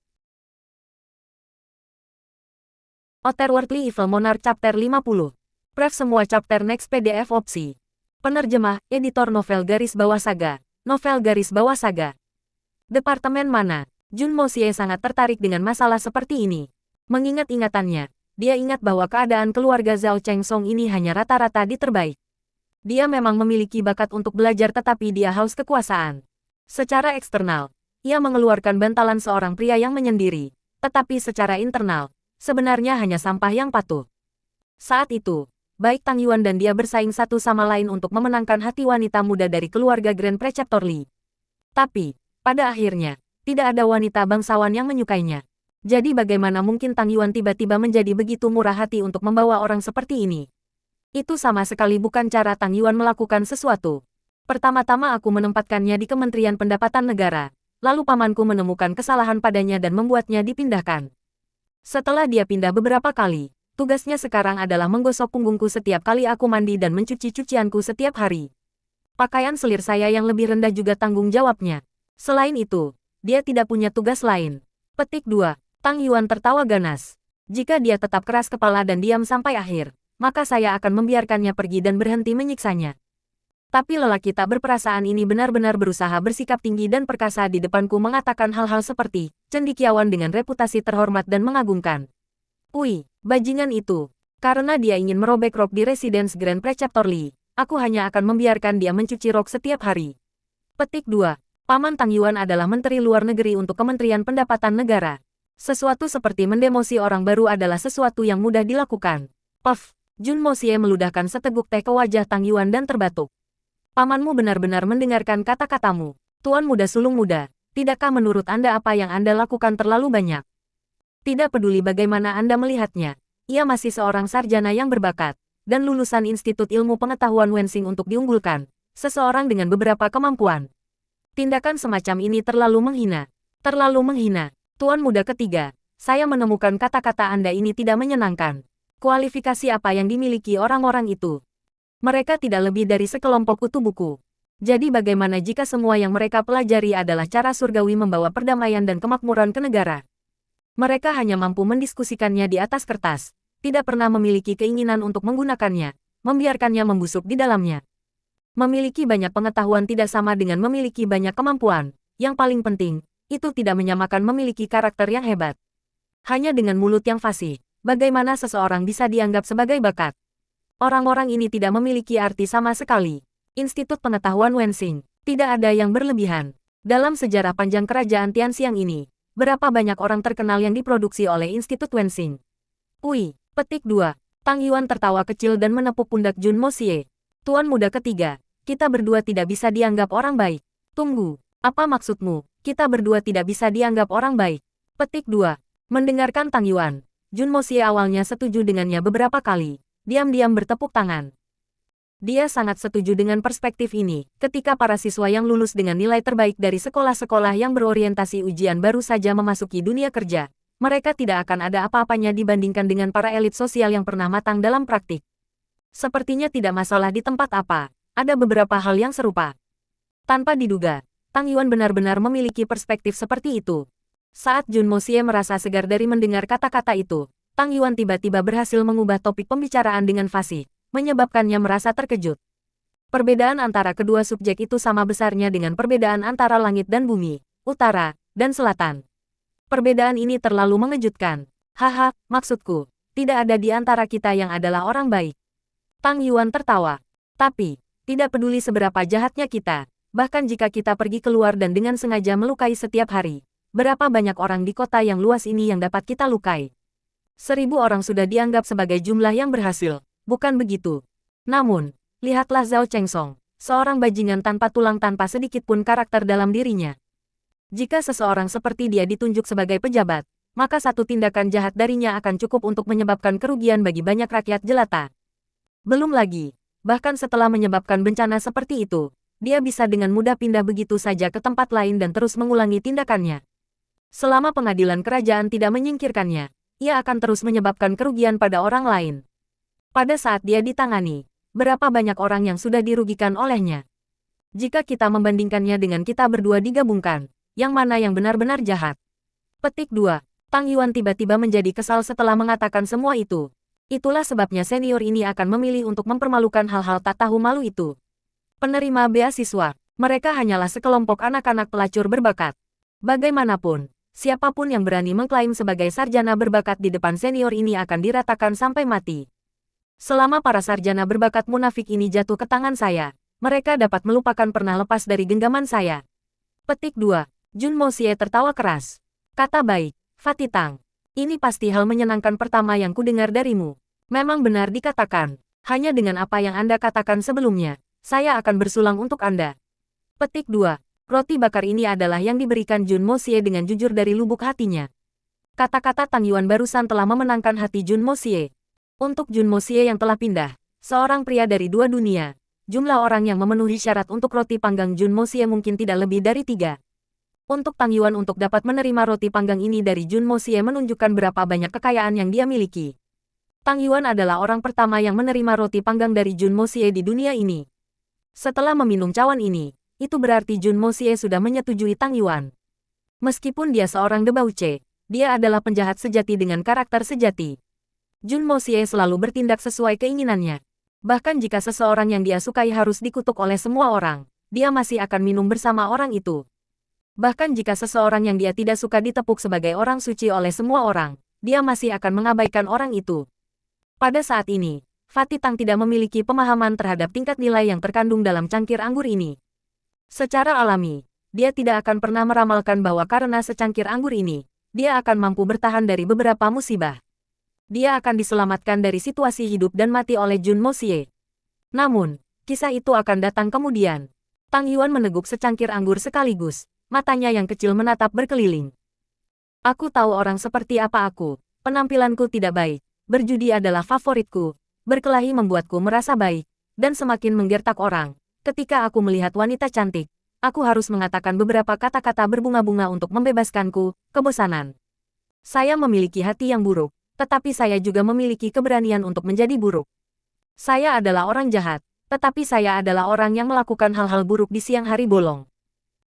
Speaker 1: Otherworldly Evil Monarch Chapter 50. Pref semua chapter next PDF opsi. Penerjemah, editor novel garis bawah saga. Novel garis bawah saga. Departemen mana? Jun Moxie sangat tertarik dengan masalah seperti ini. Mengingat ingatannya, dia ingat bahwa keadaan keluarga Zhao Chengsong ini hanya rata-rata di terbaik. Dia memang memiliki bakat untuk belajar tetapi dia haus kekuasaan. Secara eksternal, ia mengeluarkan bantalan seorang pria yang menyendiri, tetapi secara internal, sebenarnya hanya sampah yang patuh. Saat itu, baik Tang Yuan dan dia bersaing satu sama lain untuk memenangkan hati wanita muda dari keluarga Grand Preceptor Li. Tapi, pada akhirnya, tidak ada wanita bangsawan yang menyukainya. Jadi bagaimana mungkin Tang Yuan tiba-tiba menjadi begitu murah hati untuk membawa orang seperti ini? Itu sama sekali bukan cara Tang Yuan melakukan sesuatu. Pertama-tama aku menempatkannya di Kementerian Pendapatan Negara, lalu pamanku menemukan kesalahan padanya dan membuatnya dipindahkan. Setelah dia pindah beberapa kali, tugasnya sekarang adalah menggosok punggungku setiap kali aku mandi dan mencuci cucianku setiap hari. Pakaian selir saya yang lebih rendah juga tanggung jawabnya. Selain itu, dia tidak punya tugas lain. Petik 2. Tang Yuan tertawa ganas. Jika dia tetap keras kepala dan diam sampai akhir, maka saya akan membiarkannya pergi dan berhenti menyiksanya. Tapi lelaki tak berperasaan ini benar-benar berusaha bersikap tinggi dan perkasa di depanku mengatakan hal-hal seperti, cendekiawan dengan reputasi terhormat dan mengagumkan. Wih, bajingan itu. Karena dia ingin merobek rok di Residence Grand Preceptor Li, aku hanya akan membiarkan dia mencuci rok setiap hari. Petik 2. Paman Tang Yuan adalah Menteri Luar Negeri untuk Kementerian Pendapatan Negara. Sesuatu seperti mendemosi orang baru adalah sesuatu yang mudah dilakukan. Puff. Jun Moxie meludahkan seteguk teh ke wajah Tang Yuan dan terbatuk. Pamanmu benar-benar mendengarkan kata-katamu. Tuan Muda Sulung Muda, tidakkah menurut Anda apa yang Anda lakukan terlalu banyak? Tidak peduli bagaimana Anda melihatnya, ia masih seorang sarjana yang berbakat. dan lulusan Institut Ilmu Pengetahuan Wensing untuk diunggulkan, seseorang dengan beberapa kemampuan. Tindakan semacam ini terlalu menghina. Terlalu menghina. Tuan muda ketiga, saya menemukan kata-kata Anda ini tidak menyenangkan. Kualifikasi apa yang dimiliki orang-orang itu? Mereka tidak lebih dari sekelompok kutu buku. Jadi bagaimana jika semua yang mereka pelajari adalah cara surgawi membawa perdamaian dan kemakmuran ke negara? Mereka hanya mampu mendiskusikannya di atas kertas, tidak pernah memiliki keinginan untuk menggunakannya, membiarkannya membusuk di dalamnya. Memiliki banyak pengetahuan tidak sama dengan memiliki banyak kemampuan. Yang paling penting, itu tidak menyamakan memiliki karakter yang hebat. Hanya dengan mulut yang fasih, bagaimana seseorang bisa dianggap sebagai bakat? Orang-orang ini tidak memiliki arti sama sekali. Institut Pengetahuan Wensing, tidak ada yang berlebihan. Dalam sejarah panjang kerajaan Tianxiang ini, berapa banyak orang terkenal yang diproduksi oleh Institut Wensing? Ui, petik 2. Tang Yuan tertawa kecil dan menepuk pundak Jun Moxie. Tuan muda ketiga, kita berdua tidak bisa dianggap orang baik. Tunggu, apa maksudmu? Kita berdua tidak bisa dianggap orang baik. Petik 2. Mendengarkan Tang Yuan, Jun Moxie awalnya setuju dengannya beberapa kali. Diam-diam bertepuk tangan. Dia sangat setuju dengan perspektif ini, ketika para siswa yang lulus dengan nilai terbaik dari sekolah-sekolah yang berorientasi ujian baru saja memasuki dunia kerja. Mereka tidak akan ada apa-apanya dibandingkan dengan para elit sosial yang pernah matang dalam praktik. Sepertinya tidak masalah di tempat apa, ada beberapa hal yang serupa. Tanpa diduga, Tang Yuan benar-benar memiliki perspektif seperti itu. Saat Jun Moxie merasa segar dari mendengar kata-kata itu, Tang Yuan tiba-tiba berhasil mengubah topik pembicaraan dengan fasih, menyebabkannya merasa terkejut. Perbedaan antara kedua subjek itu sama besarnya dengan perbedaan antara langit dan bumi, utara, dan selatan. Perbedaan ini terlalu mengejutkan. Haha, maksudku, tidak ada di antara kita yang adalah orang baik. Tang Yuan tertawa. Tapi, tidak peduli seberapa jahatnya kita, bahkan jika kita pergi keluar dan dengan sengaja melukai setiap hari, berapa banyak orang di kota yang luas ini yang dapat kita lukai? 1000 orang sudah dianggap sebagai jumlah yang berhasil, bukan begitu? Namun, lihatlah Zhao Chengsong, seorang bajingan tanpa tulang tanpa sedikit pun karakter dalam dirinya. Jika seseorang seperti dia ditunjuk sebagai pejabat, maka satu tindakan jahat darinya akan cukup untuk menyebabkan kerugian bagi banyak rakyat jelata. Belum lagi, bahkan setelah menyebabkan bencana seperti itu, dia bisa dengan mudah pindah begitu saja ke tempat lain dan terus mengulangi tindakannya. Selama pengadilan kerajaan tidak menyingkirkannya, ia akan terus menyebabkan kerugian pada orang lain. Pada saat dia ditangani, berapa banyak orang yang sudah dirugikan olehnya? Jika kita membandingkannya dengan kita berdua digabungkan, yang mana yang benar-benar jahat? Petik 2. Tang Yuan tiba-tiba menjadi kesal setelah mengatakan semua itu. Itulah sebabnya senior ini akan memilih untuk mempermalukan hal-hal tak tahu malu itu. Penerima beasiswa, mereka hanyalah sekelompok anak-anak pelacur berbakat. Bagaimanapun, siapapun yang berani mengklaim sebagai sarjana berbakat di depan senior ini akan diratakan sampai mati. Selama para sarjana berbakat munafik ini jatuh ke tangan saya, mereka dapat melupakan pernah lepas dari genggaman saya. Petik 2. Jun Moxie tertawa keras. Kata baik, Fatih Tang. Ini pasti hal menyenangkan pertama yang kudengar darimu. Memang benar dikatakan, hanya dengan apa yang Anda katakan sebelumnya, saya akan bersulang untuk Anda. Petik 2. Roti bakar ini adalah yang diberikan Jun Moxie dengan jujur dari lubuk hatinya. Kata-kata Tang Yuan barusan telah memenangkan hati Jun Moxie. Untuk Jun Moxie yang telah pindah, seorang pria dari dua dunia, jumlah orang yang memenuhi syarat untuk roti panggang Jun Moxie mungkin tidak lebih dari 3. Untuk Tang Yuan untuk dapat menerima roti panggang ini dari Jun Moxie menunjukkan berapa banyak kekayaan yang dia miliki. Tang Yuan adalah orang pertama yang menerima roti panggang dari Jun Moxie di dunia ini. Setelah meminum cawan ini, itu berarti Jun Moxie sudah menyetujui Tang Yuan. Meskipun dia seorang debauche, dia adalah penjahat sejati dengan karakter sejati. Jun Moxie selalu bertindak sesuai keinginannya. Bahkan jika seseorang yang dia sukai harus dikutuk oleh semua orang, dia masih akan minum bersama orang itu. Bahkan jika seseorang yang dia tidak suka ditepuk sebagai orang suci oleh semua orang, dia masih akan mengabaikan orang itu. Pada saat ini, Fatih Tang tidak memiliki pemahaman terhadap tingkat nilai yang terkandung dalam cangkir anggur ini. Secara alami, dia tidak akan pernah meramalkan bahwa karena secangkir anggur ini, dia akan mampu bertahan dari beberapa musibah. Dia akan diselamatkan dari situasi hidup dan mati oleh Jun Moxie. Namun, kisah itu akan datang kemudian. Tang Yuan meneguk secangkir anggur sekaligus. Matanya yang kecil menatap berkeliling. Aku tahu orang seperti apa aku. Penampilanku tidak baik. Berjudi adalah favoritku. Berkelahi membuatku merasa baik, dan semakin menggertak orang. Ketika aku melihat wanita cantik, aku harus mengatakan beberapa kata-kata berbunga-bunga untuk membebaskanku, kebosanan. Saya memiliki hati yang buruk, tetapi saya juga memiliki keberanian untuk menjadi buruk. Saya adalah orang jahat, tetapi saya adalah orang yang melakukan hal-hal buruk di siang hari bolong.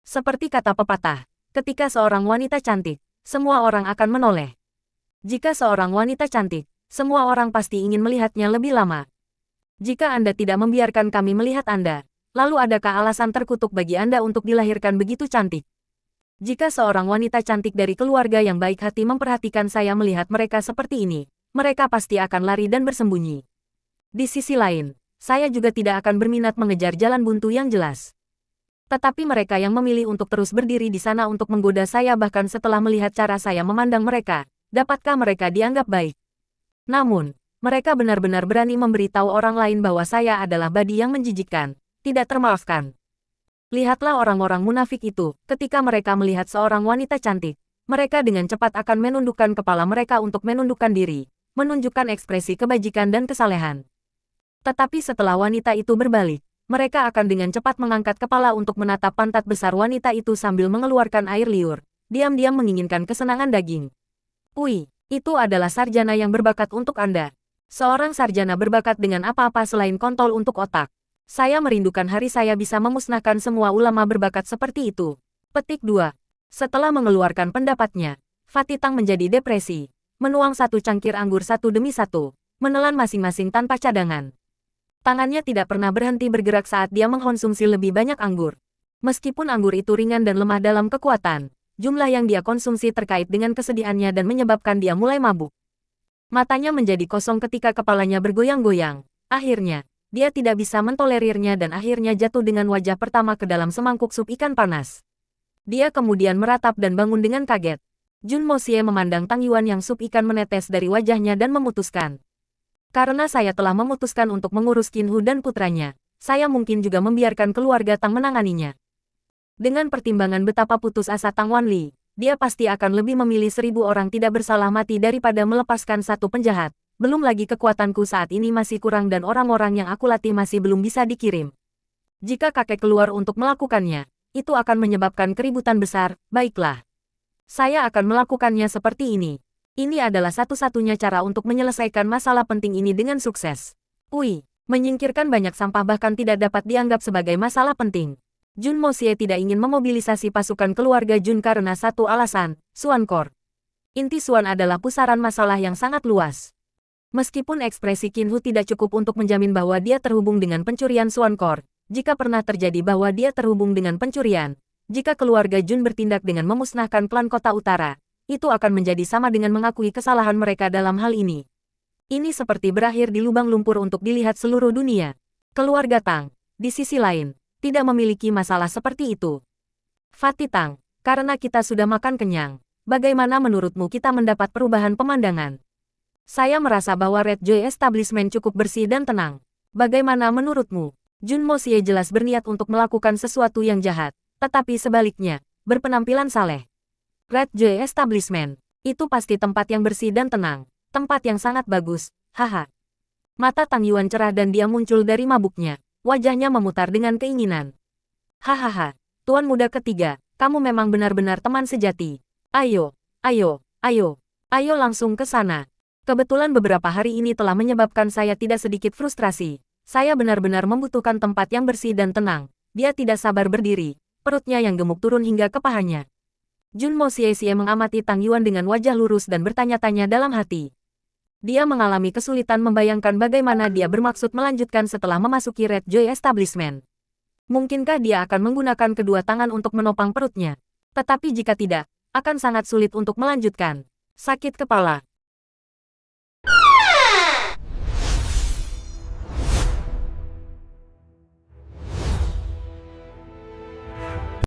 Speaker 1: Seperti kata pepatah, ketika seorang wanita cantik, semua orang akan menoleh. Jika seorang wanita cantik, semua orang pasti ingin melihatnya lebih lama. Jika Anda tidak membiarkan kami melihat Anda, lalu adakah alasan terkutuk bagi Anda untuk dilahirkan begitu cantik? Jika seorang wanita cantik dari keluarga yang baik hati memperhatikan saya melihat mereka seperti ini, mereka pasti akan lari dan bersembunyi. Di sisi lain, saya juga tidak akan berminat mengejar jalan buntu yang jelas. Tetapi mereka yang memilih untuk terus berdiri di sana untuk menggoda saya bahkan setelah melihat cara saya memandang mereka, dapatkah mereka dianggap baik? Namun, mereka benar-benar berani memberitahu orang lain bahwa saya adalah badi yang menjijikkan, tidak termaafkan. Lihatlah orang-orang munafik itu, ketika mereka melihat seorang wanita cantik, mereka dengan cepat akan menundukkan kepala mereka untuk menundukkan diri, menunjukkan ekspresi kebajikan dan kesalehan. Tetapi setelah wanita itu berbalik, mereka akan dengan cepat mengangkat kepala untuk menatap pantat besar wanita itu sambil mengeluarkan air liur, diam-diam menginginkan kesenangan daging. Wih, itu adalah sarjana yang berbakat untuk Anda. Seorang sarjana berbakat dengan apa-apa selain kontol untuk otak. Saya merindukan hari saya bisa memusnahkan semua ulama berbakat seperti itu. Petik 2. Setelah mengeluarkan pendapatnya, Fatih Tang menjadi depresi, menuang satu cangkir anggur satu demi satu, menelan masing-masing tanpa cadangan. Tangannya tidak pernah berhenti bergerak saat dia mengkonsumsi lebih banyak anggur. Meskipun anggur itu ringan dan lemah dalam kekuatan, jumlah yang dia konsumsi terkait dengan kesedihannya dan menyebabkan dia mulai mabuk. Matanya menjadi kosong ketika kepalanya bergoyang-goyang. Akhirnya, dia tidak bisa mentolerirnya dan akhirnya jatuh dengan wajah pertama ke dalam semangkuk sup ikan panas. Dia kemudian meratap dan bangun dengan kaget. Jun Moxie memandang Tang Yuan yang sup ikan menetes dari wajahnya dan memutuskan. Karena saya telah memutuskan untuk mengurus Qin Hu dan putranya, saya mungkin juga membiarkan keluarga Tang menanganinya. Dengan pertimbangan betapa putus asa Tang Wanli, dia pasti akan lebih memilih 1000 orang tidak bersalah mati daripada melepaskan satu penjahat. Belum lagi kekuatanku saat ini masih kurang dan orang-orang yang aku latih masih belum bisa dikirim. Jika kakek keluar untuk melakukannya, itu akan menyebabkan keributan besar. Baiklah. Saya akan melakukannya seperti ini. Ini adalah satu-satunya cara untuk menyelesaikan masalah penting ini dengan sukses. Menyingkirkan banyak sampah bahkan tidak dapat dianggap sebagai masalah penting. Jun Moxie tidak ingin memobilisasi pasukan keluarga Jun karena satu alasan, Suankor. Inti Suan adalah pusaran masalah yang sangat luas. Meskipun ekspresi Qin Hu tidak cukup untuk menjamin bahwa dia terhubung dengan pencurian Suankor, jika pernah terjadi bahwa dia terhubung dengan pencurian, jika keluarga Jun bertindak dengan memusnahkan klan Kota Utara, itu akan menjadi sama dengan mengakui kesalahan mereka dalam hal ini. Ini seperti berakhir di lubang lumpur untuk dilihat seluruh dunia. Keluarga Tang, di sisi lain, tidak memiliki masalah seperti itu. Fatih Tang, karena kita sudah makan kenyang, bagaimana menurutmu kita mendapat perubahan pemandangan? Saya merasa bahwa Red Joy Establishment cukup bersih dan tenang. Bagaimana menurutmu? Jun Moxie jelas berniat untuk melakukan sesuatu yang jahat, tetapi sebaliknya, berpenampilan saleh. Red Joy Establishment, itu pasti tempat yang bersih dan tenang, tempat yang sangat bagus, haha. Mata Tang Yuan cerah dan dia muncul dari mabuknya, wajahnya memutar dengan keinginan. Hahaha, Tuan Muda Ketiga, kamu memang benar-benar teman sejati. Ayo, ayo, ayo, ayo langsung ke sana. Kebetulan beberapa hari ini telah menyebabkan saya tidak sedikit frustrasi. Saya benar-benar membutuhkan tempat yang bersih dan tenang. Dia tidak sabar berdiri, perutnya yang gemuk turun hingga ke pahanya. Jun Moxie mengamati Tang Yuan dengan wajah lurus dan bertanya-tanya dalam hati. Dia mengalami kesulitan membayangkan bagaimana dia bermaksud melanjutkan setelah memasuki Red Joy Establishment. Mungkinkah dia akan menggunakan kedua tangan untuk menopang perutnya? Tetapi jika tidak, akan sangat sulit untuk melanjutkan. Sakit kepala.